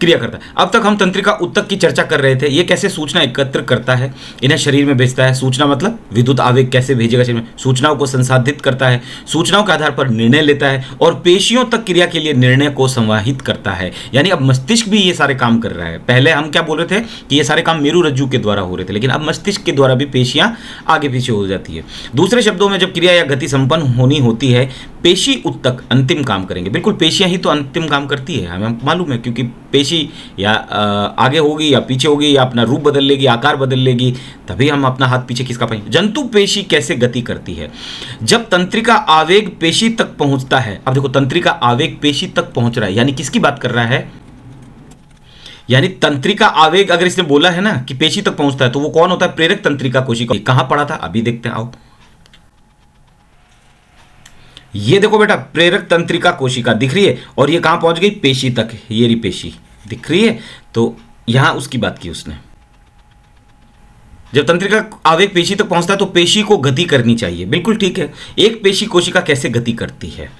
क्रिया करता है। अब तक हम तंत्रिका उत्तक की चर्चा कर रहे थे। ये कैसे सूचना एकत्र करता है, इन्हें शरीर में भेजता है। सूचना मतलब विद्युत आवेग कैसे भेजेगा शरीर में, सूचनाओं को संसाधित करता है, सूचनाओं के आधार पर निर्णय लेता है और पेशियों तक क्रिया के लिए निर्णय को संवाहित करता है। यानी अब मस्तिष्क भी ये सारे काम कर रहा है। पहले हम क्या बोल रहे थे कि ये सारे काम मेरू रज्जू के द्वारा हो रहे थे, लेकिन अब मस्तिष्क के द्वारा भी पेशियां आगे पीछे हो जाती है। दूसरे शब्दों में, जब क्रिया या गति संपन्न होनी होती है, पेशी उत्तक अंतिम काम करेंगे। बिल्कुल, पेशियां ही तो अंतिम काम करती है, हमें मालूम है, क्योंकि पेशी या आगे होगी या पीछे होगी या अपना रूप बदल लेगी, आकार बदल लेगी, तभी हम अपना हाथ पीछे खिसका पाएंगे। जंतु पेशी कैसे गति करती है? जब तंत्रिका आवेग पेशी तक पहुंचता है। अब देखो, तंत्रिका आवेग पेशी तक पहुंच रहा है, यानी किसकी बात कर रहा है? यानी तंत्रिका आवेग अगर इसने बोला है ना कि पेशी तक पहुंचता है, तो वो कौन होता है? प्रेरक तंत्रिका कोशिका। कहां पढ़ा था अभी देखते हैं, आओ। ये देखो बेटा, प्रेरक तंत्रिका कोशिका दिख रही है और ये कहां पहुंच गई? पेशी तक। ये रही पेशी दिख रही है, तो यहां उसकी बात की उसने। जब तंत्रिका आवेग पेशी तक पहुंचता है तो पेशी को गति करनी चाहिए। बिल्कुल ठीक है। एक पेशी कोशिका कैसे गति करती है,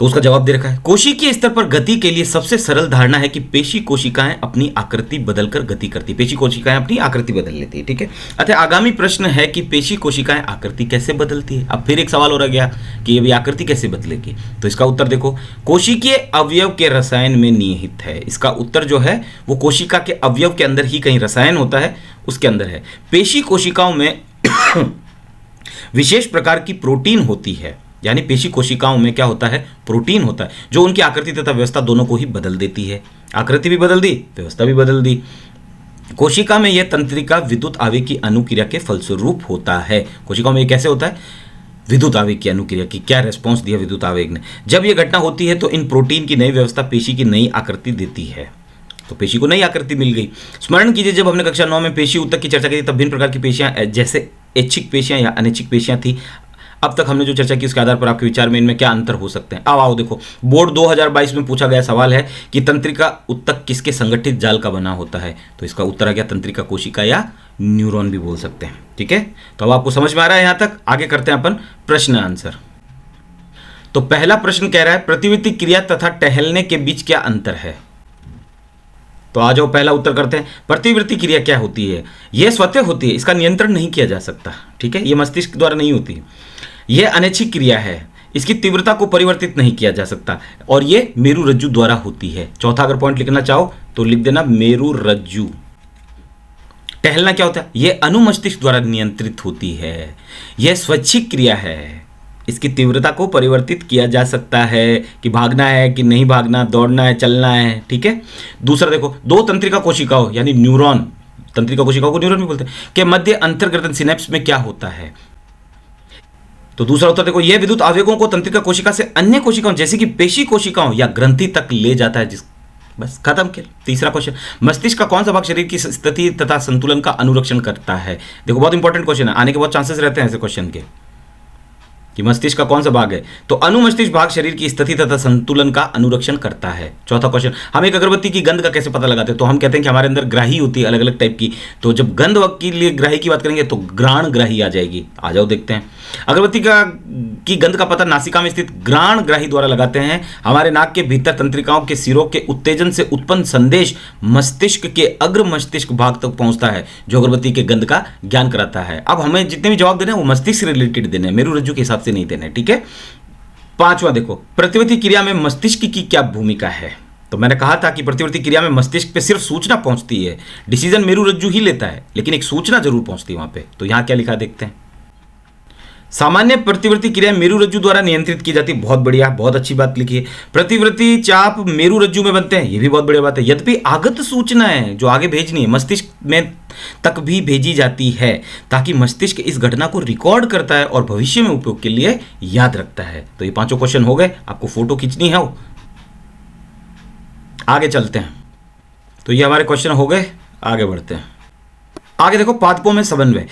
तो उसका जवाब दे रखा है। कोशिकीय स्तर पर गति के लिए सबसे सरल धारणा है कि पेशी कोशिकाएं अपनी आकृति बदलकर गति करती। पेशी कोशिकाएं अपनी आकृति बदल लेती है, ठीक है। अतः आगामी प्रश्न है कि पेशी कोशिकाएं आकृति कैसे बदलती है। अब फिर एक सवाल हो रह गया कि ये भी आकृति कैसे बदलेगी, तो इसका उत्तर देखो, कोशिकीय अवयव के रसायन में निहित है। इसका उत्तर जो है वो कोशिका के अवयव के अंदर ही कहीं रसायन होता है, उसके अंदर है। पेशी कोशिकाओं में विशेष प्रकार की प्रोटीन होती है। यानी पेशी कोशिकाओं में क्या होता है? प्रोटीन होता है, जो उनकी आकृति तथा व्यवस्था दोनों को ही बदल देती है। आकृति भी बदल दी, व्यवस्था भी बदल दी। कोशिका में यह तंत्रिका विद्युत आवेग की अनुक्रिया के फलस्वरूप होता है। कोशिकाओं में ये कैसे होता है? विद्युत आवेग की अनुक्रिया की। क्या रेस्पॉन्स दिया विद्युत आवेग ने? जब यह घटना होती है तो इन प्रोटीन की नई व्यवस्था पेशी की नई आकृति देती है। तो पेशी को नई आकृति मिल गई। स्मरण कीजिए, जब हमने कक्षा 9 में पेशी उत्तक की चर्चा की तब भिन्न प्रकार की पेशियां, जैसे ऐच्छिक पेशियां या अनैच्छिक पेशियां थी। अब तक हमने जो चर्चा की उसके आधार पर आपके विचार में इनमें क्या अंतर हो सकते हैं। आओ देखो, बोर्ड 2022 में पूछा गया सवाल है कि तंत्रिका उत्तक किसके संगठित जाल का बना होता है, तो इसका उत्तर आ गया तंत्रिका कोशिका या न्यूरॉन भी बोल सकते हैं, ठीक है। तो अब आपको समझ में आ रहा है यहां तक। आगे करते हैं अपन प्रश्न आंसर। तो पहला प्रश्न कह रहा है प्रतिवर्ती क्रिया तथा टहलने के बीच क्या अंतर है। तो आ जाओ, पहला उत्तर करते हैं। प्रतिवर्ती क्रिया क्या होती है? यह स्वतः होती है, इसका नियंत्रण नहीं किया जा सकता, ठीक है। यह मस्तिष्क द्वारा नहीं होती। यह अनैच्छिक क्रिया है, इसकी तीव्रता को परिवर्तित नहीं किया जा सकता और यह मेरू रज्जु द्वारा होती है। चौथा अगर पॉइंट लिखना चाहो तो लिख देना मेरू रज्जु। टहलना क्या होता है? यह अनुमस्तिष्क द्वारा नियंत्रित होती है। यह स्वैच्छिक क्रिया है, इसकी तीव्रता को परिवर्तित किया जा सकता है कि भागना है कि नहीं भागना, दौड़ना है, चलना है, ठीक है। दूसरा देखो, दो तंत्रिका कोशिकाओं यानी न्यूरॉन, तंत्रिका कोशिकाओं को न्यूरॉन भी बोलते हैं, के मध्य अंतर्ग्रथन सिनेप्स में क्या होता है। तो दूसरा उत्तर देखो, यह विद्युत आवेगों को तंत्रिका कोशिका से अन्य कोशिकाओं जैसे कि पेशी कोशिकाओं या ग्रंथि तक ले जाता है। बस खत्म किया। तीसरा क्वेश्चन, मस्तिष्क का कौन सा भाग शरीर की स्थिति तथा संतुलन का अनुरक्षण करता है। देखो बहुत इंपॉर्टेंट क्वेश्चन है, आने के बहुत चांसेस रहते हैं ऐसे क्वेश्चन के कि मस्तिष्क का कौन सा भाग है। तो अनुमस्तिष्क भाग शरीर की स्थिति तथा संतुलन का अनुरक्षण करता है। चौथा क्वेश्चन, हम एक अगरबत्ती की गंध का कैसे पता लगाते हैं। तो हम कहते हैं कि हमारे अंदर ग्राही होती है अलग अलग टाइप की। तो जब गंध के लिए ग्राही की बात करेंगे तो घ्राण ग्राही आ जाएगी। आ जाओ देखते हैं। अगरबत्ती की गंध का पता नासिका में स्थित घ्राण ग्राही द्वारा लगाते हैं। हमारे नाक के भीतर तंत्रिकाओं के सिरों के उत्तेजन से उत्पन्न संदेश मस्तिष्क के अग्र मस्तिष्क भाग तक पहुंचता है, जो अगरबत्ती के गंध का ज्ञान कराता है। अब हमें जितने भी जवाब देने हैं वो मस्तिष्क से रिलेटेड देने हैं, मेरू रज्जु के हिसाब से नहीं देने, ठीक है। पांचवा देखो, प्रतिवर्ती क्रिया में मस्तिष्क की क्या भूमिका है। तो मैंने कहा था कि प्रतिवर्ती क्रिया में मस्तिष्क पे सिर्फ सूचना पहुंचती है, डिसीजन मेरू रज्जु ही लेता है, लेकिन एक सूचना जरूर पहुंचती है वहां पे। तो यहां क्या लिखा देखते हैं। सामान्य प्रतिवर्ती क्रिया मेरुरज्जु द्वारा नियंत्रित की जाती है, बहुत बढ़िया, बहुत अच्छी बात लिखी है। प्रतिवर्ती चाप मेरुरज्जु में बनते हैं, ये भी बहुत बढ़िया बात है। यद्यपि आगत सूचनाएं जो आगे भेजनी है मस्तिष्क में तक भी भेजी जाती है, ताकि मस्तिष्क इस घटना को रिकॉर्ड करता है और भविष्य में उपयोग के लिए याद रखता है। तो ये 5 क्वेश्चन हो गए, आपको फोटो खींचनी है। आगे चलते हैं, तो ये हमारे क्वेश्चन हो गए, आगे बढ़ते हैं। आगे देखो, पादपों में समन्वय।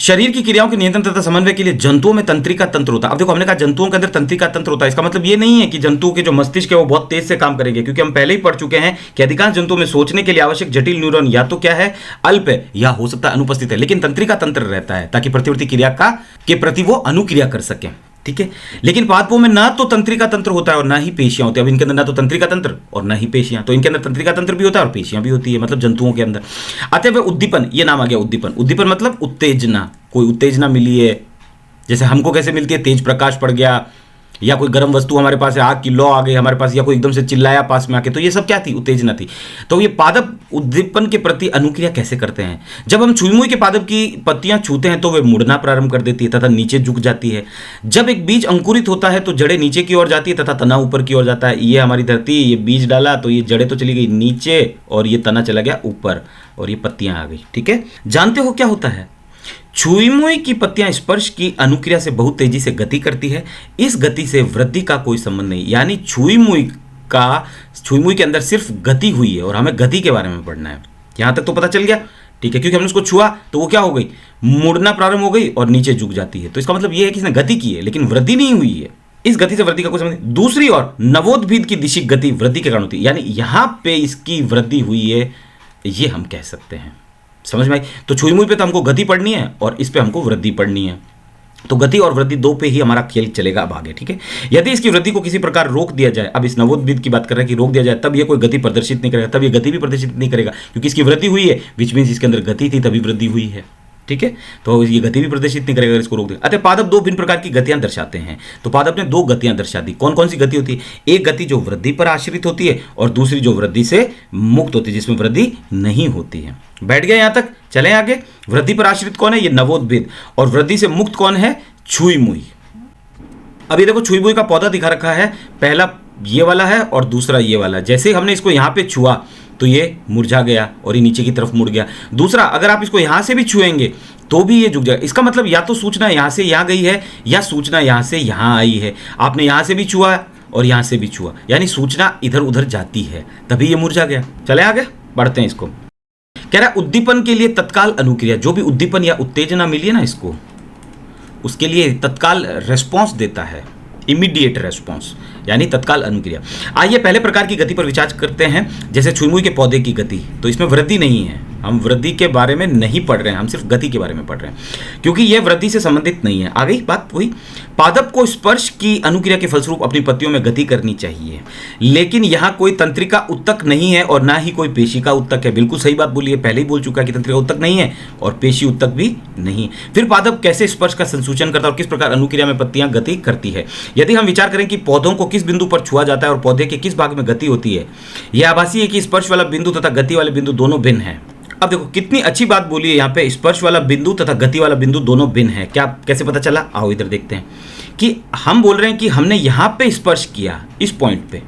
शरीर की क्रियाओं के नियंत्रण तथा समन्वय के लिए जंतुओं में तंत्रिका तंत्र होता है। अब देखो, हमने कहा जंतुओं के अंदर तंत्रिका तंत्र होता है, इसका मतलब ये नहीं है कि जंतुओं के जो मस्तिष्क है वो बहुत तेज से काम करेंगे, क्योंकि हम पहले ही पढ़ चुके हैं कि अधिकांश जंतुओं में सोचने के लिए आवश्यक जटिल न्यूरॉन या तो क्या है, अल्प है, या हो सकता है अनुपस्थित है, लेकिन तंत्रिका तंत्र रहता है ताकि प्रतिवर्ती क्रिया के प्रति वो अनुक्रिया कर सके। ठीक है, लेकिन पादपों में ना तो तंत्रिका तंत्र होता है और ना ही पेशियां होती है। अब इनके अंदर ना तो तंत्रिका तंत्र और ना ही पेशियां, तो इनके अंदर तंत्रिका तंत्र भी होता है और पेशियां भी होती है, मतलब जंतुओं के अंदर। अतः उद्दीपन, ये नाम आ गया उद्दीपन। उद्दीपन मतलब उत्तेजना, कोई उत्तेजना मिली है, जैसे हमको कैसे मिलती है, तेज प्रकाश पड़ गया, या कोई गर्म वस्तु हमारे पास है, आग की लौ आ गई हमारे पास, या कोई एकदम से चिल्लाया पास में आके, तो ये सब क्या थी, उत्तेजना थी। तो ये पादप उद्दीपन के प्रति अनुक्रिया कैसे करते हैं? जब हम छुई मुई के पादप की पत्तियां छूते हैं तो वे मुड़ना प्रारंभ कर देती है तथा नीचे झुक जाती है। जब एक बीज अंकुरित होता है तो जड़ें नीचे की ओर जाती है तथा तना ऊपर की ओर जाता है। ये हमारी धरती, ये बीज डाला तो ये जड़ें तो चली गई नीचे और ये तना चला गया ऊपर और ये पत्तियां आ गई। ठीक है, जानते हो क्या होता है? छुई मुई की पत्तियां स्पर्श की अनुक्रिया से बहुत तेजी से गति करती है। इस गति से वृद्धि का कोई संबंध नहीं, यानी छुई मुई के अंदर सिर्फ गति हुई है और हमें गति के बारे में पढ़ना है। यहां तक तो पता चल गया, ठीक है, क्योंकि हमने उसको छुआ तो वो क्या हो गई, मुड़ना प्रारंभ हो गई और नीचे झुक जाती है। तो इसका मतलब ये है कि इसने गति की है लेकिन वृद्धि नहीं हुई है। इस गति से वृद्धि का कोई संबंध नहीं। दूसरी ओर नवोद्भिद की दिशिक गति वृद्धि के कारण होती है, यानी यहां पे इसकी वृद्धि हुई है, ये हम कह सकते हैं। समझ में आई? तो छुई मुई पे तो हमको गति पढ़नी है और इस पे हमको वृद्धि पढ़नी है। तो गति और वृद्धि दो पे ही हमारा खेल चलेगा अब आगे। ठीक है, यदि इसकी वृद्धि को किसी प्रकार रोक दिया जाए, अब इस नवोद्भिद की बात कर रहे हैं कि रोक दिया जाए, तब ये कोई गति प्रदर्शित नहीं करेगा, तब ये गति भी प्रदर्शित नहीं करेगा, क्योंकि इसकी वृद्धि हुई है, विच मीन्स इसके अंदर गति थी तभी वृद्धि हुई है। ठीक है, तो ये गति भी प्रदर्शित नहीं करेगा अगर इसको रोक दे। अतः पादप दो भिन्न प्रकार की गतियां दर्शाते हैं। तो पादप ने दो गतियां दर्शा दी। कौन कौन सी गति होती है? एक गति जो वृद्धि पर आश्रित होती है और दूसरी जो वृद्धि से मुक्त होती है, जिसमें वृद्धि नहीं होती है। बैठ गए यहां तक? चलें आगे। वृद्धि पर आश्रित कौन है? ये नवोद्भिद। और वृद्धि से मुक्त कौन है? छुई मुई। अब ये देखो, छुई मुई का पौधा दिखा रखा है, पहला ये वाला है और दूसरा ये वाला। जैसे हमने इसको यहां पे छुआ तो ये मुरझा गया और ये नीचे की तरफ मुड़ गया। दूसरा, अगर आप इसको यहां से भी छुएंगे तो भी ये झुक जाएगा। इसका मतलब या तो सूचना यहां से यहां गई है या सूचना यहां से यहां आई है। आपने यहां से भी छुआ और यहां से भी छुआ, यानी सूचना इधर उधर जाती है, तभी ये मुरझा गया। चले आगे बढ़ते हैं। इसको कह रहा है उद्दीपन के लिए तत्काल अनुक्रिया, जो भी उद्दीपन या उत्तेजना मिली है ना इसको, उसके लिए तत्काल रेस्पॉन्स देता है, इमीडिएट रेस्पॉन्स, यानी तत्काल अनुक्रिया। आइए पहले प्रकार की गति पर विचार करते हैं, जैसे छुई मुई के पौधे की गति। तो इसमें वृद्धि नहीं है, हम वृद्धि के बारे में नहीं पढ़ रहे हैं, हम सिर्फ गति के बारे में पढ़ रहे हैं, क्योंकि यह वृद्धि से संबंधित नहीं है। आ गई बात वही। पादप को स्पर्श की अनुक्रिया के फलस्वरूप अपनी पत्तियों में गति करनी चाहिए, लेकिन यहां कोई तंत्रिका उत्तक नहीं है और ना ही कोई पेशिका उत्तक है। बिल्कुल सही बात बोली है, पहले ही बोल चुका है कि तंत्रिका उत्तक नहीं है और पेशी उत्तक भी नहीं। फिर पादप कैसे स्पर्श का संसूचन करता है और किस प्रकार अनुक्रिया में पत्तियां गति करती है? यदि हम विचार करें कि पौधों को किस बिंदु पर छुआ जाता है और पौधे के किस भाग में गति होती है, यह आभासी है कि स्पर्श वाला बिंदु तथा गति वाले बिंदु दोनों भिन्न है। अब देखो कितनी अच्छी बात बोली है, यहाँ पे स्पर्श वाला बिंदु तथा गति वाला बिंदु दोनों भिन्न है। क्या कैसे पता चला? आओ इधर देखते हैं कि हम बोल रहे हैं कि हमने यहाँ पे स्पर्श किया इस पॉइंट पे,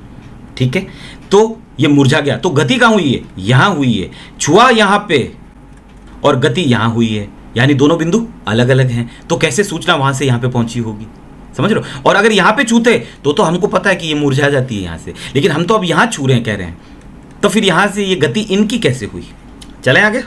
ठीक है, तो ये मुरझा गया। तो गति कहाँ हुई है? यहाँ हुई है। छुआ यहाँ पे और गति यहाँ हुई है, यानी दोनों बिंदु अलग अलग हैं। तो कैसे सूचना वहां से यहाँ पे पहुंची होगी? समझ रहे हो? और अगर यहाँ पे छूते तो हमको पता है कि ये मुरझा जाती है यहाँ से, लेकिन हम तो अब यहाँ छू रहे हैं, कह रहे हैं, तो फिर यहाँ से ये गति इनकी कैसे हुई? चलें आगे।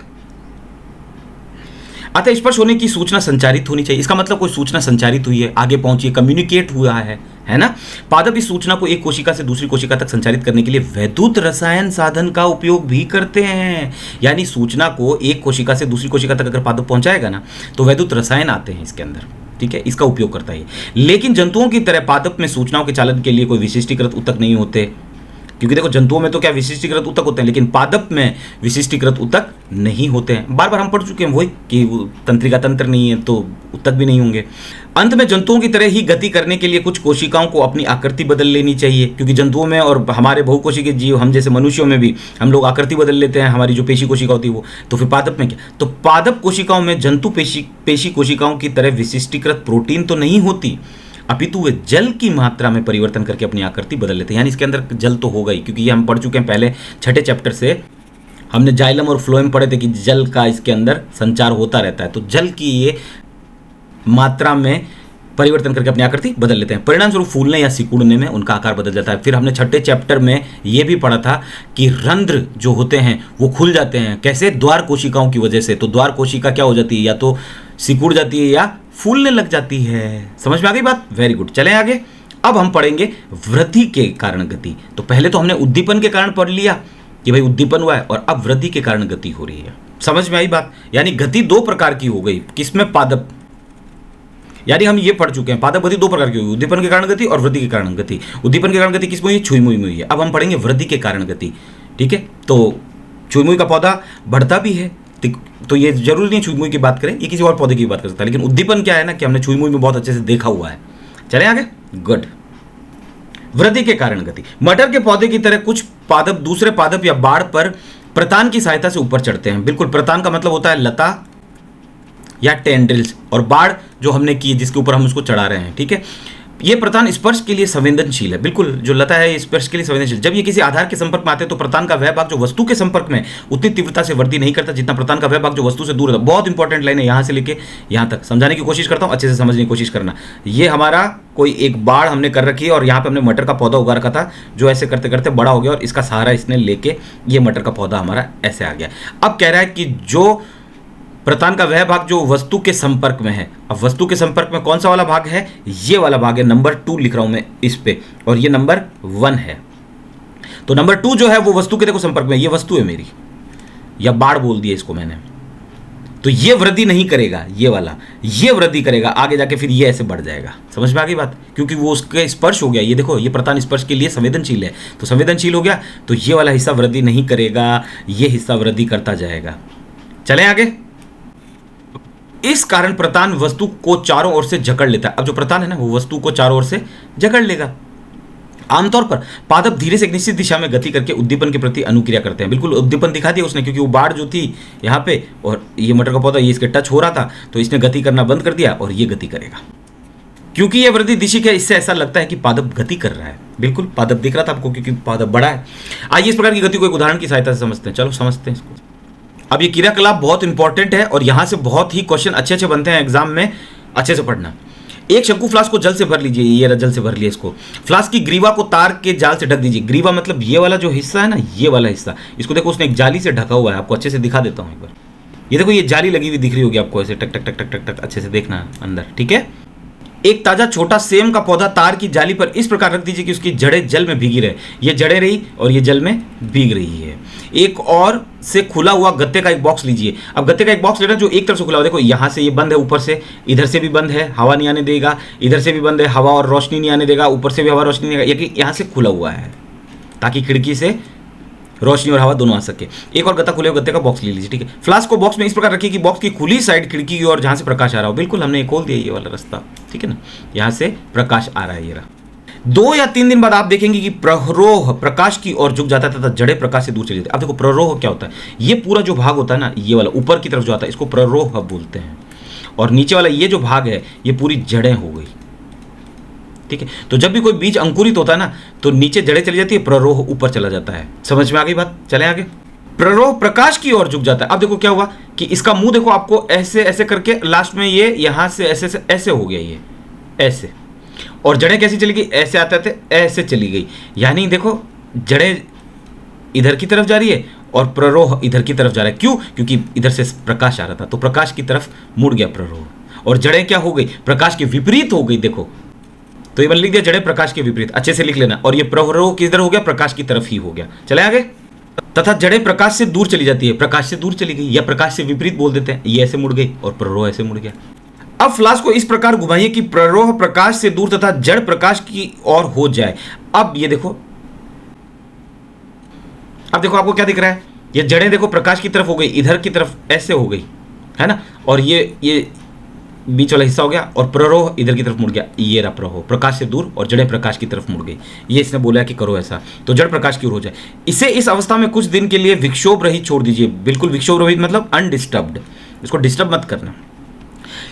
अतः स्पर्श होने की सूचना संचारित होनी चाहिए। इसका मतलब कोई सूचना संचारित हुई है, आगे पहुंची है, कम्युनिकेट हुआ है ना। पादप इस सूचना को एक कोशिका से दूसरी कोशिका तक संचारित करने के लिए वैद्युत रसायन साधन का उपयोग भी करते हैं। यानी सूचना को एक कोशिका से दूसरी कोशिका तक अगर पादप पहुंचाएगा ना, तो वैद्युत रसायन आते हैं इसके अंदर, ठीक है, इसका उपयोग करता है। लेकिन जंतुओं की तरह पादप में सूचनाओं के चालन के लिए कोई विशिष्टीकृत उत्तक नहीं होते। क्योंकि देखो जंतुओं में तो क्या विशिष्टीकृत ऊतक होते हैं, लेकिन पादप में विशिष्टीकृत ऊतक नहीं होते हैं। बार बार हम पढ़ चुके हैं वही कि वो तंत्रिका तंत्र नहीं है तो ऊतक भी नहीं होंगे। अंत में जंतुओं की तरह ही गति करने के लिए कुछ कोशिकाओं को अपनी आकृति बदल लेनी चाहिए, क्योंकि जंतुओं में और हमारे बहुकोशिकीय जीव हम जैसे मनुष्यों में भी हम लोग आकृति बदल लेते हैं, हमारी जो पेशी कोशिका होती है वो। तो फिर पादप में क्या, तो पादप कोशिकाओं में जंतु पेशी कोशिकाओं की तरह विशिष्टीकृत प्रोटीन तो नहीं होती, अपितु वे जल की मात्रा में परिवर्तन करके अपनी आकृति बदल लेते हैं। यानी इसके अंदर जल तो होगा ही, क्योंकि ये हम पढ़ चुके हैं पहले छठे चैप्टर से, हमने जाइलम और फ्लोएम पढ़े थे कि जल का इसके अंदर संचार होता रहता है। तो जल की ये मात्रा में परिवर्तन करके अपनी आकृति बदल लेते हैं, परिणाम स्वरूप फूलने या सिकुड़ने में उनका आकार बदल जाता है। फिर हमने छठे चैप्टर में ये भी पढ़ा था कि रंध्र जो होते हैं वो खुल जाते हैं, कैसे, द्वार कोशिकाओं की वजह से। तो द्वार कोशिका क्या हो जाती है, या तो सिकुड़ जाती है या फूलने लग जाती है। समझ में आ गई बात? Very good. चलें आगे। अब हम पढ़ेंगे वृद्धि के कारण गति। तो पहले तो हमने उद्दीपन के कारण पढ़ लिया कि भाई उद्दीपन हुआ है, और अब वृद्धि के कारण गति हो रही है। समझ में आई बात? यानी गति दो प्रकार की हो गई, किसमें, पादप, यानी हम ये पढ़ चुके हैं पादप गति दो प्रकार की होगी, उद्दीपन के कारण गति और वृद्धि के कारण गति। उद्दीपन के कारण गति किसमें हुई है, छुई मुई में हुई है। अब हम पढ़ेंगे वृद्धि के कारण गति। ठीक है, तो छुई मुई का पौधा बढ़ता भी है, तो ये जरूरी नहीं छुई मुई की बात करें, ये किसी और पौधे की बात कर सकता है, लेकिन उद्दीपन क्या है ना कि हमने छुई मुई में बहुत अच्छे से देखा हुआ है। चलें आगे। गुड। वृद्धि के कारण गति। मटर के पौधे की तरह कुछ पादप दूसरे पादप या बाड़ पर प्रतान की सहायता से ऊपर चढ़ते हैं। बिल्कुल, प्रतान का मतलब होता है लता या टेंड्रिल्स, और बाड़ जो हमने की जिसके ऊपर हम उसको चढ़ा रहे हैं। ठीक है, ये प्रतान स्पर्श के लिए संवेदनशील है। बिल्कुल, जो लता है स्पर्श के लिए संवेदनशील। जब ये किसी आधार के संपर्क में आते हैं तो प्रतान का वह भाग जो वस्तु के संपर्क में उतनी तीव्रता से वृद्धि नहीं करता जितना प्रतान का वह भाग जो वस्तु से दूर रहता है। बहुत इंपॉर्टेंट लाइन है, यहाँ से लेके यहाँ तक समझाने की कोशिश करता हूँ, अच्छे से समझने की कोशिश करना। ये हमारा कोई एक बाड़ हमने कर रखी है और यहाँ पे हमने मटर का पौधा उगा रखा था, जो ऐसे करते करते बड़ा हो गया और इसका सहारा इसने लेके ये मटर का पौधा हमारा ऐसे आ गया। अब कह रहा है कि जो प्रतान का वह भाग जो वस्तु के संपर्क में है। अब वस्तु के संपर्क में कौन सा वाला भाग है, ये वाला भाग है, नंबर 2 लिख रहा हूं मैं इस पे, और ये नंबर 1 है। तो नंबर 2 जो है वो वस्तु के देखो संपर्क में, ये वस्तु है मेरी, या बाढ़ बोल दिया इसको मैंने। तो ये वृद्धि नहीं करेगा, ये वाला ये वृद्धि करेगा, आगे जाके फिर ये ऐसे बढ़ जाएगा। समझ में आ गई बात? क्योंकि वो उसके स्पर्श हो गया। ये देखो, ये प्रतान स्पर्श के लिए संवेदनशील है, तो संवेदनशील हो गया, तो ये वाला हिस्सा वृद्धि नहीं करेगा, ये हिस्सा वृद्धि करता जाएगा। चलें आगे। इस कारण प्रतान वस्तु को चारों ओर से जकड़ लेता है। अब जो प्रतान है ना वो वस्तु को चारों ओर से जकड़ लेगा। आमतौर पर पादप धीरे से एक निश्चित दिशा में गति करके उद्दीपन के प्रति अनुक्रिया करते हैं। बिल्कुल, उद्दीपन दिखा दिया उसने, क्योंकि वो बाढ़ जो थी यहाँ पे और ये मटर का पौधा ये इसके टच हो रहा था, तो इसने गति करना बंद कर दिया और ये गति करेगा। क्योंकि ये वृद्धि दिशिक है, इससे ऐसा लगता है कि पादप गति कर रहा है। बिल्कुल, पादप दिख रहा था आपको क्योंकि पादप बड़ा है। आइए इस प्रकार की गति को एक उदाहरण की सहायता से समझते हैं। चलो समझते हैं इसको। अब ये क्रियाकलाप बहुत इंपॉर्टेंट है और यहां से बहुत ही क्वेश्चन अच्छे अच्छे बनते हैं एग्जाम में, अच्छे से पढ़ना। एक शंकु फ्लास्क को जल से भर लीजिए, ये जल से भर लिया इसको। फ्लास्क की ग्रीवा को तार के जाल से ढक दीजिए। ग्रीवा मतलब ये वाला जो हिस्सा है ना, ये वाला हिस्सा, इसको देखो उसने एक जाली से ढका हुआ है। आपको अच्छे से दिखा देता हूं एक बार। ये देखो, ये जाली लगी हुई दिख रही होगी आपको, ऐसे टक टक टक टक टक टक, अच्छे से देखना अंदर। ठीक है, एक ताजा छोटा सेम का पौधा तार की जाली पर इस प्रकार रख दीजिए कि उसकी जड़ें जल में भीगी रहे। ये जड़ें रही और ये जल में भीग रही है। एक और से खुला हुआ गत्ते का एक बॉक्स लीजिए। अब गत्ते का एक बॉक्स लेना जो एक तरफ से खुला हुआ, देखो यहाँ से ये बंद है, ऊपर से इधर से भी बंद है, हवा नहीं आने देगा, इधर से भी बंद है, हवा और रोशनी नहीं आने देगा, ऊपर से भी हवा रोशनी नहीं आएगा, यहाँ से खुला हुआ है ताकि खिड़की से रोशनी और हवा दोनों आ सके। एक और गत्ता खुले हुए गत्ते का बॉक्स ले लीजिए। ठीक है, फ्लास्क को बॉक्स में इस प्रकार रखिए कि बॉक्स की खुली साइड खिड़की की ओर जहां से प्रकाश आ रहा हो। बिल्कुल, हमने खोल दिया ये वाला रास्ता। ठीक है ना, यहां से प्रकाश आ रहा है। ये रहा। 2 या 3 दिन बाद आप देखेंगे कि प्ररोह प्रकाश की ओर झुक जाता है तथा जड़ें प्रकाश से दूर चली जाती है। अब देखो, प्ररोह क्या होता है, ये पूरा जो भाग होता है ना, ये वाला ऊपर की तरफ जो आता है इसको प्ररोह बोलते हैं, और नीचे वाला ये जो भाग है ये पूरी जड़ें हो गई। ठीक है, तो जब भी कोई बीज अंकुरित होता है ना तो नीचे जड़ें चली जाती है, प्ररोह ऊपर चला जाता है। समझ में आ गई बात? चलें आगे। प्ररोह प्रकाश की ओर झुक जाता है। अब देखो क्या हुआ कि इसका मुंह देखो, आपको ऐसे ऐसे करके लास्ट में ये यहां से ऐसे से ऐसे हो गया, ये ऐसे, और जड़ें कैसी चली गई, ऐसे आते आते ऐसे चली गई। यानी देखो, जड़ें इधर की तरफ जा रही है और प्ररोह इधर की तरफ जा रहा है। क्यों? क्योंकि इधर से प्रकाश आ रहा था तो प्रकाश की तरफ मुड़ गया प्ररोह, और जड़ें क्या हो गई, प्रकाश के विपरीत हो गई। देखो, तो ये मैंने लिख दिया, जड़ें प्रकाश के विपरीत, अच्छे से लिख लेना। और ये प्ररोह किधर हो गया, प्रकाश की तरफ ही हो गया। चले आगे। तथा जड़ें प्रकाश से दूर चली जाती है, प्रकाश से दूर चली गई, या प्रकाश से विपरीत बोल देते हैं, ये ऐसे मुड़ गई और प्ररोह ऐसे मुड़ गया। अब फ्लास्क को इस प्रकार घुमाइए कि प्ररोह प्रकाश से दूर तथा जड़ प्रकाश की ओर हो जाए। अब ये देखो, अब देखो आपको क्या दिख रहा है, ये जड़ें देखो प्रकाश की तरफ हो गई, इधर की तरफ ऐसे हो गई, है ना, और ये बीच वाला हिस्सा हो गया, और प्ररोह इधर की तरफ मुड़ गया, ये रहा प्ररोह, प्रकाश से दूर, और जड़ें प्रकाश की तरफ मुड़ गई। ये इसने बोला कि करो ऐसा, तो जड़ प्रकाश की ओर हो जाए। इसे इस अवस्था में कुछ दिन के लिए विक्षोभ रहित छोड़ दीजिए, बिल्कुल विक्षोभ रहित मतलब अनडिस्टर्ब्ड, इसको डिस्टर्ब मत करना।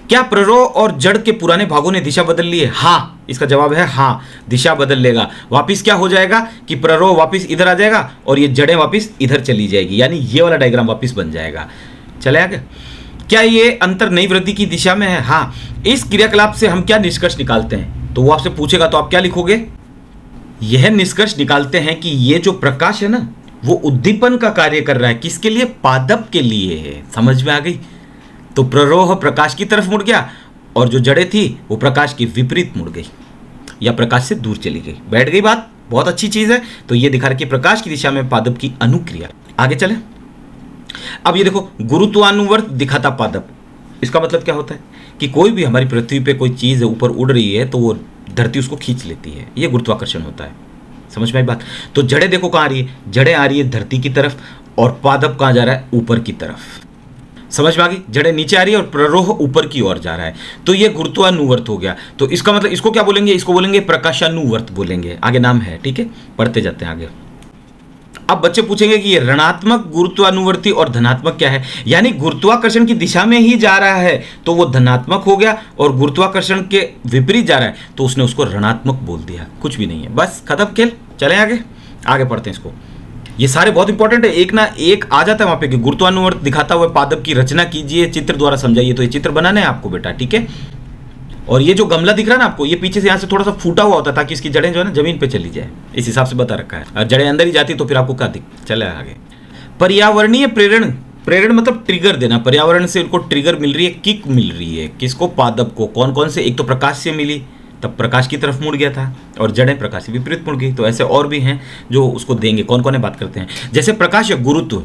क्या प्ररोह और जड़ के पुराने भागों ने दिशा बदल ली है? हाँ, इसका जवाब है हाँ, दिशा बदल लेगा। वापिस क्या हो जाएगा कि प्ररोह वापिस इधर आ जाएगा और ये जड़ें वापिस इधर चली जाएगी, यानी ये वाला डायग्राम वापिस बन जाएगा। चले आगे। क्या ये अंतर नई वृद्धि की दिशा में है? हाँ। इस क्रियाकलाप से हम क्या निष्कर्ष निकालते हैं? तो वो आपसे पूछेगा तो आप क्या लिखोगे? यह निष्कर्ष निकालते हैं कि ये जो प्रकाश है ना, वो उद्दीपन का कार्य कर रहा है। किसके लिए? पादप के लिए है। समझ में आ गई? तो प्ररोह प्रकाश की तरफ मुड़ गया और जो जड़ें थी वो प्रकाश के विपरीत मुड़ गई या प्रकाश से दूर चली गई। बैठ गई बात? बहुत अच्छी चीज है। तो ये दिखा रहा है कि प्रकाश की दिशा में पादप की अनुक्रिया। आगे चले। अब ये देखो, गुरुत्वानुवर्त दिखाता पादप। इसका मतलब क्या होता है कि कोई भी हमारी पृथ्वी पे कोई चीज ऊपर उड़ रही है तो वो धरती उसको खींच लेती है, ये गुरुत्वाकर्षण होता है। समझ में आई बात? तो जड़ें देखो कहाँ आ रही है, जड़ें आ रही है धरती की तरफ और पादप कहाँ जा रहा है? ऊपर की तरफ। समझ में आ गई? जड़ें नीचे आ रही है और प्ररोह ऊपर की ओर जा रहा है, तो ये गुरुत्वानुवर्त हो गया। तो इसका मतलब इसको क्या बोलेंगे? इसको बोलेंगे प्रकाशानुवर्त बोलेंगे। आगे नाम है, ठीक है, पढ़ते जाते हैं आगे। अब बच्चे पूछेंगे कि ये ऋणात्मक गुरुत्वानुवर्ती और धनात्मक क्या है, यानी गुरुत्वाकर्षण की दिशा में ही जा रहा है तो वो धनात्मक हो गया, और गुरुत्वाकर्षण के विपरीत जा रहा है तो उसने उसको ऋणात्मक बोल दिया। कुछ भी नहीं है, बस खत्म खेल। चले आगे, आगे पढ़ते हैं इसको। ये सारे बहुत इंपॉर्टेंट है, एक ना एक आ जाता है वहां पे कि गुरुत्वानुवर्त दिखाता हुआ पादप की रचना कीजिए, चित्र द्वारा समझाइए। तो ये चित्र बनाना है आपको बेटा, ठीक है। और ये जो गमला दिख रहा है ना आपको, ये पीछे से यहाँ से थोड़ा सा फूटा हुआ होता है ताकि इसकी जड़ें जो है ना जमीन पे चली जाए, इस हिसाब से बता रखा है। और जड़ें अंदर ही जाती तो फिर आपको क्या दिख। चले आगे। पर्यावरणीय प्रेरण, प्रेरण मतलब ट्रिगर देना। पर्यावरण से उनको ट्रिगर मिल रही है, किक मिल रही है। किसको? पादप को। कौन कौन से? एक तो प्रकाश से मिली, तब प्रकाश की तरफ मुड़ गया था, और जड़ें प्रकाश से विपरीत मुड़ गई। तो ऐसे और भी हैं जो उसको देंगे। कौन कौन है बात करते हैं। जैसे प्रकाश या गुरुत्व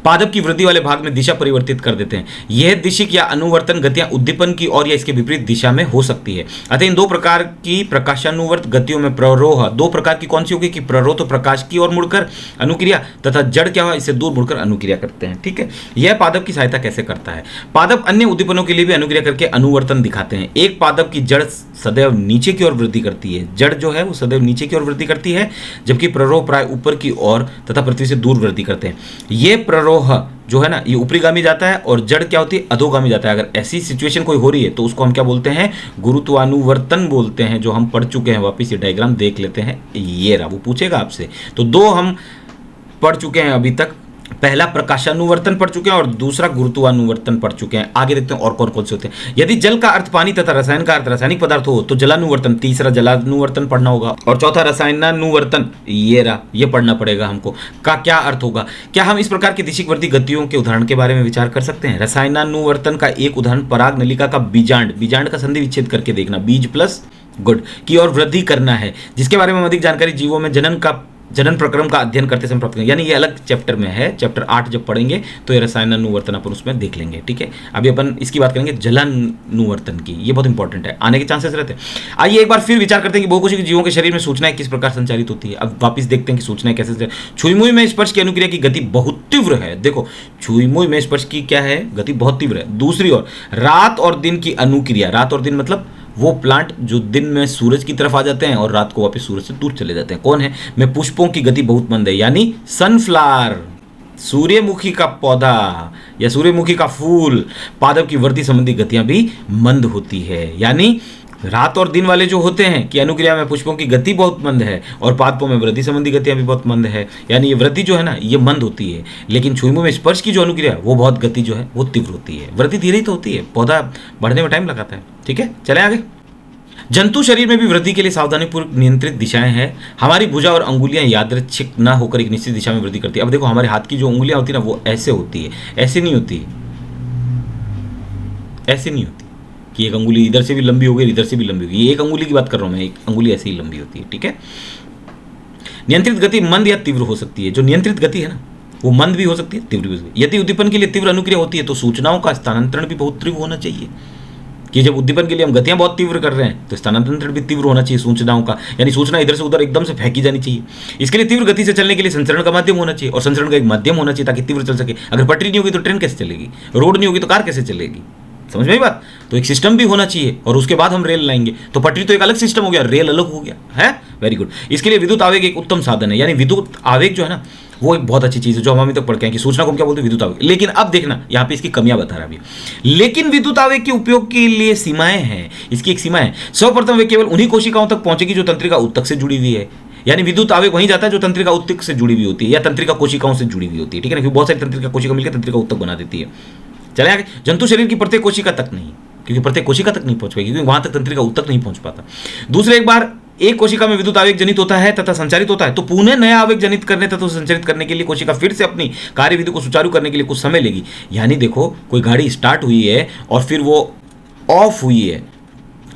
पादप की वृद्धि वाले भाग में दिशा परिवर्तित कर देते हैं। यह दिशिक या अनुवर्तन गतियां उद्दीपन की और या इसके विपरीत दिशा में हो सकती है। अतः इन दो प्रकार की प्रकाशानुवर्त गतियों में प्ररोह दो प्रकार की कौन सी होगी कि प्ररोह तो प्रकाश की ओर मुड़कर अनुक्रिया, तथा जड़ क्या हुआ? इससे दूर मुड़कर अनुक्रिया करते हैं, ठीक है। यह पादप की सहायता कैसे करता है? पादप अन्य उद्दीपनों के लिए भी अनुक्रिया करके अनुवर्तन दिखाते हैं। एक पादप की जड़ सदैव नीचे की ओर वृद्धि करती है, जड़ जो है वो सदैव नीचे की ओर वृद्धि करती है, जबकि प्ररोह प्राय ऊपर की ओर तथा पृथ्वी से दूर वृद्धि करते हैं। ये प्ररोह जो है ना, ये ऊपरीगामी जाता है और जड़ क्या होती है? अधोगामी जाता है। अगर ऐसी सिचुएशन कोई हो रही है तो उसको हम क्या बोलते हैं? गुरुत्वानुवर्तन बोलते हैं, जो हम पढ़ चुके हैं। वापिस ये डायग्राम देख लेते हैं, ये रहा, वो पूछेगा आपसे। तो दो हम पढ़ चुके हैं अभी तक, पहला प्रकाशानुवर्तन पढ़ चुके हैं और दूसरा गुरुत्वानुवर्तन पढ़ चुके हैं। आगे देखते हैं और कौन कौन से होते हैं। यदि जल का अर्थ पानी तथा रसायन का अर्थ रासायनिक पदार्थ हो तो जलानुवर्तन, तीसरा जलानुवर्तन पढ़ना होगा, और चौथा रसायनानुवर्तन, ये रहा, ये पढ़ना पड़ेगा हमको। का क्या अर्थ होगा? क्या हम इस प्रकार की दिशिक वर्ती गतियों के उदाहरण के बारे में विचार कर सकते हैं? रसायनानुवर्तन का एक उदाहरण पराग नलिका का बीजांड, बीजांड का संधि विच्छेद करके देखना, बीज प्लस गुड की और वृद्धि करना है, जिसके बारे में अधिक जानकारी जीवों में जनन प्रक्रम का अध्ययन करते समय प्राप्त करेंगे। यानी ये अलग चैप्टर में है, चैप्टर 8 जब पढ़ेंगे तो ये रसायनानुवर्तन अपन उसमें देख लेंगे, ठीक है। अभी अपन इसकी बात करेंगे जलानुवर्तन की, ये बहुत इंपॉर्टेंट है, आने के चांसेस रहते हैं। आइए एक बार फिर विचार करते हैं कि बहुकोशिकीय जीवों के शरीर में सूचनाएं किस प्रकार संचारित होती है। अब वापिस देखते हैं कि सूचनाएं कैसे। छुई मुई में स्पर्श की अनुक्रिया की गति बहुत तीव्र है। देखो, छुई मुई में स्पर्श की क्या है? गति बहुत तीव्र है। दूसरी ओर रात और दिन की अनुक्रिया, रात और दिन मतलब वो प्लांट जो दिन में सूरज की तरफ आ जाते हैं और रात को वापस सूरज से दूर चले जाते हैं। कौन है? में पुष्पों की गति बहुत मंद है, यानी सनफ्लावर, सूर्यमुखी का पौधा या सूर्यमुखी का फूल, पादप की वृद्धि संबंधी गतियां भी मंद होती है। यानी रात और दिन वाले जो होते हैं कि अनुक्रिया में पुष्पों की गति बहुत मंद है और पादपों में वृद्धि संबंधी गतियां भी बहुत मंद है। यानी ये वृद्धि जो है ना ये मंद होती है, लेकिन छुईमों में स्पर्श की जो अनुक्रिया वो बहुत गति जो है वो तीव्र होती है। वृद्धि धीरे ही तो होती है, पौधा बढ़ने में टाइम लगाता है, ठीक है। चले आगे। जंतु शरीर में भी वृद्धि के लिए सावधानीपूर्वक नियंत्रित दिशाएं हैं। हमारी भुजा और अंगुलियां यादृच्छिक न होकर एक निश्चित दिशा में वृद्धि करती है। अब देखो, हमारे हाथ की जो उंगलियां होती है ना वो ऐसे होती है, ऐसे नहीं होती, ऐसे नहीं होती कि एक अंगुली इधर से भी लंबी हो गई, इधर से भी लंबी हो गई। ये एक अंगुली की बात कर रहा हूं मैं, एक अंगुली ऐसे ही लंबी होती है, ठीक है। नियंत्रित गति मंद या तीव्र हो सकती है। जो नियंत्रित गति है ना वो मंद भी हो सकती है, तीव्र भी हो सकती है। यदि उद्दीपन के लिए तीव्र अनुक्रिया होती है तो सूचनाओं का स्थानांतरण भी बहुत तीव्र होना चाहिए। कि जब उद्दीपन के लिए हम गतियां बहुत तीव्र कर रहे हैं तो स्थानांतरण भी तीव्र होना चाहिए सूचनाओं का, यानी सूचना इधर से उधर एकदम से फेंकी जानी चाहिए। इसके लिए तीव्र गति से चलने के लिए संचरण का माध्यम होना चाहिए, और संचरण का एक माध्यम होना चाहिए ताकि तीव्र चल सके। अगर पटरी नहीं होगी तो ट्रेन कैसे चलेगी, रोड नहीं होगी तो कार कैसे चलेगी, समझ में आई बात। तो एक सिस्टम भी होना चाहिए और उसके बाद हम रेल लाएंगे। तो पटरी तो एक अलग सिस्टम हो गया, रेल अलग हो गया है। Very good. इसके लिए विद्युत आवेग एक उत्तम साधन है, यानी विद्युत आवेग जो है ना वो एक बहुत अच्छी चीज़ है जो हम अभी तक पढ़ के हैं कि सूचना को हम क्या बोलते हैं, विद्युत आवेग। लेकिन अब देखना यहाँ पे इसकी कमियां बता रहा है अभी। लेकिन विद्युत आवेग के उपयोग के लिए सीमाएं हैं, इसकी एक सीमा है। सर्वप्रथम वे केवल उन्हीं कोशिकाओं तक पहुंचेगी जो तंत्रिका ऊतक से जुड़ी हुई है, यानी विद्युत आवेग वहीं जाता है जो तंत्रिका ऊतक से जुड़ी हुई होती है या तंत्रिका कोशिकाओं से जुड़ी हुई होती है, ठीक है ना, क्योंकि बहुत सारी तंत्रिका कोशिका मिलकर तंत्रिका ऊतक बना देती है। चले आगे, जंतु शरीर की प्रत्येक कोशिका तक नहीं, क्योंकि प्रत्येक कोशिका तक नहीं पहुंच पाएगी, क्योंकि वहां तक तंत्रिका ऊतक नहीं पहुंच पाता। दूसरे, एक बार एक कोशिका में विद्युत आवेग जनित होता है तथा संचारित होता है तो पुनः नया आवेग जनित करने तथा संचारित करने के लिए कोशिका फिर से अपनी कार्यविधि को सुचारू करने के लिए कुछ समय लेगी। यानी देखो, कोई गाड़ी स्टार्ट हुई है और फिर वो ऑफ हुई है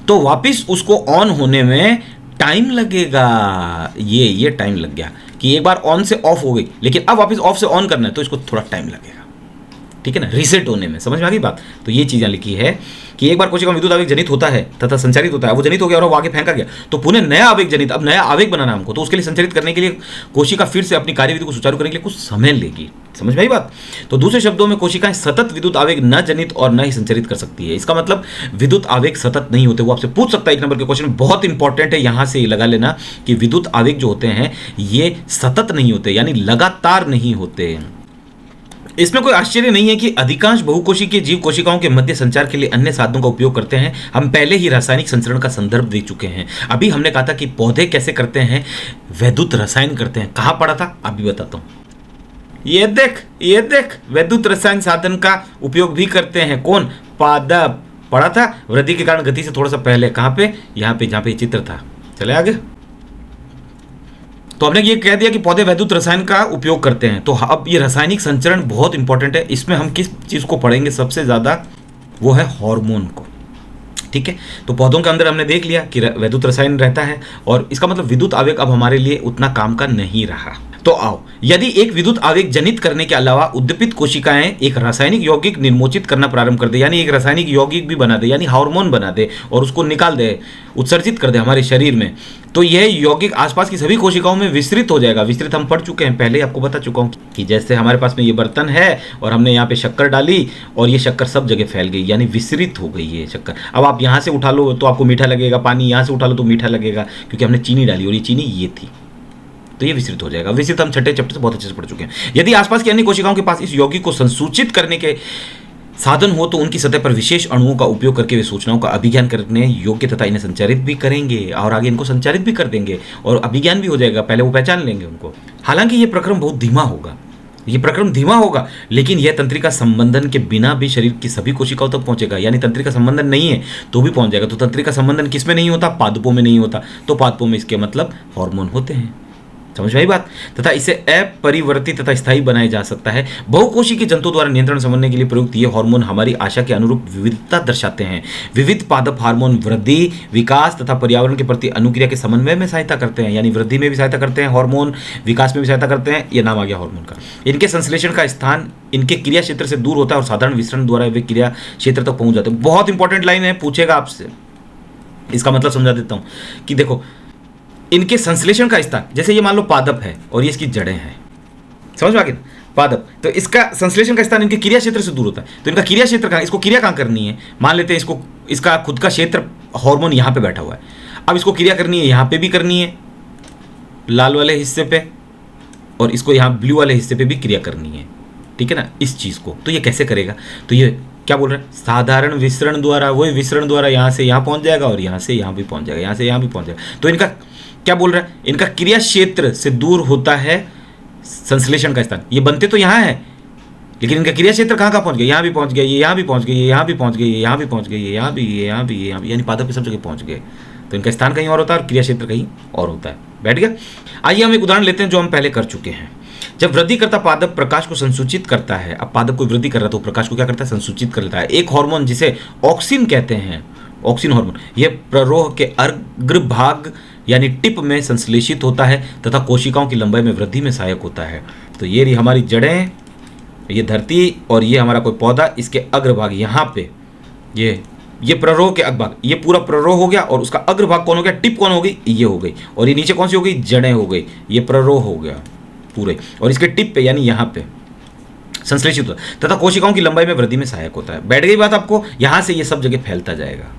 तो वापस उसको ऑन होने में टाइम लगेगा। ये टाइम लग गया कि एक बार ऑन से ऑफ हो गई, लेकिन अब वापस ऑफ से ऑन करना है तो इसको थोड़ा टाइम लगेगा, ठीक है ना, रीसेट होने में। समझ में आ गई बात। तो ये चीज़ें लिखी है कि एक बार कोशिका में विद्युत आवेग जनित होता है तथा संचारित होता है, वो जनित हो गया और वो आगे फेंका गया तो पुनः नया आवेग जनित, अब नया आवेग बनाना हमको, तो उसके लिए संचारित करने के लिए कोशिका फिर से अपनी कार्यविधि को सुचारू करने के लिए कुछ समय लेगी। समझ में आई बात। तो दूसरे शब्दों में कोशिकाएं सतत विद्युत आवेग न जनित और न ही संचारित कर सकती है। इसका मतलब विद्युत आवेग सतत नहीं होते। वो आपसे पूछ सकता है, एक नंबर के क्वेश्चन बहुत इंपॉर्टेंट है, यहां से लगा लेना कि विद्युत आवेग जो होते हैं ये सतत नहीं होते, यानी लगातार नहीं होते। इसमें कोई आश्चर्य नहीं है कि अधिकांश बहुकोशिकीय जीव कोशिकाओं के मध्य संचार के लिए अन्य साधनों का उपयोग करते हैं। हम पहले ही रासायनिक संचरण का संदर्भ दे चुके हैं। अभी हमने कहा था कि पौधे कैसे करते हैं, वैद्युत रसायन करते हैं। कहाँ पढ़ा था अभी बताता हूँ। ये देख वैद्युत रसायन साधन का उपयोग भी करते हैं। कौन? पादप। पढ़ा था वृद्धि के कारण गति से थोड़ा सा पहले। कहाँ पे? यहाँ पे जहाँ पे चित्र था। चले आगे। तो हमने ये कह दिया कि पौधे वैद्युत रसायन का उपयोग करते हैं। तो अब ये रासायनिक संचरण बहुत इंपॉर्टेंट है। इसमें हम किस चीज़ को पढ़ेंगे सबसे ज़्यादा, वो है हार्मोन को, ठीक है। तो पौधों के अंदर हमने देख लिया कि वैद्युत रसायन रहता है और इसका मतलब विद्युत आवेग अब हमारे लिए उतना काम का नहीं रहा। तो आओ, यदि एक विद्युत आवेग जनित करने के अलावा उद्दीपित कोशिकाएं एक रासायनिक यौगिक निर्मोचित करना प्रारंभ कर दे, यानी एक रासायनिक यौगिक भी बना दे, यानी हार्मोन बना दे और उसको निकाल दे, उत्सर्जित कर दे हमारे शरीर में, तो यह यौगिक आसपास की सभी कोशिकाओं में विस्तृत हो जाएगा। विस्तृत हम पढ़ चुके हैं, पहले आपको बता चुका हूं कि जैसे हमारे पास में ये बर्तन है और हमने यहाँ पे शक्कर डाली और ये शक्कर सब जगह फैल गई, यानी विस्तृत हो गई ये शक्कर। अब आप यहाँ से उठा लो तो आपको मीठा लगेगा, पानी यहाँ से उठा लो तो मीठा लगेगा, क्योंकि हमने चीनी डाली और ये चीनी ये थी, तो ये विस्तृत हो जाएगा। विस्तृत हम छठे चैप्टर से बहुत अच्छे से पढ़ चुके हैं। यदि आसपास की अन्य कोशिकाओं के पास इस यौगिक को संसूचित करने के साधन हो तो उनकी सतह पर विशेष अणुओं का उपयोग करके वे सूचनाओं का अभिज्ञान करने योग्य तथा इन्हें संचारित भी करेंगे और आगे इनको संचारित भी कर देंगे और अभिज्ञान भी हो जाएगा। पहले वो पहचान लेंगे उनको। हालांकि ये प्रक्रम बहुत धीमा होगा, लेकिन यह तंत्रिका संबंधन के बिना भी शरीर की सभी कोशिकाओं तक पहुंचेगा। यानी तंत्रिका संबंधन नहीं है तो भी पहुंच जाएगा। तो तंत्रिका संबंधन किस में नहीं होता? पादपों में नहीं होता। तो पादपों में इसके मतलब हार्मोन होते हैं। समझ में आई बात। तथा इसे अपरिवर्तित तथा स्थायी बनाया जा सकता है। बहुकोशिकीय जंतुओं द्वारा नियंत्रण समझने के लिए प्रयुक्त ये हार्मोन हमारी आशा के अनुरूप विविधता दर्शाते हैं। विविध पादप हार्मोन वृद्धि, विकास तथा पर्यावरण के प्रति अनुक्रिया के समन्वय में सहायता करते हैं। यानी वृद्धि में भी सहायता करते हैं हार्मोन, विकास में भी सहायता करते हैं। ये नाम आ गया हार्मोन का। इनके संश्लेषण का स्थान इनके क्रिया क्षेत्र से दूर होता है और साधारण विसरण द्वारा वे क्रिया क्षेत्र तक पहुंच जाते हैं। बहुत इंपॉर्टेंट लाइन है, पूछेगा आपसे। इसका मतलब समझा देता हूँ कि देखो, इनके संश्लेषण का स्थान, जैसे ये मान लो पादप है और ये इसकी जड़ें हैं, समझ में आ गया? पादप, तो इसका संश्लेषण का स्थान इनके क्रिया क्षेत्र से दूर होता है। तो इनका क्रिया क्षेत्र कहाँ? इसको क्रिया कहाँ करनी है? मान लेते हैं इसको, इसका खुद का क्षेत्र हार्मोन यहाँ पे बैठा हुआ है। अब इसको क्रिया करनी है, यहाँ पे भी करनी है लाल वाले हिस्से पे, और इसको यहाँ ब्लू वाले हिस्से पे भी क्रिया करनी है, ठीक है ना, इस चीज़ को। तो ये कैसे करेगा? तो ये क्या बोल रहे हैं? साधारण विसरण द्वारा, वही विसरण द्वारा यहाँ से यहाँ पहुँच जाएगा और यहाँ से यहाँ भी पहुँच जाएगा, यहाँ से यहाँ भी पहुँच जाएगा। तो इनका क्या बोल रहा है? इनका क्रिया क्षेत्र से दूर होता है संश्लेषण का स्थान। ये बनते तो यहाँ है, लेकिन इनका क्रिया क्षेत्र कहाँ पहुँच गया? यहाँ भी पहुँच गया, ये यहाँ भी पहुँच गई, ये यहाँ भी पहुँच गई, ये यहाँ भी पहुँच गई, ये यहाँ भी, ये यहाँ भी, ये यहाँ भी, यानी पादप पे सब जगह पहुँच गए। तो इनका स्थान कहीं और होता है और क्रिया क्षेत्र कहीं और होता है। बैठ गया। आइए हम एक उदाहरण लेते हैं जो हम पहले कर चुके हैं। जब वृद्धि करता पादप प्रकाश को संसूचित करता है, अब पादप को वृद्धि कर रहा है तो प्रकाश को क्या करता है? संसूचित कर लेता है। एक हार्मोन जिसे ऑक्सिन कहते हैं, ऑक्सिन हार्मोन, यह प्ररोह के अग्रभाग यानी टिप में संश्लेषित होता है तथा कोशिकाओं की लंबाई में वृद्धि में सहायक होता है। तो ये रही हमारी जड़ें, ये धरती और ये हमारा कोई पौधा, इसके अग्रभाग यहाँ पे ये ये प्ररोह के अग्रभाग, ये पूरा प्ररोह हो गया और उसका अग्रभाग कौन हो गया, टिप कौन हो गई, ये हो गई। और ये नीचे कौन सी हो गई, जड़ें हो गई। ये प्ररोह हो गया पूरे, और इसके टिप पे यानी यहाँ पे संश्लेषित होता है तथा कोशिकाओं की लंबाई में वृद्धि में सहायक होता है। बैठ गई बात आपको, यहां से ये सब जगह फैलता जाएगा।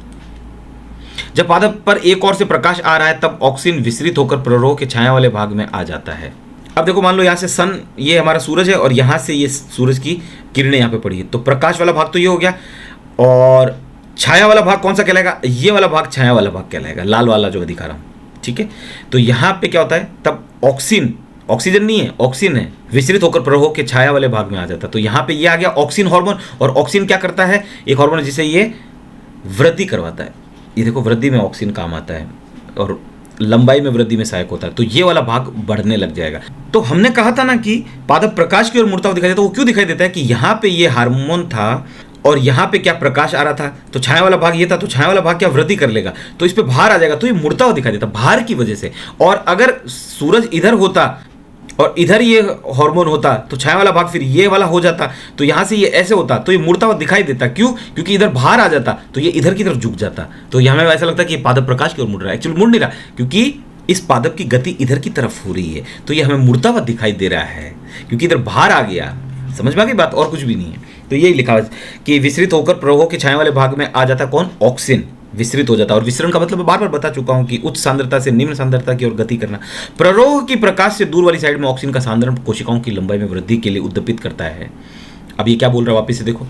जब पादप पर एक ओर से प्रकाश आ रहा है तब ऑक्सीजन विसरित होकर प्ररोह के छाया वाले भाग में आ जाता है। अब देखो मान लो यहाँ से सन, ये हमारा सूरज है और यहाँ से ये सूरज की किरणें यहाँ पे पड़ी है, तो प्रकाश वाला भाग तो ये हो गया, और छाया वाला भाग कौन सा कहलाएगा, ये वाला भाग छाया वाला भाग कहलाएगा, लाल वाला जो मैं दिखा रहा हूँ। ठीक है, तो यहाँ पे क्या होता है, तब ऑक्सीजन नहीं है, ऑक्सीजन है, विसरित होकर प्ररोह के छाया वाले भाग में आ जाता है। तो यहाँ पे ये आ गया ऑक्सीजन हार्मोन, और ऑक्सीजन क्या करता है, एक हार्मोन जिसे ये वृद्धि करवाता है। ये देखो वृद्धि में ऑक्सीजन काम आता है और लंबाई में वृद्धि में सहायक होता है, तो ये वाला भाग बढ़ने लग जाएगा। तो हमने कहा था ना कि पादप प्रकाश की ओर मुड़ता हुआ दिखाई देता है। वो क्यों दिखाई देता है कि यहाँ पे ये हार्मोन था और यहाँ पे क्या प्रकाश आ रहा था, तो छाया वाला भाग ये था, तो छाया वाला भाग क्या वृद्धि कर लेगा, तो इस पे भार आ जाएगा, तो ये मुड़ता हुआ दिखाई देता भार की वजह से। और अगर सूरज इधर होता और इधर ये हार्मोन होता तो छाया वाला भाग फिर ये वाला हो जाता, तो यहाँ से ये ऐसे होता तो ये मुड़ता हुआ दिखाई देता। क्यों, क्योंकि इधर भार आ जाता तो ये इधर की तरफ झुक जाता। तो यहाँ हमें ऐसा लगता है कि ये पादप प्रकाश की ओर मुड़ रहा है, एक्चुअली मुड़ नहीं रहा, क्योंकि इस पादप की गति इधर की तरफ हो रही है, तो ये हमें मुड़ता हुआ दिखाई दे रहा है क्योंकि इधर भार आ गया। समझ में आ गई बात, और कुछ भी नहीं है। तो यही लिखा है कि विसरित होकर प्ररोह के छाया वाले भाग में आ जाता कौन, ऑक्सीजन विसरित हो जाता है। और विसरण का मतलब मैं बार बार बता चुका हूं कि उच्च सांद्रता से निम्न सांद्रता की ओर गति करना। प्ररोह की प्रकाश से दूर वाली साइड में ऑक्सीजन का सांद्रण कोशिकाओं की लंबाई में वृद्धि के लिए उद्दीपित करता है। अब ये क्या बोल रहा है वापस से देखो,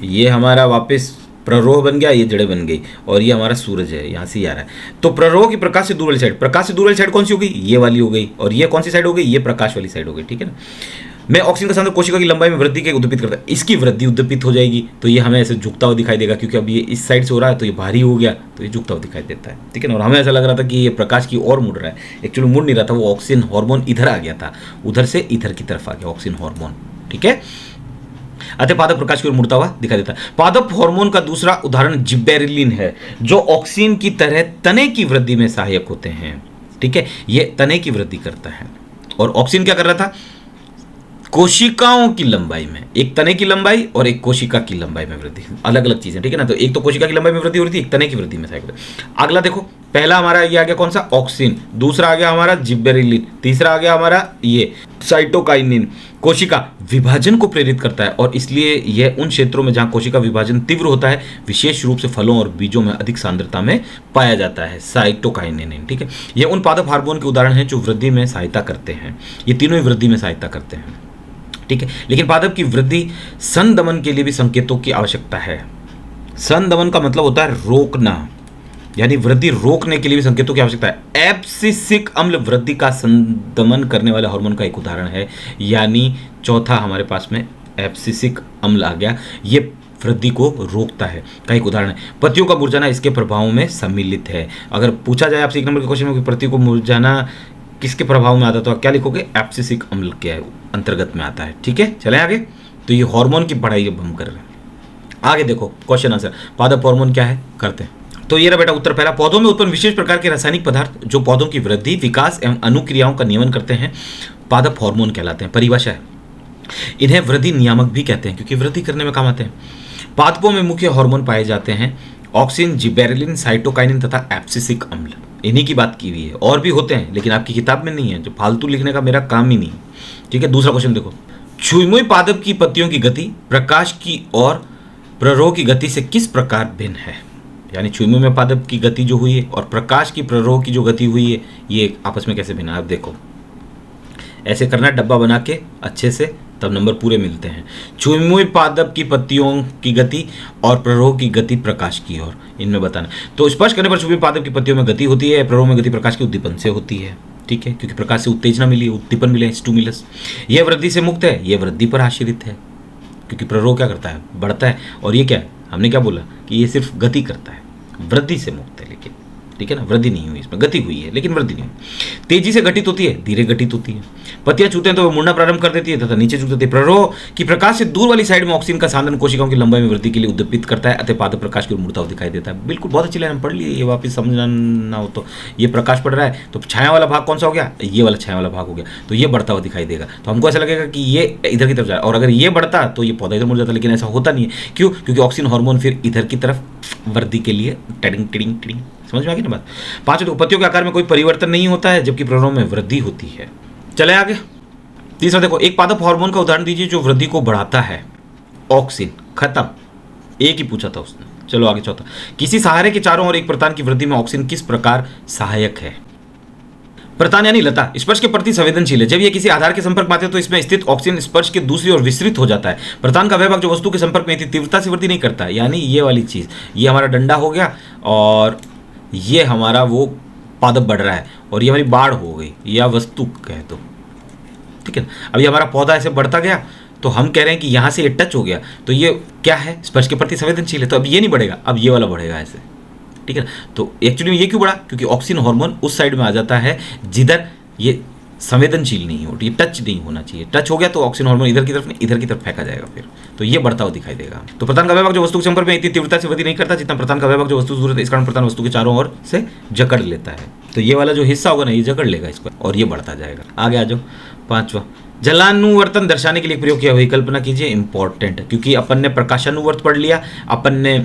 ये हमारा वापस प्ररोह बन गया, ये जड़ें बन गई, और ये हमारा सूरज है, यहाँ से ही आ रहा है। तो प्ररोह की प्रकाश से दूर वाली साइड, प्रकाश से दूर वाली साइड कौन सी हो गई, ये वाली हो गई, और ये कौन सी साइड हो गई, ये प्रकाश वाली साइड हो गई। ठीक है ना, मैं ऑक्सीजन का सांद्रण कोशिका की लंबाई में वृद्धि के उद्दीपित करता है, इसकी वृद्धि उद्दीपित हो जाएगी, तो ये हमें ऐसे झुकता हुआ दिखाई देगा, क्योंकि अब ये इस साइड से हो रहा है तो ये भारी हो गया, तो ये झुकता हुआ दिखाई देता है। ठीक है ना, और हमें ऐसा लग रहा था कि ये प्रकाश की ओर मुड़ रहा है, एक्चुअली मुड़ नहीं रहा था, वो ऑक्सीजन हार्मोन इधर आ गया था, उधर से इधर की तरफ आ गया ऑक्सीजन हार्मोन। ठीक है, अतः पादप प्रकाश की ओर मुड़ता हुआ दिखाई देता है। पादप हार्मोन का दूसरा उदाहरण जिबेरेलिन है, जो ऑक्सीजन की तरह तने की वृद्धि में सहायक होते हैं। ठीक है, ये तने की वृद्धि करता है, और ऑक्सीजन क्या कर रहा था, कोशिकाओं की लंबाई में, एक तने की लंबाई और एक कोशिका की लंबाई में वृद्धि, अलग अलग चीजें। ठीक है ना, तो एक तो कोशिका की लंबाई में वृद्धि हो रही थी, एक तने की वृद्धि में सहायक। अगला देखो, पहला हमारा ये आ गया कौन सा, ऑक्सीजन, दूसरा आ गया हमारा जिबेरेलिन, तीसरा आ गया हमारा ये साइटोकाइनिन। कोशिका विभाजन को प्रेरित करता है, और इसलिए यह उन क्षेत्रों में जहां कोशिका विभाजन तीव्र होता है, विशेष रूप से फलों और बीजों में अधिक सांद्रता में पाया जाता है, साइटोकाइनिन। ठीक है, ये उन पादप हार्मोन के उदाहरण हैं जो वृद्धि में सहायता करते हैं। ये तीनों ही वृद्धि में सहायता करते हैं। ठीक है, लेकिन पादप की वृद्धि संदमन के लिए भी संकेतों की आवश्यकता है। संदमन का मतलब होता है रोकना, यानी वृद्धि रोकने के लिए भी संकेतों की आवश्यकता है। एब्सिसिक अम्ल वृद्धि का संदमन करने वाले हार्मोन का एक उदाहरण है, यानी चौथा हमारे पास में एब्सिसिक अम्ल आ गया, ये वृद्धि को रोकता है का एक उदाहरण है। पत्तियों का मुरझाना इसके प्रभाव में सम्मिलित है। अगर पूछा जाए आपसे 1 नंबर के क्वेश्चन में कि पत्तियों को मुरझाना किसके प्रभाव में आता है, तो आप क्या लिखोगे, एब्सिसिक अम्ल के अंतर्गत में आता है। ठीक है, चले आगे। तो ये हार्मोन की पढ़ाई अब हम कर रहे हैं। आगे देखो क्वेश्चन आंसर, पादप हार्मोन क्या है करते हैं। तो ये रहा बेटा उत्तर पहला, पौधों में उत्पन्न विशेष प्रकार के रासायनिक पदार्थ जो पौधों की वृद्धि, विकास एवं अनुक्रियाओं का नियमन करते हैं, पादप हार्मोन कहलाते हैं। परिभाषा है, इन्हें वृद्धि नियामक भी कहते हैं क्योंकि वृद्धि करने में काम आते हैं। पादपों में मुख्य हार्मोन पाए जाते हैं ऑक्सीजन, जिबेरेलिन, साइटोकाइनिन तथा एब्सिसिक अम्ल। इन्हीं की बात की हुई है, और भी होते हैं लेकिन आपकी किताब में नहीं है, जो फालतू लिखने का मेरा काम ही नहीं। ठीक है, दूसरा क्वेश्चन देखो, छुईमुई पादप की पत्तियों की गति प्रकाश की और प्ररोह की गति से किस प्रकार भिन्न है। यानी छुईमुई में पादप की गति जो हुई है और प्रकाश की प्ररोह की जो गति हुई है, ये आपस में कैसे भिन्न है। आप देखो ऐसे करना, डब्बा बना के अच्छे से, तब नंबर पूरे मिलते हैं। छुईमुई पादप की पत्तियों की गति और प्ररोह की गति प्रकाश की ओर, इनमें बताना। तो स्पर्श करने पर छुईमुई पादप की पत्तियों में गति होती है, प्ररोह में गति प्रकाश के उद्दीपन से होती है। ठीक है, क्योंकि प्रकाश से उत्तेजना मिली, उद्दीपन मिले, स्टिमुलस। यह वृद्धि से मुक्त है, यह वृद्धि पर आश्रित है, क्योंकि प्ररोह क्या करता है, बढ़ता है, और ये क्या है, हमने क्या बोला कि ये सिर्फ गति करता है, वृद्धि से मुक्त है। लेकिन ठीक है ना, वृद्धि नहीं हुई, इसमें गति हुई है लेकिन वृद्धि नहीं हुई। तेजी से घटित होती है, धीरे घटित होती है। पत्तियां छूते हैं तो वो मुड़ना प्रारंभ कर देती है तथा नीचे झुक जाती है। प्ररोह की प्रकाश से दूर वाली साइड में ऑक्सीजन का सांद्रण कोशिकाओं की लंबाई में वृद्धि के लिए उद्दीपित करता है, अतः पादप प्रकाश की ओर मुड़ता हुआ दिखाई देता है। बिल्कुल बहुत अच्छी लाइन हम पढ़ लिए, ये वापस समझना ना हो तो। ये प्रकाश पड़ रहा है तो छाया वाला भाग कौन सा हो गया, ये वाला छाया वाला भाग हो गया, तो ये बढ़ता हुआ दिखाई देगा। तो हमको ऐसा लगेगा कि ये इधर की तरफ जाए, और अगर ये बढ़ता तो ये पौधा इधर मुड़ जाता, लेकिन ऐसा होता नहीं है। क्यों? क्योंकि ऑक्सीजन हार्मोन फिर इधर की तरफ वृद्धि के लिए टिडिंग टिडिंग टिडिंग, समझ में आ गई ना बात। पांचवें, पत्तियों के आकार में कोई परिवर्तन नहीं होता है जबकि प्ररोह में वृद्धि होती है। चले आगे। तीसरा देखो, एक पादप हार्मोन का उदाहरण दीजिए जो वृद्धि को बढ़ाता है। ऑक्सिन, खत्म, एक ही पूछा था उसने। चलो आगे चौथा, किसी सहारे के चारों ओर एक प्रतान की वृद्धि में ऑक्सिन किस प्रकार सहायक है। प्रतान यानी लता स्पर्श के प्रति संवेदनशील है। जब ये किसी आधार के संपर्क में आते हैं तो इसमें स्थित ऑक्सीजन स्पर्श के दूसरी ओर विस्तृत हो जाता है। प्रतान का वह भाग जो वस्तु के संपर्क में तीव्रता से वृद्धि नहीं करता है, यानी ये वाली चीज, ये हमारा डंडा हो गया और ये हमारा वो पादप बढ़ रहा है और ये हमारी बाढ़ हो गई या वस्तु कह दो, ठीक है ना। अभी हमारा पौधा ऐसे बढ़ता गया तो हम कह रहे हैं कि यहाँ से ये टच हो गया तो ये क्या है, स्पर्श के प्रति संवेदनशील है, तो अब ये नहीं बढ़ेगा, अब ये वाला बढ़ेगा ऐसे, ठीक है ना। तो एक्चुअली ये क्यों बढ़ा, क्योंकि ऑक्सीजन हार्मोन उस साइड में आ जाता है जिधर ये संवेदनशील नहीं हो, ये टच नहीं होना चाहिए। टच हो गया तो ऑक्सीजन हार्मोन इधर की तरफ नहीं, इधर की तरफ फेंका जाएगा फिर, तो ये बढ़ता हुआ दिखाई देगा। तो प्रतान का वह भाग जो वस्तु के संपर्क में इतनी तीव्रता से वृद्धि नहीं करता जितना प्रतान का वह भाग जो वस्तु से दूर है, इस कारण प्रतान वस्तु के चारों ओर से जकड़ लेता है। तो ये वाला जो हिस्सा होगा ना, ये जकड़ लेगा इसको और ये बढ़ता जाएगा। आगे आ जाओ। पांचवा, जलानुवर्तन दर्शाने के लिए प्रयोग किया हुआ, कल्पना कीजिए, इंपॉर्टेंट, क्योंकि अपन ने प्रकाशानुवर्त पढ़ लिया, अपन ने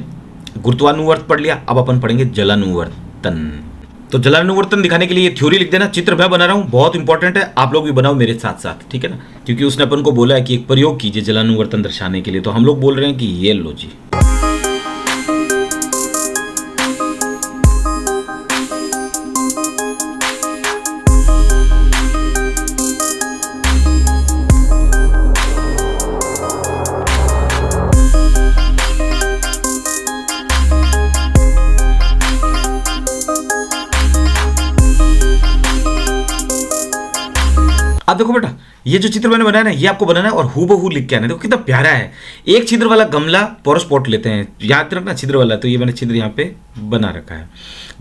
गुरुत्वानुवर्त पढ़ लिया, अब अपन पढ़ेंगे जलानुवर्तन। तो जलानुवर्तन दिखाने के लिए थ्योरी लिख देना, चित्र मैं बना रहा हूं, बहुत इंपॉर्टेंट है, आप लोग भी बनाओ मेरे साथ साथ, ठीक है ना। क्योंकि उसने अपन को बोला है कि एक प्रयोग कीजिए जलानुवर्तन दर्शाने के लिए, तो हम लोग बोल रहे हैं कि ये लो जी। अब देखो बेटा, ये जो चित्र मैंने बनाया ना, ये आपको बनाना है और हूबहू लिख के आना है। देखो कितना प्यारा है। एक छिद्र वाला गमला पोरस पॉट लेते हैं, याद रखना छिद्र वाला, तो ये मैंने छिद्र यहाँ पे बना रखा है।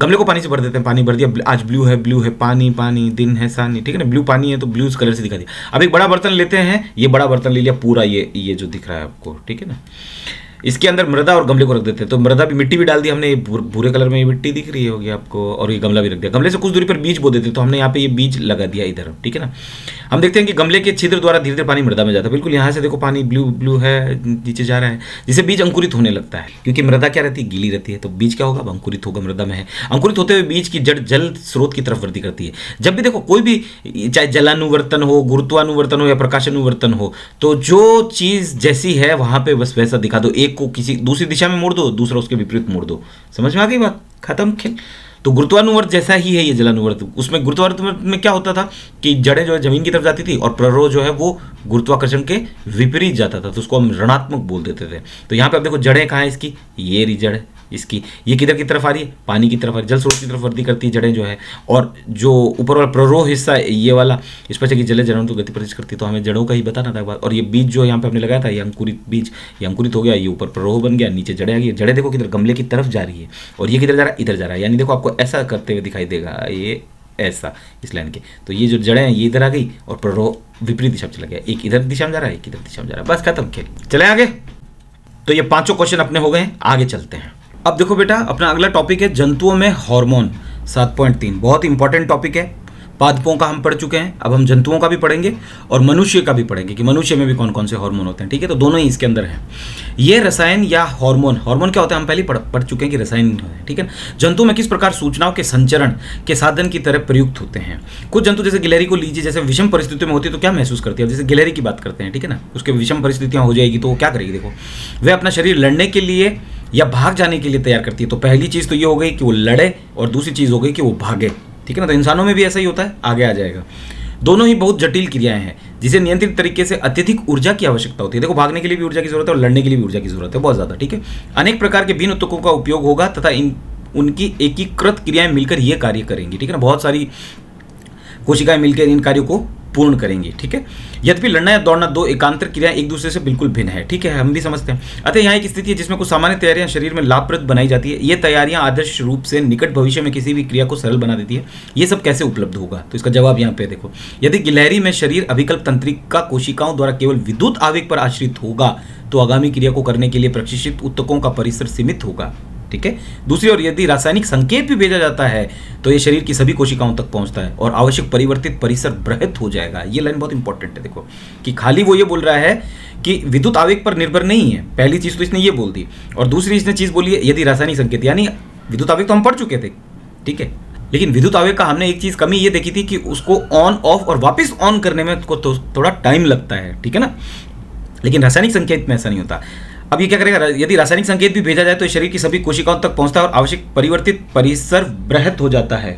गमले को पानी से भर देते हैं, पानी भर दिया, आज ब्लू है पानी पानी, दिन है सानी, ठीक है ना, ब्लू पानी है तो ब्लू कलर से दिखा दिया। अब एक बड़ा बर्तन लेते हैं, ये बड़ा बर्तन ले लिया पूरा, ये जो दिख रहा है आपको, ठीक है ना। इसके अंदर मृदा और गमले को रख देते हैं, तो मृदा भी, मिट्टी भी डाल दी हमने, ये भूरे कलर में ये मिट्टी दिख रही होगी आपको, और ये गमला भी रख दिया। गमले से कुछ दूरी पर बीज बो देते हैं, तो हमने यहाँ पे ये बीज लगा दिया इधर, ठीक है ना। हम देखते हैं कि गमले के छिद्र द्वारा धीरे धीरे पानी मृदा में जाता है। बिल्कुल यहाँ से देखो पानी ब्लू है, नीचे जा रहा है, जिससे बीज अंकुरित होने लगता है। क्योंकि मृदा क्या रहती है, गीली रहती है, तो बीज क्या होगा, अब अंकुरित होगा, मृदा में है। अंकुरित होते हुए बीज की जड़ जल स्रोत की तरफ वृद्धि करती है। जब भी देखो कोई भी, चाहे जलानुवर्तन हो, गुरुत्वानुवर्तन हो या प्रकाशानुवर्तन हो, तो जो चीज जैसी है वहां पे बस वैसा दिखा दो। एक को किसी दूसरी दिशा में मोड़ दो, दूसरा उसके विपरीत मोड़ दो। समझ में आ गई बात, खत्म खेल। तो गुरुत्वानुवर्त जैसा ही है ये जलानुवर्त। उसमें गुरुत्वानुवर्त में क्या होता था कि जड़ें जो है जमीन की तरफ जाती थी और प्ररोह जो है वो गुरुत्वाकर्षण के विपरीत जाता था, तो उसको हम ऋणात्मक बोल देते थे। तो यहाँ पे आप देखो जड़ें कहाँ है इसकी, ये रही जड़ इसकी, ये किधर की तरफ आ रही है, पानी की तरफ आ रही है, जल स्रोत की तरफ वृद्धि करती है जड़ें जो है। और जो ऊपर वाला प्ररोह हिस्सा ये वाला, इस पर कि जले जड़ों को गति प्रदान करती है, तो हमें जड़ों का ही बताना था बात। और ये बीज जो यहाँ पे हमने लगाया था, ये अंकुरित बीज, ये अंकुरित हो गया, ये ऊपर प्ररोह बन गया, नीचे जड़ें आ गई। जड़ें देखो किधर, गमले की तरफ जा रही है, और ये किधर जा रहा है, इधर जा रहा है। यानी देखो आपको ऐसा करते हुए दिखाई देगा, ये ऐसा इस लाइन के। तो ये जो जड़ें हैं ये इधर आ गई और प्ररोह विपरीत दिशा में चला गया, एक इधर दिशा में जा रहा है, एक इधर दिशा में जा रहा है, बस खत्म खेल। चले आगे। तो ये पांचों क्वेश्चन अपने हो गए, आगे चलते हैं। अब देखो बेटा, अपना अगला टॉपिक है जंतुओं में हार्मोन 7.3, बहुत इंपॉर्टेंट टॉपिक है। पादपों का हम पढ़ चुके हैं, अब हम जंतुओं का भी पढ़ेंगे और मनुष्य का भी पढ़ेंगे कि मनुष्य में भी कौन कौन से हार्मोन होते हैं, ठीक है। तो दोनों ही इसके अंदर हैं। ये रसायन या हार्मोन क्या होता है हम पहले पढ़ चुके हैं कि रसायन है, ठीक है। जंतु में किस प्रकार सूचनाओं के संचरण के साधन की तरह प्रयुक्त होते हैं। कुछ जंतु जैसे गिलहरी को लीजिए, जैसे विषम परिस्थितियों में होती है तो क्या महसूस करती है। जैसे गिलहरी की बात करते हैं, ठीक है ना, उसके विषम परिस्थितियां हो जाएगी तो वो क्या करेगी, देखो वह अपना शरीर लड़ने के लिए या भाग जाने के लिए तैयार करती है। तो पहली चीज तो ये हो गई कि वो लड़े और दूसरी चीज हो गई कि वो भागे, ठीक है ना। तो इंसानों में भी ऐसा ही होता है, आगे आ जाएगा। दोनों ही बहुत जटिल क्रियाएं हैं जिसे नियंत्रित तरीके से अत्यधिक ऊर्जा की आवश्यकता होती है। देखो भागने के लिए भी ऊर्जा की जरूरत है और लड़ने के लिए भी ऊर्जा की जरूरत है, बहुत ज्यादा, ठीक है। अनेक प्रकार के भिन्न ऊतकों का उपयोग होगा तथा उनकी एकीकृत क्रियाएं मिलकर ये कार्य करेंगी, ठीक है ना। बहुत सारी कोशिकाएं मिलकर इन कार्यों को पूर्ण करेंगी, ठीक है। यद्यपि लड़ना या दौड़ना दो एकांतर क्रियाएं एक दूसरे से बिल्कुल भिन्न है, ठीक है, हम भी समझते हैं। अतः यहाँ एक स्थिति है जिसमें कुछ सामान्य तैयारियां शरीर में लाभप्रद बनाई जाती है। ये तैयारियां आदर्श रूप से निकट भविष्य में किसी भी क्रिया को सरल बना देती है। ये सब कैसे उपलब्ध होगा, तो इसका जवाब यहाँ पे देखो। यदि गिलहरी में शरीर अभिकल्प तंत्रिका कोशिकाओं द्वारा केवल विद्युत आवेग पर आश्रित होगा तो आगामी क्रिया को करने के लिए प्रशिक्षित ऊतकों का परिसर सीमित होगा, ठीक है। दूसरी ओर यदि रासायनिक संकेत भी भेजा जाता है तो ये शरीर की सभी कोशिकाओं तक पहुंचता है और आवश्यक परिवर्तित परिसर बृहत हो जाएगा। ये लाइन बहुत इंपॉर्टेंट है, देखो कि खाली वो ये बोल रहा है कि विद्युत आवेग पर निर्भर नहीं है, पहली चीज तो इसने ये बोल दी, और दूसरी इसने चीज बोली है यदि रासायनिक संकेत, यानी विद्युत आवेग तो हम पढ़ चुके थे, ठीक है, लेकिन विद्युत आवेग का हमने एक चीज कमी ये देखी थी कि उसको ऑन ऑफ और वापस ऑन करने में को तो थोड़ा टाइम लगता है, ठीक है ना, लेकिन रासायनिक संकेत में ऐसा नहीं होता। अब ये क्या करेगा, यदि रासायनिक संकेत भी भेजा जाए तो शरीर की सभी कोशिकाओं तक पहुंचता है और आवश्यक परिवर्तित परिसर बृहत हो जाता है।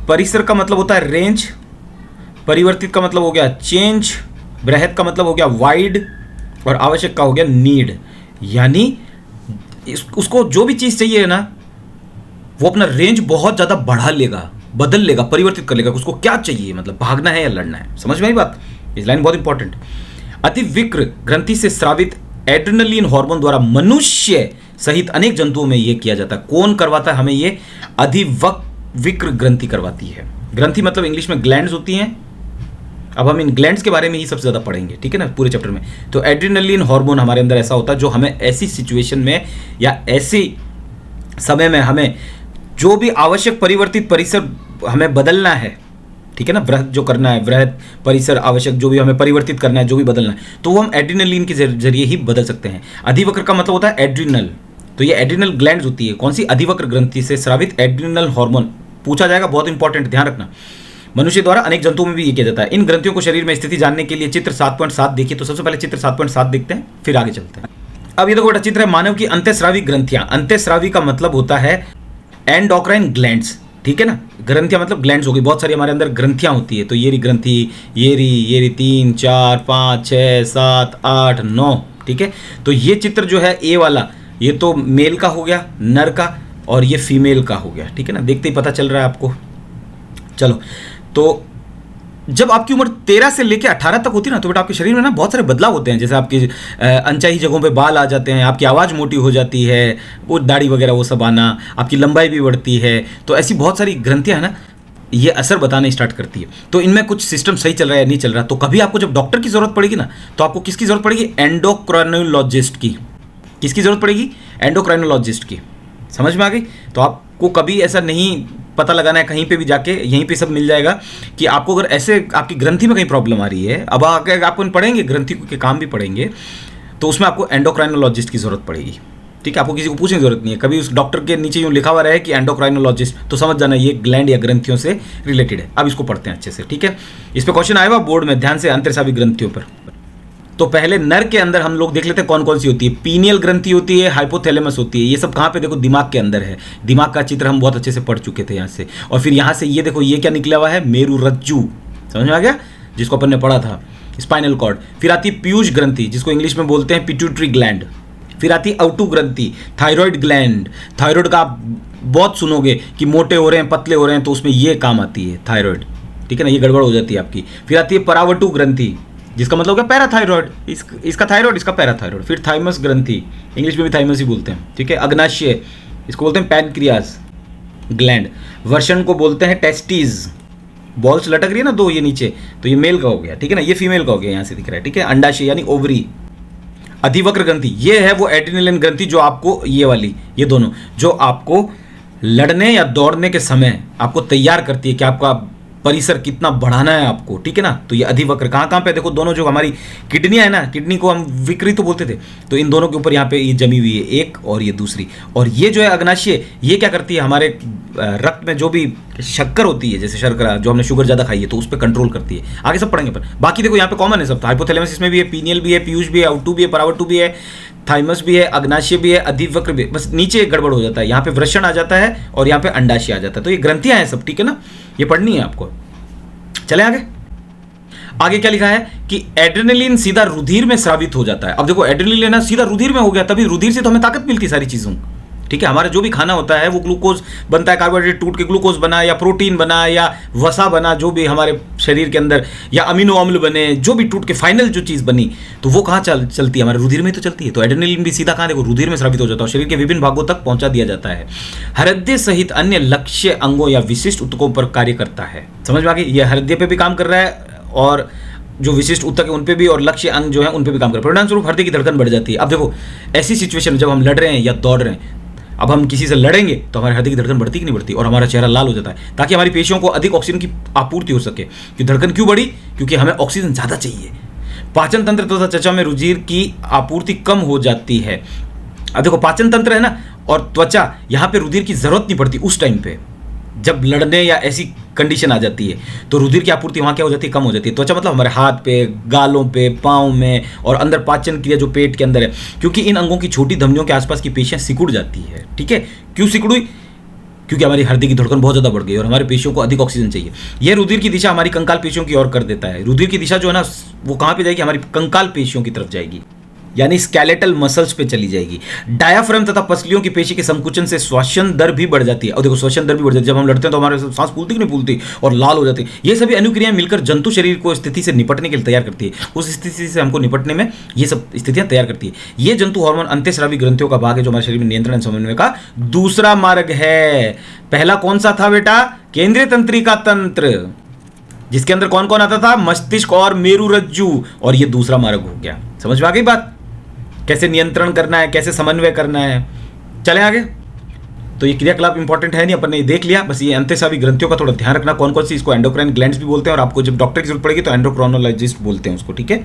परिसर का मतलब होता है रेंज, परिवर्तित का मतलब हो गया चेंज, बृहत का मतलब हो गया वाइड, और आवश्यक का हो गया नीड। यानी उसको जो भी चीज़ चाहिए है ना, वो अपना रेंज बहुत ज़्यादा बढ़ा लेगा, बदल लेगा, परिवर्तित कर लेगा। उसको क्या चाहिए, मतलब भागना है या लड़ना है। समझ में आई बात? इस लाइन बहुत इंपॉर्टेंट। अतिविक्र ग्रंथि से स्रावित एड्रेनलिन हार्मोन द्वारा मनुष्य सहित अनेक जंतुओं में यह किया जाता है। कौन करवाता है हमें ये? अधिविक्र ग्रंथि करवाती है। ग्रंथि मतलब इंग्लिश में ग्लैंड्स होती हैं। अब हम इन ग्लैंड्स के बारे में ही सबसे ज़्यादा पढ़ेंगे, ठीक है ना, पूरे चैप्टर में। तो एड्रेनलिन हार्मोन हमारे अंदर ऐसा होता है जो हमें ऐसी सिचुएशन में या ऐसी समय में हमें जो भी आवश्यक परिवर्तित परिसर हमें बदलना है, ठीक है ना, वृहत जो करना है, वृहत परिसर आवश्यक जो भी हमें परिवर्तित करना है, जो भी बदलना है, तो वो हम एड्रेनलिन के जरिए ही बदल सकते हैं। अधिवक्र का मतलब होता है एड्रिनल। तो ये एड्रिनल ग्लैंड्स होती है। कौन सी? अधिवक्र ग्रंथि से स्रावित एड्रिनल हार्मोन। पूछा जाएगा, बहुत इंपॉर्टेंट, ध्यान रखना। मनुष्य द्वारा अनेक जंतुओं में भी ये किया जाता है। इन ग्रंथियों को शरीर में स्थिति जानने के लिए चित्र 7.7 देखिए। तो सबसे पहले चित्र 7.7 देखते हैं, फिर आगे चलते हैं। अब ये देखो बेटा, चित्र है मानव की अंत्यस्रावी ग्रंथियां। अंत्यस्रावी का मतलब होता है एंडोक्राइन ग्लैंड्स, ठीक है ना। ग्रंथियां मतलब ग्लैंड्स होगी, बहुत सारी हमारे अंदर ग्रंथियां होती है। तो ये रही ग्रंथि, ये रही 3 4 5 6 7 8 9, ठीक है। तो ये चित्र जो है ए वाला, ये तो मेल का हो गया, नर का, और ये फीमेल का हो गया, ठीक है ना। देखते ही पता चल रहा है आपको। चलो, तो जब आपकी उम्र 13 से लेकर 18 तक होती है ना, तो बेटा आपके शरीर में ना बहुत सारे बदलाव होते हैं। जैसे आपकी अनचाही जगहों पे बाल आ जाते हैं, आपकी आवाज़ मोटी हो जाती है, वो दाढ़ी वगैरह वो सब आना, आपकी लंबाई भी बढ़ती है। तो ऐसी बहुत सारी ग्रंथियां हैं ना, ये असर बताने स्टार्ट करती है। तो इनमें कुछ सिस्टम सही चल रहा है या नहीं चल रहा। तो कभी आपको जब डॉक्टर की ज़रूरत पड़ेगी ना, तो आपको किसकी ज़रूरत पड़ेगी? एंडोक्राइनोलॉजिस्ट की। किसकी ज़रूरत पड़ेगी? एंडोक्राइनोलॉजिस्ट की। समझ में आ गई? तो आपको कभी ऐसा नहीं पता लगाना है कहीं पे भी जाके, यहीं पे सब मिल जाएगा कि आपको अगर ऐसे आपकी ग्रंथि में कहीं प्रॉब्लम आ रही है, अब अगर आपको पढ़ेंगे ग्रंथि के काम भी पढ़ेंगे, तो उसमें आपको एंडोक्राइनोलॉजिस्ट की ज़रूरत पड़ेगी, ठीक है। आपको किसी को पूछने की जरूरत नहीं है। कभी उस डॉक्टर के नीचे यूँ लिखा हुआ रहे कि एंडोक्राइनोलॉजिस्ट, तो समझ जाना ये ग्लैंड या ग्रंथियों से रिलेटेड है। अब इसको पढ़ते हैं अच्छे से, ठीक है। इस पर क्वेश्चन आया हुआ बोर्ड में, ध्यान से, अंतर्स्रावी ग्रंथियों पर। तो पहले नर के अंदर हम लोग देख लेते हैं कौन कौन सी होती है। पीनियल ग्रंथि होती है, हाइपोथैलेमस होती है। ये सब कहाँ पे? देखो, दिमाग के अंदर है। दिमाग का चित्र हम बहुत अच्छे से पढ़ चुके थे यहाँ से। और फिर यहाँ से ये देखो, ये क्या निकला हुआ है? मेरुरज्जु। समझ में आ गया? जिसको अपन ने पढ़ा था, स्पाइनल कॉर्ड। फिर आती है पीयूष ग्रंथि, जिसको इंग्लिश में बोलते हैं पिट्यूटरी ग्लैंड। फिर आती है औटू ग्रंथि, थायराइड ग्लैंड। थायराइड का आप बहुत सुनोगे कि मोटे हो रहे हैं, पतले हो रहे हैं, तो उसमें ये काम आती है थायराइड, ठीक है ना, ये गड़बड़ हो जाती है आपकी। फिर आती है परावटू ग्रंथि, जिसका मतलब क्या? पैराथायरॉयड। इसका थायराइड, इसका पैराथायरॉयड। फिर थाइमस ग्रंथि, इंग्लिश में भी थाइमस ही बोलते हैं, ठीक है। अग्नाशय, इसको बोलते हैं पैनक्रियास ग्लैंड। वर्षण को बोलते हैं टेस्टिस। बॉल्स लटक रही है ना दो ये नीचे, तो ये मेल का हो गया, ठीक है ना, ये फीमेल का हो गया, यहाँ से दिख रहा है, ठीक है। अंडाशय यानी ओवरी। अधिवक्र ग्रंथि, ये है वो एड्रेनलिन ग्रंथि जो आपको, ये वाली, ये दोनों जो आपको लड़ने या दौड़ने के समय आपको तैयार करती है कि आपका परिसर कितना बढ़ाना है आपको, ठीक है ना। तो ये अधिवक्र कहाँ कहाँ पे? देखो, दोनों जो हमारी किडनियाँ है ना, किडनी को हम विकृत तो बोलते थे, तो इन दोनों के ऊपर यहाँ पे ये जमी हुई है, एक और ये दूसरी। और ये जो है अग्नाशय, ये क्या करती है? हमारे रक्त में जो भी शक्कर होती है, जैसे शर्करा, जो हमने शुगर ज़्यादा खाई है, तो उस पर कंट्रोल करती है। आगे सब पढ़ेंगे पर बाकी देखो यहाँ पे कॉमन है सब। हाइपोथैलेमस इसमें भी है, पीनियल भी है, पीयूष भी है, औटू भी है, परावटू भी है, थाइमस भी है, अग्नाशय भी है, अधिवक्र भी है। बस नीचे गड़बड़ हो जाता है, यहाँ पे वृषण आ जाता है और यहाँ पे अंडाशय आ जाता है। तो ये ग्रंथियाँ हैं सब, ठीक है ना, ये पढ़नी है आपको। चले आगे। आगे क्या लिखा है कि एड्रेनलिन सीधा रुधिर में स्रावित हो जाता है। अब देखो, एड्रेनलिन ना सीधा रुधिर में हो गया, तभी रुधिर से तो हमें ताकत मिलती है सारी चीजों, ठीक है, हमारा जो भी खाना होता है वो ग्लूकोज बनता है, कार्बोहाइड्रेट टूट के ग्लूकोज बना या प्रोटीन बना या वसा बना, जो भी हमारे शरीर के अंदर, या अमीनो अम्ल बने, जो भी टूट के फाइनल जो चीज़ बनी, तो वो कहाँ चलती है, हमारे रुधिर में तो चलती है। तो एड्रेनलिन भी सीधा कहाँ, देखो, रुधिर में स्रावित हो जाता है, शरीर के विभिन्न भागों तक पहुंचा दिया जाता है। हृदय सहित अन्य लक्ष्य अंगों या विशिष्ट ऊतकों पर कार्य करता है। समझ में आ गई, ये हृदय पे भी काम कर रहा है और जो विशिष्ट ऊतक है उन पे भी, और लक्ष्य अंग जो है उन पे भी काम कर रहा है। परिणाम स्वरूप हृदय की धड़कन बढ़ जाती है। अब देखो, ऐसी सिचुएशन जब हम लड़ रहे हैं या दौड़ रहे हैं, अब हम किसी से लड़ेंगे तो हमारे हृदय की धड़कन बढ़ती कि नहीं बढ़ती, और हमारा चेहरा लाल हो जाता है, ताकि हमारी पेशियों को अधिक ऑक्सीजन की आपूर्ति हो सके। कि धड़कन क्यों बढ़ी, क्योंकि हमें ऑक्सीजन ज़्यादा चाहिए। पाचन तंत्र तथा त्वचा में रुधिर की आपूर्ति कम हो जाती है। अब देखो, पाचन तंत्र है ना और त्वचा, यहाँ पे रुधिर की जरूरत नहीं पड़ती उस टाइम पे, जब लड़ने या ऐसी कंडीशन आ जाती है तो रुधिर की आपूर्ति वहाँ क्या हो जाती है, कम हो जाती है। त्वचा मतलब हमारे हाथ पे, गालों पे, पाँव में, और अंदर पाचन क्रिया जो पेट के अंदर है, क्योंकि इन अंगों की छोटी धमनियों के आसपास की पेशियाँ सिकुड़ जाती है। ठीक है, क्यों सिकुड़ी, क्योंकि हमारी हृदय की धड़कन बहुत ज़्यादा बढ़ गई और हमारे पेशियों को अधिक ऑक्सीजन चाहिए। यह रुधिर की दिशा हमारी कंकाल पेशियों की ओर कर देता है। रुधिर की दिशा जो है ना, वो कहाँ पे जाएगी, हमारी कंकाल पेशियों की तरफ जाएगी, यानी स्केलेटल मसल्स पे चली जाएगी। डायाफ्राम तथा पसलियों की पेशी के संकुचन से श्वसन दर भी बढ़ जाती है। और देखो, श्वसन दर भी बढ़ जाती है, जब हम लड़ते हैं तो हमारे सांस फूलती कि नहीं फूलती, और लाल हो जाती है। ये सभी अनुक्रियाएं मिलकर जंतु शरीर को स्थिति से निपटने के लिए तैयार करती है। उस स्थिति से हमको निपटने में ये सब स्थितियां तैयार करती है। ये जंतु हार्मोन अंत्यस्रावी ग्रंथियों का भाग है, जो हमारे शरीर में नियंत्रण समन्वय का दूसरा मार्ग है। पहला कौन सा था बेटा, केंद्रीय तंत्रिका तंत्र, जिसके अंदर कौन कौन आता था, मस्तिष्क और मेरुरज्जु, और ये दूसरा मार्ग हो गया। समझ में आ गई बात, कैसे नियंत्रण करना है, कैसे समन्वय करना है। चलें आगे। तो ये क्रियाकलाप इंपॉर्टेंट है नहीं, अपन ने देख लिया। बस ये अंत्यस्रावी ग्रंथियों का थोड़ा ध्यान रखना, कौन कौन सी, इसको एंडोक्राइन ग्लैंड्स भी बोलते हैं, और आपको जब डॉक्टर की जरूरत पड़ेगी तो एंडोक्रोनोलॉजिस्ट बोलते हैं उसको। ठीक है,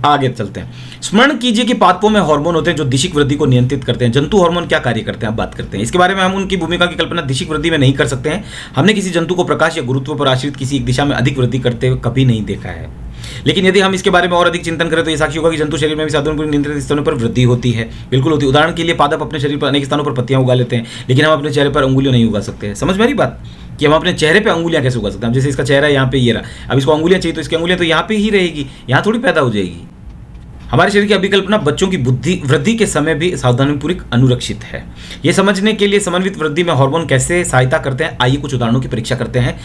आगे चलते हैं। स्मरण कीजिए कि पादपों में हार्मोन होते हैं जो दिशिक वृद्धि को नियंत्रित करते हैं। जंतु हार्मोन क्या कार्य करते हैं, अब बात करते हैं इसके बारे में। हम उनकी भूमिका की कल्पना दिशिक वृद्धि में नहीं कर सकते हैं। हमने किसी जंतु को प्रकाश या गुरुत्व पर आश्रित किसी एक दिशा में अधिक वृद्धि करते हुए कभी नहीं देखा है। लेकिन यदि हम इसके बारे में और अधिक चिंतन करें तो ये साक्षी होगा कि जंतु शरीर में भी साधनों नियंत्रित स्थानों पर वृद्धि होती है। बिल्कुल होती है। उदाहरण के लिए पादप अपने शरीर पर अनेक स्थानों पर पत्तियां उगा लेते हैं, लेकिन हम अपने चेहरे पर अंगुलियां नहीं उगा सकते हैं। समझ में आ रही बात, कि हम अपने चेहरे पे अंगुलियां कैसे उगा सकते हैं। जैसे इसका चेहरा यहाँ पे ये रहा, अब इसको अंगुलियां चाहिए तो इसकी अंगुलियां तो यहाँ पे ही रहेगी, यहाँ थोड़ी पैदा हो जाएगी। हमारे शरीर की अभिकल्पना बच्चों की बुद्धि वृद्धि के समय भी सावधानीपूर्वक अनुरक्षित है। ये समझने के लिए समन्वित वृद्धि में हार्मोन कैसे सहायता करते हैं, आइए कुछ उदाहरणों की परीक्षा करते हैं।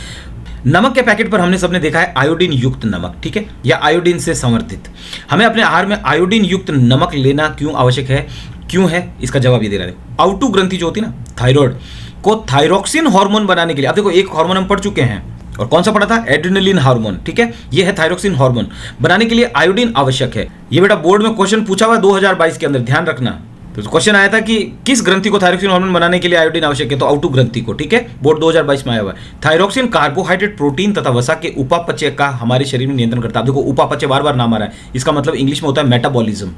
नमक के पैकेट पर हमने सबने देखा है आयोडीन युक्त नमक, ठीक है, या आयोडीन से संवर्धित। हमें अपने आहार में आयोडीन युक्त नमक लेना क्यों आवश्यक है, क्यों है, इसका जवाब ये दे रहा है। आउटू ग्रंथि जो होती है ना, थायराइड को थायरोक्सिन हार्मोन बनाने के लिए, अब देखो एक हार्मोन हम पढ़ चुके हैं, और कौन सा पढ़ा था, एड्रेनलिन हार्मोन, ठीक है, ये है थायरोक्सिन हार्मोन बनाने के लिए आयोडीन आवश्यक है। ये बेटा बोर्ड में क्वेश्चन पूछा हुआ 2022 के अंदर, ध्यान रखना। तो क्वेश्चन आया था कि किस ग्रंथि को थायरोक्सिन हार्मोन बनाने के लिए आयोडीन आवश्यक है, तो आउटू ग्रंथि को, ठीक है, बोर्ड 2022 में आया हुआ है। थायरोक्सिन कार्बोहाइड्रेट, प्रोटीन तथा वसा के उपापचय का हमारे शरीर में नियंत्रण करता है। देखो उपापचय बार बार नाम आ रहा है, इसका मतलब इंग्लिश में होता है मेटाबॉलिज्म।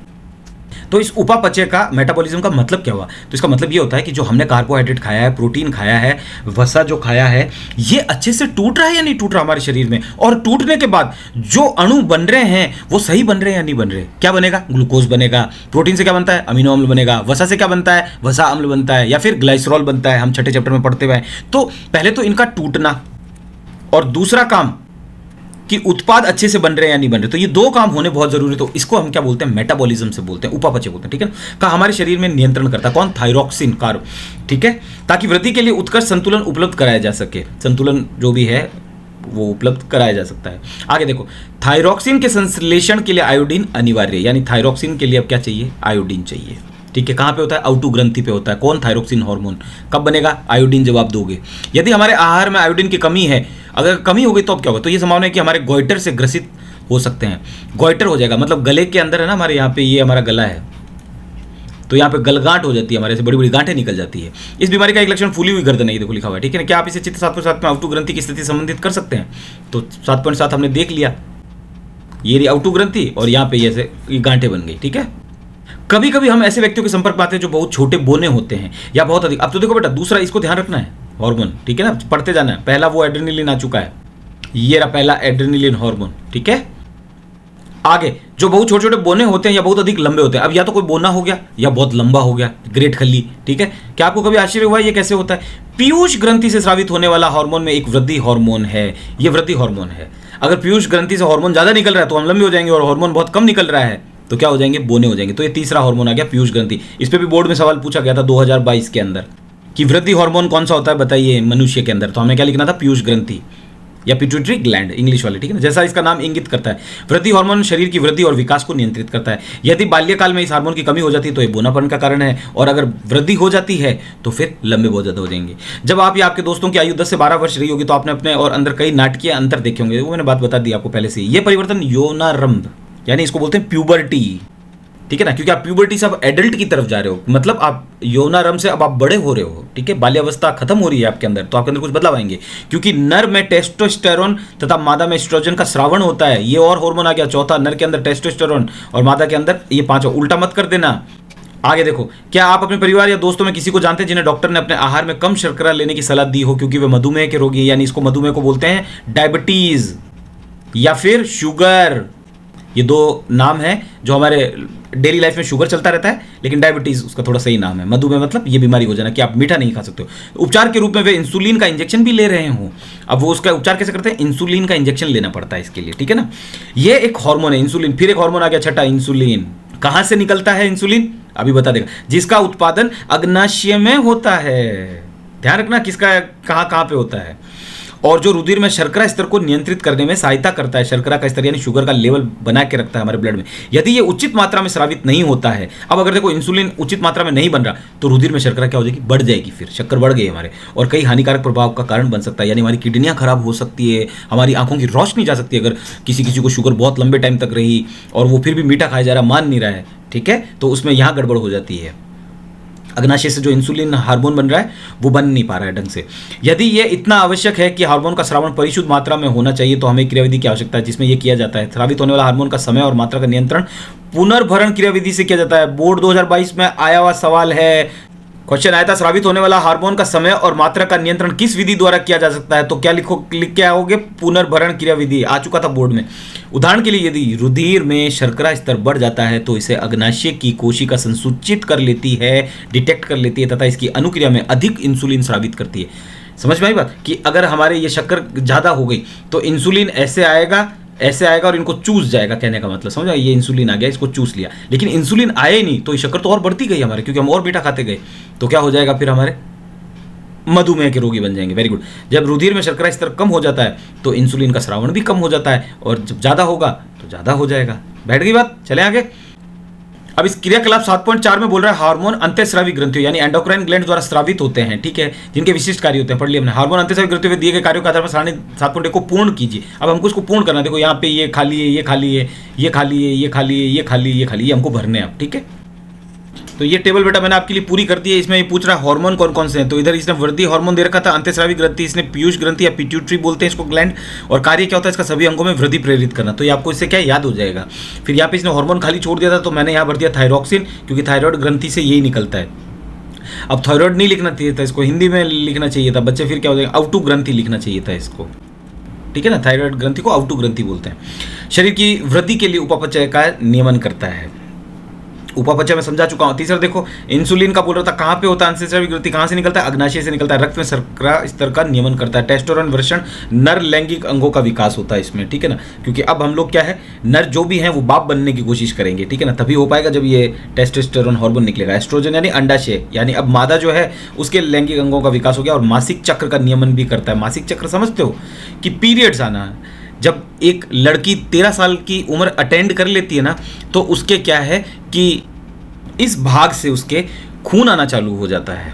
तो इस उपापचय का, मेटाबॉलिज्म का मतलब क्या हुआ, तो इसका मतलब ये होता है कि जो हमने कार्बोहाइड्रेट खाया है, प्रोटीन खाया है, वसा जो खाया है, ये अच्छे से टूट रहा है या नहीं टूट रहा हमारे शरीर में, और टूटने के बाद जो अणु बन रहे हैं वो सही बन रहे हैं या नहीं बन रहे। क्या बनेगा, ग्लूकोज बनेगा। प्रोटीन से क्या बनता है, अमीनो अम्ल बनेगा। वसा से क्या बनता है, वसा अम्ल बनता है, या फिर ग्लाइसरॉल बनता है, हम छठे चैप्टर में पढ़ते हुए हैं। तो पहले तो इनका टूटना, और दूसरा काम कि उत्पाद अच्छे से बन रहे हैं या नहीं बन रहे। तो ये दो काम होने बहुत जरूरी है। तो इसको हम क्या बोलते हैं, मेटाबॉलिज्म से बोलते हैं, उपापचय बोलते हैं, ठीक है, का हमारे शरीर में नियंत्रण करता है कौन, थायरोक्सिन कार्ब, ठीक है, ताकि वृद्धि के लिए उत्कृष्ट संतुलन उपलब्ध कराया जा सके। संतुलन जो भी है वो उपलब्ध कराया जा सकता है। आगे देखो, थायरोक्सिन के संश्लेषण के लिए आयोडीन अनिवार्य, यानी थायरोक्सिन के लिए अब क्या चाहिए, आयोडीन चाहिए, ठीक है। कहाँ पे होता है, आउटू ग्रंथि पे होता है। कौन, थायरोक्सिन हार्मोन। कब बनेगा, आयोडीन जब आप दोगे। यदि हमारे आहार में आयोडीन की कमी है, अगर कमी हो गई तो अब क्या होगा, तो ये संभावना है कि हमारे गोइटर से ग्रसित हो सकते हैं। गोइटर हो जाएगा मतलब गले के अंदर है ना, हमारे यहाँ पे ये हमारा गला है, तो यहाँ पे गलगांठ हो जाती है, हमारे से बड़ी बड़ी गांठें निकल जाती है। इस बीमारी का एक लक्षण फूली हुई गर्दन है, देखो लिखा हुआ है, ठीक है ना। क्या आप इसे चित्र 7.7 में आउटू ग्रंथि की स्थिति संबंधित कर सकते हैं, तो 7.7 हमने देख लिया, ये आउटू ग्रंथि, और यहाँ पे ऐसे ये गांठें बन गई, ठीक है। कभी कभी हम ऐसे व्यक्तियों के संपर्क में आते हैं जो बहुत छोटे बोने होते हैं या बहुत अधिक। अब तो देखो बेटा, दूसरा इसको ध्यान रखना है, हार्मोन, ठीक है ना, पढ़ते जाना है। पहला वो एड्रेनलिन आ चुका है, ये रहा पहला एड्रेनलिन हार्मोन, ठीक है। आगे जो बहुत छोटे छोटे बोने होते हैं या बहुत अधिक लंबे होते हैं, अब या तो कोई बोना हो गया या बहुत लंबा हो गया, ग्रेट खल्ली, ठीक है। क्या आपको कभी आश्चर्य हुआ ये कैसे होता है, पीयूष ग्रंथि से स्रावित होने वाला हार्मोन में एक वृद्धि हार्मोन है, ये वृद्धि हार्मोन है। अगर पीयूष ग्रंथि से हार्मोन ज्यादा निकल रहा है तो हम लंबे हो जाएंगे, और हार्मोन बहुत कम निकल रहा है तो क्या हो जाएंगे, बोने हो जाएंगे। तो ये तीसरा हार्मोन आ गया पीयूष ग्रंथि। इस पे भी बोर्ड में सवाल पूछा गया था 2022 के अंदर कि वृद्धि हार्मोन कौन सा होता है बताइए मनुष्य के अंदर, तो हमने क्या लिखना था, पीयूष ग्रंथि या पिट्यूटरी ग्लैंड इंग्लिश वाले, ठीक है ना, जैसा इसका नाम इंगित करता है। वृद्धि हार्मोन शरीर की वृद्धि और विकास को नियंत्रित करता है। यदि बाल्यकाल में इस हार्मोन की कमी हो जाती है तो ये बोनापन का कारण है, और अगर वृद्धि हो जाती है तो फिर लंबे बहुत ज्यादा हो जाएंगे। जब आप या आपके दोस्तों की आयु 10 से 12 वर्ष रही होगी तो आपने अपने और अंदर कई नाटकीय अंतर देखे होंगे, वो मैंने बात बता दी आपको पहले से। ये परिवर्तन यौनारंभ यानी इसको बोलते हैं प्यूबर्टी, ठीक है ना, क्योंकि आप प्यूबर्टी से अब एडल्ट की तरफ जा रहे हो, मतलब आप यौनारंभ से अब आप बड़े हो रहे हो, ठीक है, बाल्यावस्था खत्म हो रही है आपके अंदर, तो आपके अंदर कुछ बदलाव आएंगे। क्योंकि नर में टेस्टोस्टेरोन तथा मादा में एस्ट्रोजन का स्रावण होता है, ये और हार्मोन आ गया चौथा, नर के अंदर टेस्टोस्टेरोन और मादा के अंदर ये पांचवा, उल्टा मत कर देना। आगे देखो, क्या आप अपने परिवार या दोस्तों में किसी को जानते हैं जिन्हें डॉक्टर ने अपने आहार में कम शर्करा लेने की सलाह दी हो क्योंकि वे मधुमेह के रोगी हैं, यानी इसको मधुमेह को बोलते हैं डायबिटीज या फिर शुगर। ये दो नाम है जो हमारे डेली लाइफ में शुगर चलता रहता है, लेकिन डायबिटीज उसका थोड़ा सही नाम है। मधुमेह मतलब ये बीमारी हो जाना कि आप मीठा नहीं खा सकते हो। उपचार के रूप में वे इंसुलिन का इंजेक्शन भी ले रहे हो। अब वो उसका उपचार कैसे करते हैं, इंसुलिन का इंजेक्शन लेना पड़ता है इसके लिए, ठीक है ना। ये एक हार्मोन है इंसुलिन। फिर एक हार्मोन आ गया छठा, इंसुलिन। कहां से निकलता है इंसुलिन, अभी बता देगा, जिसका उत्पादन अग्नाशय में होता है। ध्यान रखना किसका कहां पे होता है, और जो रुधिर में शर्करा स्तर को नियंत्रित करने में सहायता करता है। शर्करा का स्तर यानी शुगर का लेवल बना के रखता है हमारे ब्लड में। यदि ये उचित मात्रा में स्रावित नहीं होता है, अब अगर देखो इंसुलिन उचित मात्रा में नहीं बन रहा तो रुधिर में शर्करा क्या हो जाएगी, बढ़ जाएगी, फिर शक्कर बढ़ गई हमारे, और कई हानिकारक प्रभाव का कारण बन सकता है। यानी हमारी किडनियां खराब हो सकती है, हमारी आंखों की रोशनी जा सकती है अगर किसी को शुगर बहुत लंबे टाइम तक रही और वो फिर भी मीठा खाया जा रहा, मान नहीं रहा है, ठीक है, तो उसमें यहाँ गड़बड़ हो जाती है। अग्नाशय से जो इंसुलिन हार्मोन बन रहा है वो बन नहीं पा रहा है ढंग से। यदि ये इतना आवश्यक है कि हार्मोन का स्रावण परिशुद्ध मात्रा में होना चाहिए तो हमें क्रियाविधि की आवश्यकता है जिसमें ये किया जाता है। स्रावित होने वाला हार्मोन का समय और मात्रा का नियंत्रण पुनर्भरण क्रियाविधि से किया जाता है। बोर्ड 2022 में आया हुआ सवाल है, क्वेश्चन आया था, स्रावित होने वाला हार्मोन का समय और मात्रा का नियंत्रण किस विधि द्वारा किया जा सकता है, तो क्या लिख के आओगे, पुनर्भरण क्रियाविधि। आ चुका था बोर्ड में। उदाहरण के लिए यदि रुधिर में शर्करा स्तर बढ़ जाता है तो इसे अग्नाशय की कोशिका संसूचित कर लेती है, डिटेक्ट कर लेती है तथा इसकी अनुक्रिया में अधिक इंसुलिन स्रावित करती है। समझ में आई बात कि अगर हमारे ये शक्कर ज़्यादा हो गई तो इंसुलिन ऐसे आएगा और इनको चूस जाएगा, कहने का मतलब समझा, ये इंसुलिन आ गया, इसको चूस लिया, लेकिन इंसुलिन आया ही नहीं तो ये शक्कर तो और बढ़ती गई हमारे, क्योंकि हम और मीठा खाते गए, तो क्या हो जाएगा, फिर हमारे मधुमेह के रोगी बन जाएंगे। Very good. जब रुधिर में शर्करा स्तर कम हो जाता है तो इंसुलिन का स्रावण भी कम हो जाता है, और जब ज़्यादा होगा तो ज़्यादा हो जाएगा। बैठ गई बात, चले आगे। अब इस क्रियाकलाप 7.4 में बोल रहा है हार्मोन अंतःस्रावी ग्रंथियों यानी एंडोक्राइन ग्लैंड द्वारा स्रावित होते हैं, ठीक है, जिनके विशिष्ट कार्य होते हैं, पढ़ लिया हमने। हार्मोन अंतःस्रावी ग्रंथियों में दिए गए कार्यों के आधार पर सारणी 7.1 को पूर्ण कीजिए। अब हमको इसको पूर्ण करना है। देखो यहाँ पे ये खाली है, ये खाली है, ये खाली है, ये खाली है, ये खाली, ये खाली, ये हमको भरने हैं अब, ठीक है। तो ये टेबल बेटा मैंने आपके लिए पूरी कर दी है। इसमें ये पूछ रहा है हार्मोन कौन कौन से हैं, तो इधर इसने वृद्धि हार्मोन दे रखा था, अंतःस्रावी ग्रंथि, इसने पीयूष ग्रंथि या पिट्यूटरी बोलते हैं इसको ग्लैंड, और कार्य क्या होता है इसका, सभी अंगों में वृद्धि प्रेरित करना। तो ये आपको इससे क्या याद हो जाएगा। फिर यहाँ पे इसने हार्मोन खाली छोड़ दिया था तो मैंने यहाँ भर दिया थायरॉक्सिन, क्योंकि थायराइड ग्रंथि से यही निकलता है। अब थायराइड नहीं लिखना चाहिए था इसको, हिंदी में लिखना चाहिए था बच्चे, फिर क्या हो जाएगा, अवटु ग्रंथि लिखना चाहिए था इसको, ठीक है ना। थायराइड ग्रंथि को अवटु ग्रंथि बोलते हैं। शरीर की वृद्धि के लिए उपापचय का नियमन करता है। उपापचय में समझा चुका हूं। तीसरा देखो, इंसुलिन का बोल रहा था, कहां पे होता है अंतःस्रावी ग्रंथि, कहां से निकलता है, अग्नाशय से निकलता है। रक्त में शर्करा स्तर का नियमन करता है। टेस्टोस्टेरोन वर्षण नर लैंगिक अंगों का विकास होता है इसमें, ठीक है ना, क्योंकि अब हम लोग क्या है, नर जो भी हैं वो बाप बनने की कोशिश करेंगे, ठीक है ना, तभी हो पाएगा जब ये टेस्टोस्टेरोन हार्मोन निकलेगा। एस्ट्रोजन यानी अंडाशय, यानी अब मादा जो है उसके लैंगिक अंगों का विकास हो गया, और मासिक चक्र का नियमन भी करता है। मासिक चक्र समझते हो कि पीरियड्स आना, जब एक लड़की 13 साल की उम्र अटेंड कर लेती है ना, तो उसके क्या है कि इस भाग से उसके खून आना चालू हो जाता है,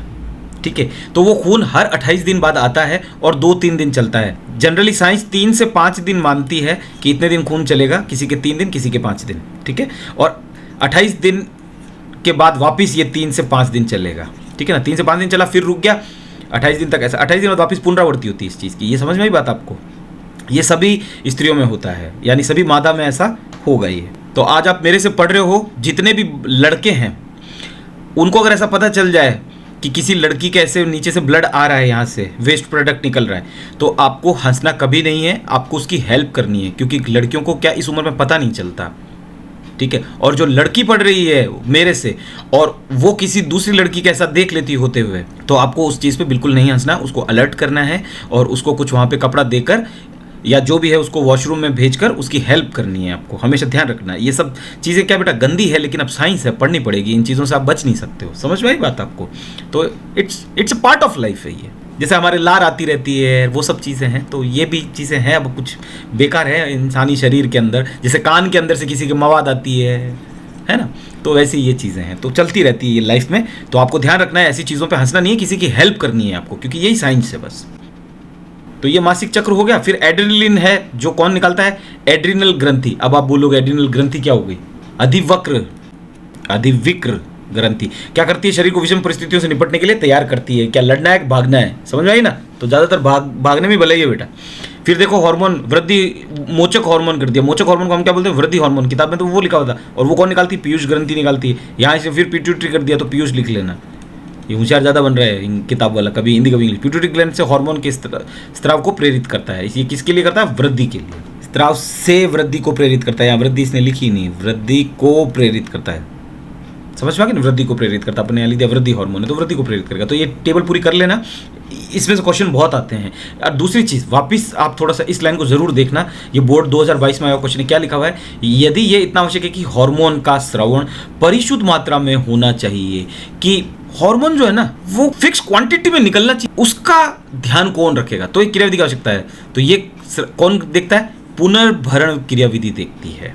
ठीक है। तो वो खून हर 28 दिन बाद आता है और 2-3 दिन चलता है। जनरली साइंस 3 से 5 दिन मानती है कि इतने दिन खून चलेगा, किसी के 3 दिन, किसी के 5 दिन, ठीक है। और 28 दिन के बाद वापस ये 3 से 5 दिन चलेगा, ठीक है ना। 3 से 5 दिन चला, फिर रुक गया, 28 दिन तक ऐसा, 28 दिन बाद वापस पुनरावृत्ति होती है इस चीज़ की। ये समझ में आई बात आपको। ये सभी स्त्रियों में होता है, यानी सभी मादा में ऐसा होगा ये। तो आज आप मेरे से पढ़ रहे हो, जितने भी लड़के हैं उनको अगर ऐसा पता चल जाए कि किसी लड़की के ऐसे नीचे से ब्लड आ रहा है, यहाँ से वेस्ट प्रोडक्ट निकल रहा है, तो आपको हंसना कभी नहीं है, आपको उसकी हेल्प करनी है, क्योंकि लड़कियों को क्या इस उम्र में पता नहीं चलता, ठीक है। और जो लड़की पढ़ रही है मेरे से और वो किसी दूसरी लड़की के ऐसा देख लेती होते हुए, तो आपको उस चीज़ पे बिल्कुल नहीं हंसना, उसको अलर्ट करना है और उसको कुछ वहाँ पे कपड़ा देकर या जो भी है उसको वॉशरूम में भेजकर उसकी हेल्प करनी है आपको, हमेशा ध्यान रखना है। ये सब चीज़ें क्या बेटा गंदी है, लेकिन अब साइंस है, पढ़नी पड़ेगी, इन चीज़ों से आप बच नहीं सकते हो। समझ में आई बात आपको? तो it's a part of life है ये। जैसे हमारे लार आती रहती है, वो सब चीज़ें हैं, तो ये भी चीज़ें हैं। अब कुछ बेकार है इंसानी शरीर के अंदर, जैसे कान के अंदर से किसी की मवाद आती है ना, तो वैसी ये चीज़ें हैं, तो चलती रहती है ये लाइफ में। तो आपको ध्यान रखना है, ऐसी चीज़ों पे हंसना नहीं है, किसी की हेल्प करनी है आपको, क्योंकि यही साइंस है बस। तो ये मासिक चक्र हो गया। फिर एड्रेनलिन है जो कौन निकालता है? एड्रिनल ग्रंथि। अब आप बोलोगे एड्रिनल ग्रंथि क्या हो गई? अधिविक्र ग्रंथि। क्या करती है? शरीर को विषम परिस्थितियों से निपटने के लिए तैयार करती है। क्या लड़ना है, भागना है? समझ में आई ना? तो ज़्यादातर भागने में भलाई है बेटा। फिर देखो हार्मोन वृद्धि, मोचक हार्मोन कर दिया। मोचक हार्मोन को हम क्या बोलते हैं? वृद्धि हार्मोन। किताब में तो वो लिखा होता है। और वो कौन निकालती है? पीयूष ग्रंथि निकालती है। यहाँ से फिर पिट्यूटरी कर दिया, तो पीयूष लिख लेना। ये होशियार ज़्यादा बन रहा है किताब वाला, कभी हिंदी कभी इंग्लिश। पिट्यूटरी ग्लैंड से हार्मोन के स्त्राव को प्रेरित करता है। ये किसके लिए करता है? वृद्धि के लिए। स्त्राव से वृद्धि को प्रेरित करता है। यहाँ वृद्धि इसने लिखी नहीं, वृद्धि को प्रेरित करता है। समझ में आ गया? वृद्धि को प्रेरित करता, अपने यहाँ लिख दिया वृद्धि हार्मोन है तो वृद्धि को प्रेरित करेगा। तो ये टेबल पूरी कर लेना, इसमें से क्वेश्चन बहुत आते हैं। और दूसरी चीज़, वापस आप थोड़ा सा इस लाइन को जरूर देखना, ये बोर्ड 2022 में आया क्वेश्चन है। क्या लिखा हुआ है? यदि ये इतना आवश्यक है कि हार्मोन का स्रावण परिशुद्ध मात्रा में होना चाहिए, कि हार्मोन जो है ना वो फिक्स क्वांटिटी में निकलना चाहिए, उसका ध्यान कौन रखेगा? तो एक क्रियाविधि की आवश्यकता है। तो ये कौन देखता है? पुनर्भरण क्रियाविधि देखती है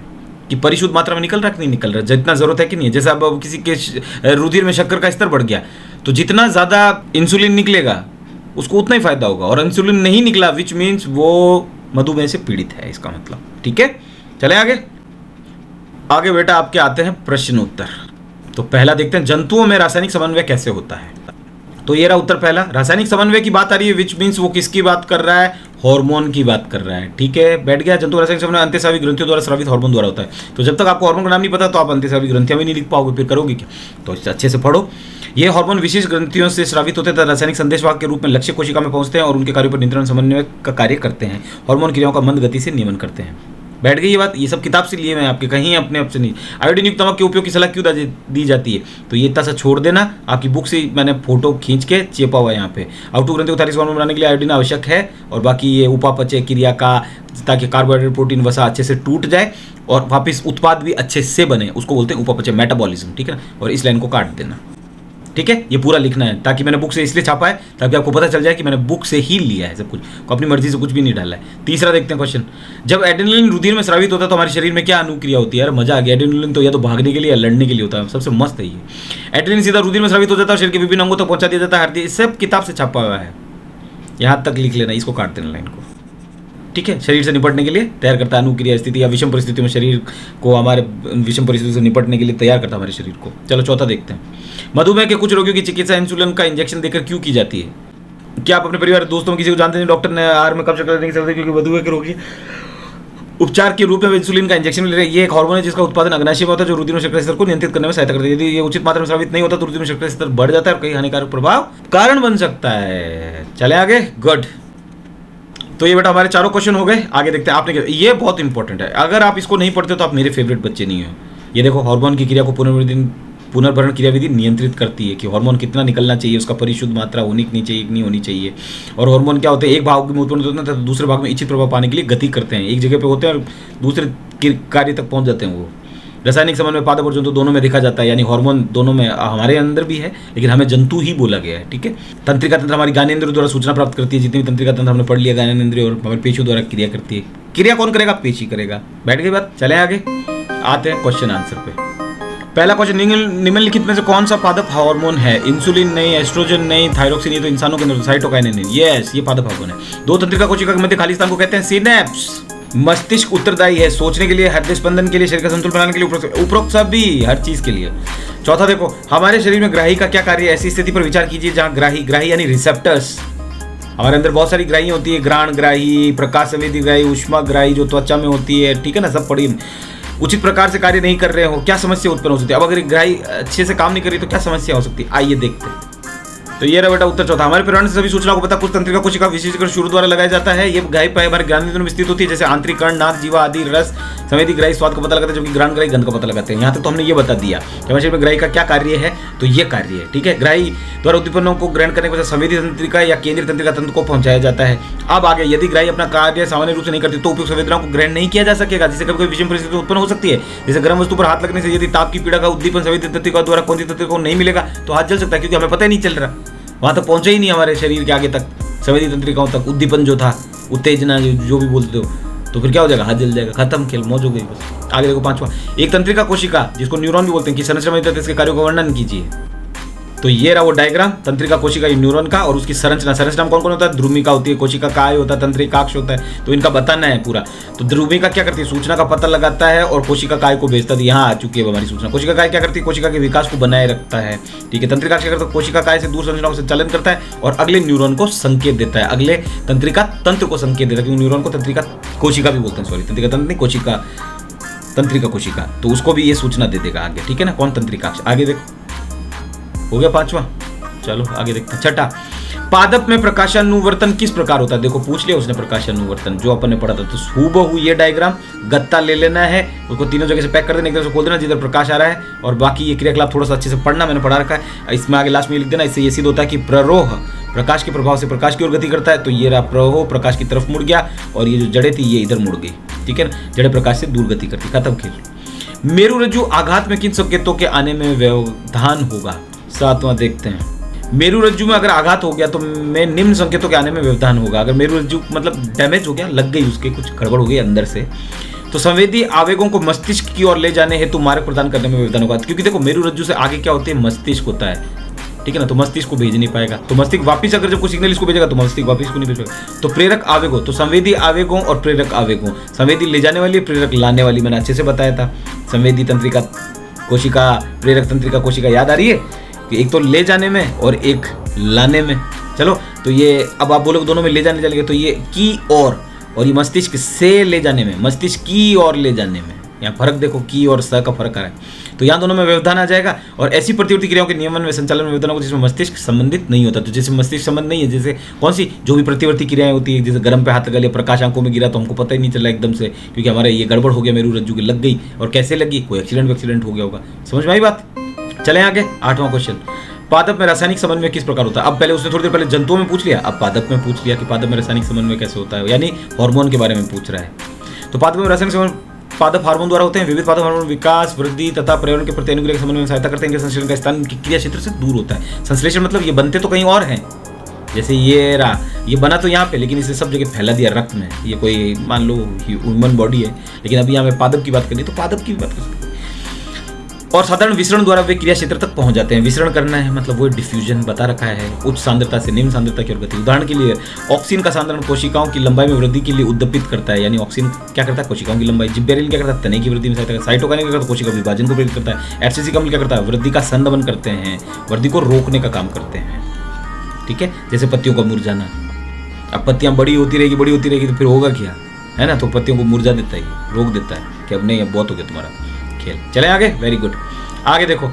कि परिशुद्ध मात्रा में निकल रहा है कि नहीं निकल रहा, जितना जरूरत है कि नहीं है। जैसे अब किसी के रुधिर में शक्कर का स्तर बढ़ गया, तो जितना ज़्यादा इंसुलिन निकलेगा उसको उतना ही फायदा होगा, और इंसुलिन नहीं निकला विच मीन्स वो मधुमेह से पीड़ित है, इसका मतलब। ठीक है, चले आगे बेटा आपके आते हैं प्रश्न उत्तर। तो पहला देखते हैं, जंतुओं में रासायनिक समन्वय कैसे होता है। तो ये रहा उत्तर पहला। रासायनिक समन्वय की बात आ रही है, विच मीन्स वो किसकी बात कर रहा है? हार्मोन की बात कर रहा है। ठीक है, बैठ गया। जंतु रासायनिक समन्वय अंतःस्रावी ग्रंथियों द्वारा स्रावित हार्मोन द्वारा होता है। तो जब तक आपको हार्मोन का नाम नहीं पता तो आप अंतःस्रावी ग्रंथियां भी नहीं लिख पाओगे, फिर करोगे क्या? तो अच्छे से पढ़ो। ये हार्मोन विशेष ग्रंथियों से स्रावित होते हैं, रासायनिक संदेशवाहक के रूप में लक्ष्य कोशिका में पहुंचते हैं और उनके कार्यों पर नियंत्रण समन्वय का कार्य करते हैं। हार्मोन क्रियाओं का मंद गति से नियमन करते हैं। बैठ गई ये बात। ये सब किताब से लिए मैं आपके, कहीं अपने आप से नहीं। आयोडीन युक्त नमक के उपयोग की सलाह क्यों दी जाती है? तो ये इतना सा छोड़ देना, आपकी बुक से मैंने फोटो खींच के चेपा हुआ है यहाँ पे। आउटू ग्रंथि को थायरिक हार्मोन बनाने के लिए आयोडीन आवश्यक है, और बाकी ये उपापचय क्रिया का, ताकि कार्बोहाइड्रेट प्रोटीन वसा अच्छे से टूट जाए और वापस उत्पाद भी अच्छे से बने, उसको बोलते हैं उपापचय, मेटाबॉलिज्म। ठीक है ना? और इस लाइन को काट देना। ठीक है, ये पूरा लिखना है, ताकि मैंने बुक से इसलिए छापा है ताकि आपको पता चल जाए कि मैंने बुक से ही लिया है सब कुछ, अपनी मर्जी से कुछ भी नहीं डाला है। तीसरा देखते हैं क्वेश्चन, जब एड्रेनलिन रुधिर में स्रावित होता है तो हमारे शरीर में क्या अनुक्रिया होती है? यार मजा आ गया। एड्रेनलिन तो या तो भागने के लिए या लड़ने के लिए होता है, सबसे मस्त है ये। एड्रेनलिन सीधा रुधिर में स्रावित हो जाता है, शरीर के विभिन्न अंगों तक पहुंचा दिया जाता है, हृदय, सब किताब से छापा हुआ है। यहाँ तक लिख लेना, इसको काट देना लाइन को। ठीक है, शरीर से निपटने के लिए तैयार करता है, अनुक्रिया स्थिति या विषम परिस्थितियों में शरीर को, हमारे विषम परिस्थितियों से निपटने के लिए तैयार करता है हमारे शरीर को। चलो चौथा देखते हैं, मधुमेह के कुछ रोगियों की चिकित्सा इंसुलिन का इंजेक्शन देकर क्यों की जाती है? क्या आप अपने परिवार दोस्तों में किसी को जानते हैं डॉक्टर ने आहार में कम शक्कर देने की सलाह दी क्योंकि मधुमेह के रोगी उपचार के रूप में इंसुलिन का इंजेक्शन ले रहे हैं? ये एक हार्मोन है जिसका उत्पादन अग्नाशय में होता है, जो रुधिर में शर्करा स्तर को नियंत्रित करने में सहायता करता है। यदि ये उचित मात्रा में स्रावित नहीं होता तो रुधिर में शर्करा स्तर बढ़ जाता है और कई हानिकारक प्रभाव कारण बन सकता है। चले आगे, गुड। तो ये बेटा हमारे चारों क्वेश्चन हो गए। आगे देखते हैं आपने, ये बहुत इंपॉर्टेंट है, अगर आप इसको नहीं पढ़ते तो आप मेरे फेवरेट बच्चे नहीं हो। ये देखो, हार्मोन की क्रिया को पुनर्भरण क्रियाविधि नियंत्रित करती है कि हार्मोन कितना निकलना चाहिए, उसका परिशुद्ध मात्रा होनी नहीं चाहिए कि नहीं होनी चाहिए। और हार्मोन क्या होते हैं, एक भाग में उत्पन्न होते हैं तो दूसरे भाग में इच्छित प्रभाव पाने के लिए गति करते हैं, एक जगह पे होते हैं और दूसरे कार्य तक पहुंच जाते हैं। वो रासायनिक समन्वय पादप और जंतु दोनों में देखा जाता है, यानी हार्मोन दोनों में, हमारे अंदर भी है लेकिन हमें जंतु ही बोला गया है। ठीक है, तंत्रिका तंत्र हमारी ज्ञानेंद्रियों द्वारा सूचना प्राप्त करती है, जितनी भी तंत्रिका तंत्र हमने पढ़ लिया, ज्ञानेंद्रिय और हमारे पेशियों द्वारा क्रिया करती है। क्रिया कौन करेगा? पेशी करेगा। बैठ गई बात। चले आगे, आते हैं क्वेश्चन आंसर पे। पहला क्वेश्चन, निम्नलिखित में से कौन सा पादप हार्मोन है? इंसुलिन नहीं, एस्ट्रोजन नहीं, थायरोक्सिन नहीं, तो इंसानों के अंदर साइटोकाइनिन नहीं। यस, ये पादप हार्मोन है। दो तंत्रिका कोशिका के मध्य खाली स्थान को कहते हैं सिनेप्स। मस्तिष्क उत्तरदायी है सोचने के लिए, हृदय स्पंदन के लिए, शरीर का संतुलन बनाने के लिए, उपरोक्त सभी, हर चीज के लिए। चौथा देखो, हमारे शरीर में ग्राही का क्या कार्य है? ऐसी स्थिति पर विचार कीजिए जहां ग्राही यानी रिसेप्टर्स, हमारे अंदर बहुत सारी ग्राही होती है, घ्राण ग्राही, प्रकाश संवेदी ग्राही, ऊष्मा ग्राही जो त्वचा में होती है। ठीक है ना, सब पढ़िए। उचित प्रकार से कार्य नहीं कर रहे हो, क्या समस्या उत्पन्न हो सकती है? अब अगर ग्राही अच्छे से काम नहीं कर रही तो क्या समस्या हो सकती है? आइए देखते हैं। तो ये रहा बेटा उत्तर चौथा। हमारे पर्यावरण से सभी सूचना को पता कुछ तंत्रिका कोशिका विशेषकर शुरू द्वारा लगाया जाता है। ये ग्राही पाए हमारे ग्रांथियों में स्थित होती है, जैसे आंतरिक कर्ण, नाक, जीवा आदि। रस संवेदी ग्राही स्वाद का पता लगाते हैं, जबकि ग्राण ग्राही गंध का पता लगाते हैं। यहाँ तक तो हमने ये बता दिया कि हमारे शरीर में ग्राही का क्या कार्य है, तो ये कार्य है, ठीक है। ग्राही द्वारा उद्दीपनों को ग्रहण करने के बाद संवेदी तंत्रिका या केंद्रीय तंत्रिका तंत्र को पहुंचाया जाता है। अब आगे यदि ग्राही अपना कार्य सामान्य रूप से नहीं करती तो उपयुक्त संवेदनाओं को ग्रहण नहीं किया जा सकेगा, जिससे कभी कोई विषम परिस्थिति उत्पन्न हो सकती है। जैसे गर्म वस्तु पर हाथ लगने से यदि ताप की पीड़ा का उद्दीपन संवेदी तंत्रिका द्वारा कौन सी तंत्रिका को नहीं मिलेगा तो हाथ जल सकता है, क्योंकि हमें पता ही नहीं चल रहा, वहां तक पहुंचा ही नहीं हमारे शरीर के आगे तक, संवेदी तंत्रिकाओं तक उद्दीपन जो था, उत्तेजना जो भी बोलते हो, तो फिर क्या हो जाएगा, हाथ जल जाएगा, खत्म, खेल मौज हो गई बस। आगे देखो पांचवा, एक तंत्रिका कोशिका जिसको न्यूरॉन भी बोलते हैं कि संरचना में इसके कार्यों का वर्णन कीजिए। तो ये रहा वो डायग्राम तंत्रिका कोशिका न्यूरॉन का और उसकी संरचना। संरचना में कौन कौन होता है, ध्रुमिका होती है, कोशिका काय होता है, तंत्रिकाक्ष होता है, तो इनका बताना है पूरा। तो ध्रुमिका क्या करती है, सूचना का पता लगाता है और कोशिका काय को भेजता है। यहाँ आ चुकी है हमारी सूचना। कोशिका काय क्या करती है, कोशिका के विकास को बनाए रखता है, ठीक है। तंत्रिकाक्ष क्या करता है, कोशिका काय से दूर संरचनाओं का संचालन करता है और अगले न्यूरॉन को संकेत देता है, अगले तंत्रिका तंत्र को संकेत देता है, क्योंकि न्यूरॉन को तंत्रिका कोशिका भी बोलते हैं, सॉरी तंत्रिका तंत्र नहीं, कोशिका तंत्रिका कोशिका, तो उसको भी ये सूचना दे देगा आगे, ठीक है ना। कौन, तंत्रिकाक्ष। आगे देखो, हो गया पांचवा। चलो आगे देखते हैं छठा, पादप में प्रकाशानुवर्तन किस प्रकार होता है। देखो पूछ लिया उसने प्रकाशानुवर्तन, जो अपन ने पढ़ा था। तो हूबहू ये डायग्राम गत्ता ले लेना है, उसको तीनों जगह से पैक कर देना, एक तरफ से खोल देना जिधर प्रकाश आ रहा है, और बाकी ये क्रियाकलाप थोड़ा सा अच्छे से पढ़ना, मैंने पढ़ा रखा है। इसमें आगे लास्ट में लिख देना। इससे ये सिद्ध होता है कि प्ररोह प्रकाश के प्रभाव से प्रकाश की ओर गति करता है। तो ये रहा प्ररोह, प्रकाश की तरफ मुड़ गया, और ये जो जड़ें थी ये इधर मुड़ गई, ठीक है ना। जड़ें प्रकाश से दूर गति करती, खत्म खेल। मेरुरज्जु आघात में किन संकेतों के आने में व्यवधान होगा। सातवां देखते हैं, मेरुरज्जु में अगर आघात हो गया तो में निम्न संकेतों के आने में व्यवधान होगा। अगर मेरुरज्जु मतलब डैमेज हो गया, लग गई, उसके कुछ गड़बड़ हो गई अंदर से, तो संवेदी आवेगों को मस्तिष्क की ओर ले जाने हेतु मार्ग प्रदान करने में व्यवधान होगा। क्योंकि देखो मेरुरज्जु से आगे क्या होते हैं, मस्तिष्क होता है, ठीक है ना। तो मस्तिष्क को भेज नहीं पाएगा, तो मस्तिष्क वापिस अगर जब कोई सिग्नल इसको भेजेगा तो मस्तिष्क वापिस को नहीं भेज पाएगा। तो प्रेरक आवेगों, तो संवेदी आवेगों और प्रेरक आवेगों, संवेदी ले जाने वाली, प्रेरक लाने वाली, मैंने अच्छे से बताया था। संवेदी तंत्रिका कोशिका, प्रेरक तंत्रिका कोशिका, याद आ रही है कि एक तो ले जाने में और एक लाने में। चलो तो ये अब आप बोलोगे दोनों में ले जाने चलेंगे, तो ये की और ये मस्तिष्क से ले जाने में, मस्तिष्क की और ले जाने में, यहाँ फर्क देखो, की और स का फर्क आ रहा है। तो यहाँ दोनों में व्यवधान आ जाएगा। और ऐसी प्रतिवर्ती क्रियाओं के नियमन में, संचालन में व्यवधान होगा जिसमें मस्तिष्क संबंधित नहीं होता। तो जैसे मस्तिष्क संबंध नहीं है, जैसे कौन सी जो भी प्रतिवर्ती क्रियाएं होती है, जैसे गर्म पे हाथ लगा लिया, प्रकाश आंखों में गिरा तो हमको पता ही नहीं चला एकदम से, क्योंकि हमारे ये गड़बड़ हो गया, मेरुरज्जु की लग गई। और कैसे लगी, कोई एक्सीडेंट हो गया होगा। समझ में आई बात। चलें आगे, आठवां क्वेश्चन, पादप में रासायनिक समन्वय किस प्रकार होता है। अब पहले उसने थोड़ी देर पहले जंतुओं में पूछ लिया, अब पादप में पूछ लिया कि पादप में रासायनिक समन्वय कैसे होता है, यानी हार्मोन के बारे में पूछ रहा है। तो पादप में रासायनिक समन्वय पादप हार्मोन द्वारा होते हैं। विविध पादप हार्मोन विकास, वृद्धि तथा पर्यावरण के प्रति अनुक्रिया के समन्वय में सहायता करते हैं। इनके संश्लेषण का स्थान क्रिया क्षेत्र से दूर होता है। संश्लेषण मतलब ये बनते तो कहीं और हैं, जैसे ये बना तो यहाँ पे, लेकिन इसे सब जगह फैला दिया रक्त में। ये कोई मान लो ह्यूमन बॉडी है, लेकिन अभी यहाँ पे पादप की बात करनी, तो पादप की भी बात कर सकते हैं। और साधारण विसरण द्वारा वे क्रिया क्षेत्र तक पहुंच जाते हैं। विसरण करना है मतलब वो डिफ्यूजन बता रखा है, उच्च सांद्रता से निम्न सांद्रता की ओर गति। उदाहरण के लिए ऑक्सीजन का सांद्रण कोशिकाओं की लंबाई में वृद्धि के लिए उद्दीपित करता है, यानी ऑक्सीजन क्या करता है, कोशिकाओं की लंबाई। जिब्बेरेलिन क्या करता है, तने की वृद्धि में सहायता करता है। साइटोकाइनिन क्या करता है, कोशिका विभाजन को प्रेरित करता है। एफसीसी कम्ल क्या करता है, वृद्धि का संदमन करते हैं, वृद्धि को रोकने का काम करते हैं, ठीक है। जैसे पत्तियों का मुरझाना, अब पत्तियां बड़ी होती रहेगी तो फिर होगा क्या, है ना। तो पत्तियों को मुरझा देता है, रोक देता है कि अब नहीं, अब बहुत हो गया तुम्हारा खेल। चले आगे, वेरी गुड। आगे देखो,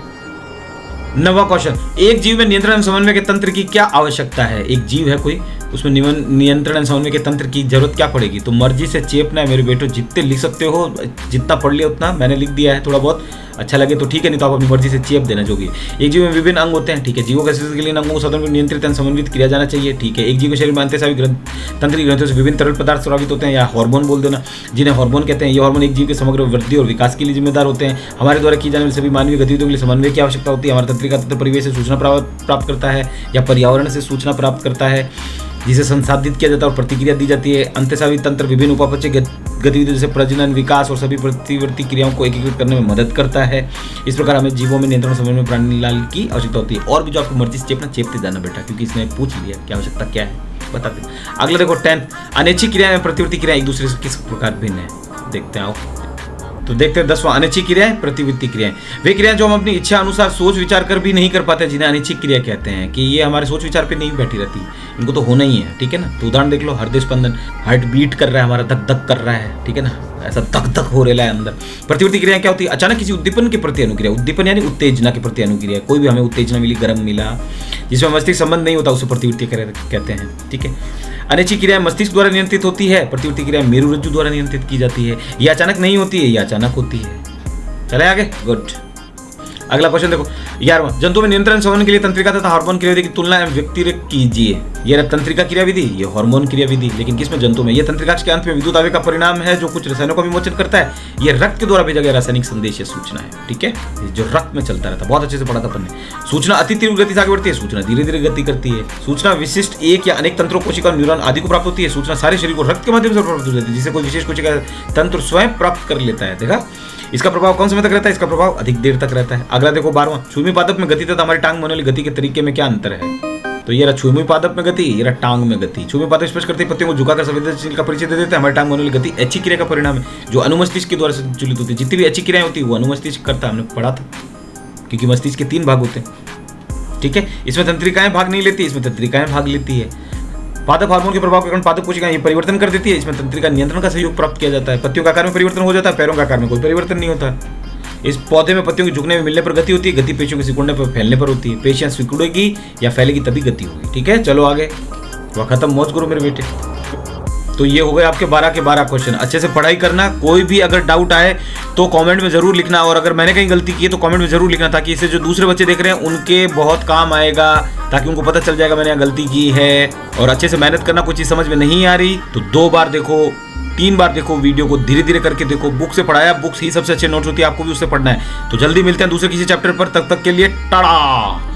नवा क्वेश्चन, एक जीव में नियंत्रण एवं समन्वय के तंत्र की क्या आवश्यकता है। एक जीव है कोई, उसमें नियंत्रण एवं समन्वय के तंत्र की जरूरत क्या पड़ेगी। तो मर्जी से चेपना है मेरे बेटो, जितने लिख सकते हो, जितना पढ़ लिया उतना मैंने लिख दिया है। थोड़ा बहुत अच्छा लगे तो ठीक है, नहीं तो आप अपनी मर्जी से चेप देना जो भी। एक जीव में विभिन्न अंग होते हैं, ठीक है। जीवों के के लिए अंगों को स्वतंत्र नियंत्रित एवं समन्वित किया जाना चाहिए, ठीक है। एक जीव के शरीर में अंतःस्रावी तंत्रिका ग्रंथियों से विभिन्न तरल पदार्थ स्रावित होते हैं, या हार्मोन बोल देना, जिन्हें हार्मोन कहते हैं। ये हार्मोन एक जीव के समग्र वृद्धि और विकास के लिए जिम्मेदार होते हैं। हमारे द्वारा की जाने वाली सभी मानवीय गतिविधियों के लिए समन्वय की आवश्यकता होती है। हमारा तंत्रिका तंत्र परिवेश से सूचना प्राप्त करता है या पर्यावरण से सूचना प्राप्त करता है, जिसे संसाधित किया जाता है और प्रतिक्रिया दी जाती है। अंतःस्रावी तंत्र विभिन्न उपापचय गतिविधियों जैसे प्रजनन, विकास और सभी प्रतिवर्ती क्रियाओं को एकीकृत करने में मदद करता है। इस प्रकार हमें जीवों में नियंत्रण समन्वय प्राणीलाल की आवश्यकता होती है। और भी जो आपको मर्जी से चेपते जाना बेटा, क्योंकि इसने पूछ लिया क्या आवश्यकता क्या है, बता दें। अगला देखो 10, अनैच्छिक क्रियाएं एवं प्रतिवर्ती क्रियाएं एक दूसरे से किस प्रकार भिन्न है, देखते हैं आओ। तो देखते हैं 10वां, अनैच्छिक क्रियाएं, प्रतिवर्ती क्रियाएं। वे क्रियाएं जो हम अपनी इच्छा अनुसार सोच विचार कर भी नहीं कर पाते, जिन्हें अनैच्छिक क्रिया कहते हैं, कि ये हमारे सोच विचार पे नहीं बैठी रहती, इनको तो होना ही है, ठीक है ना। तो उदाहरण देख लो, हृदय स्पंदन, हार्ट बीट कर रहा है हमारा, धक धक कर रहा है, ठीक है ना, ऐसा धक धक हो रहा है अंदर। प्रतिवर्ती क्रिया क्या होती है? अचानक किसी उद्दीपन के प्रति अनुक्रिया, उद्दीपन यानी उत्तेजना के प्रति अनुक्रिया। कोई भी हमें उत्तेजना मिली, गर्म मिला, जिसमें मस्तिष्क संबंध नहीं होता उसे प्रतिवर्ती क्रिया कहते हैं। ठीक है। अनैच्छिक क्रिया मस्तिष्क द्वारा नियंत्रित होती है, प्रतिवर्ती क्रिया मेरुरज्जु द्वारा नियंत्रित की जाती है। ये अचानक नहीं होती है, ये अचानक होती है। चले आगे, गुड। अगला क्वेश्चन देखो 11वां, जंतु में नियंत्रण संवर्धन के लिए तंत्रिका तथा हार्मोन क्रियाविधि की तुलना एवं व्यतिरेक कीजिए। ये तंत्रिका क्रियाविधि, ये हार्मोन क्रियाविधि, लेकिन किसमें? जंतु में। ये तंत्रिकाक्ष के अंत में विद्युत आवेग का परिणाम है जो कुछ रसायनों का विमोचन करता है। ये रक्त के द्वारा भेजा गया रासायनिक संदेश या सूचना है। ठीक है, जो रक्त में चलता रहता है। बहुत अच्छे से पढ़ा था अपन ने। सूचना अति तीव्र गति से आगे बढ़ती है, सूचना धीरे धीरे गति करती है। सूचना विशिष्ट एक या अनेक तंत्रों, कोशिका, न्यूरॉन आदि को प्राप्त होती है। सूचना सारे शरीर को रक्त के माध्यम से प्राप्त हो जाती है, जिसे कोई विशेष कोशिका तंत्र स्वयं प्राप्त कर लेता है। देखा, इसका प्रभाव कौन समय तक रहता है? इसका प्रभाव अधिक देर तक रहता है। अगला देखो 12वां, छूमी पादप में गति तथा हमारी टांग में होने वाली गति के तरीके में क्या अंतर है? तो ये रहा छूमी पादप में गति, ये रहा टांग में गति। छूमी पादप स्पष्ट करते पत्तियों को झुकाकर संवेदनशील का परिचय दे देते हैं। हमारी टांग में होने वाली गति ऐच्छिक क्रिया का परिणाम है, जो अनुमस्तिष्क के द्वारा संचालित होती है। जितनी भी ऐच्छिक क्रियाएं होती है वो अनुमस्तिष्क करता है, हमने पढ़ा था, क्योंकि मस्तिष्क के 3 भाग होते हैं। ठीक है, इसमें तंत्रिकाएं भाग नहीं लेती, इसमें तंत्रिकाएं भाग लेती है। पादप हार्मोन के प्रभाव के कारण पादप कोशिकाएं ये परिवर्तन कर देती है, इसमें तंत्रिका नियंत्रण का सहयोग प्राप्त किया जाता है। पत्तियों का आकार में परिवर्तन हो जाता है, पैरों का आकार में कोई परिवर्तन नहीं होता। इस पौधे में पत्तियों के झुकने में मिलने पर गति होती है, गति पेशियों के सिकुड़ने पर फैलने पर होती है। पेशियां सिकुड़ेगी या फैलेगी तभी गति होगी। ठीक है, चलो आगे, वह खत्म, मौज करो मेरे बेटे। तो ये हो गए आपके 12 के 12 क्वेश्चन। अच्छे से पढ़ाई करना, कोई भी अगर डाउट आए तो कमेंट में जरूर लिखना, और अगर मैंने कहीं गलती की है तो कमेंट में जरूर लिखना, ताकि इससे जो दूसरे बच्चे देख रहे हैं उनके बहुत काम आएगा, ताकि उनको पता चल जाएगा मैंने यहाँ गलती की है। और अच्छे से मेहनत करना, कोई चीज़ समझ में नहीं आ रही तो 2 बार देखो, 3 बार देखो, वीडियो को धीरे धीरे करके देखो। बुक से पढ़ाया, बुक्स ही सबसे अच्छे नोट्स होती है, आपको भी उससे पढ़ना है। तो जल्दी मिलते हैं दूसरे किसी चैप्टर पर, तब तक के लिए टाटा।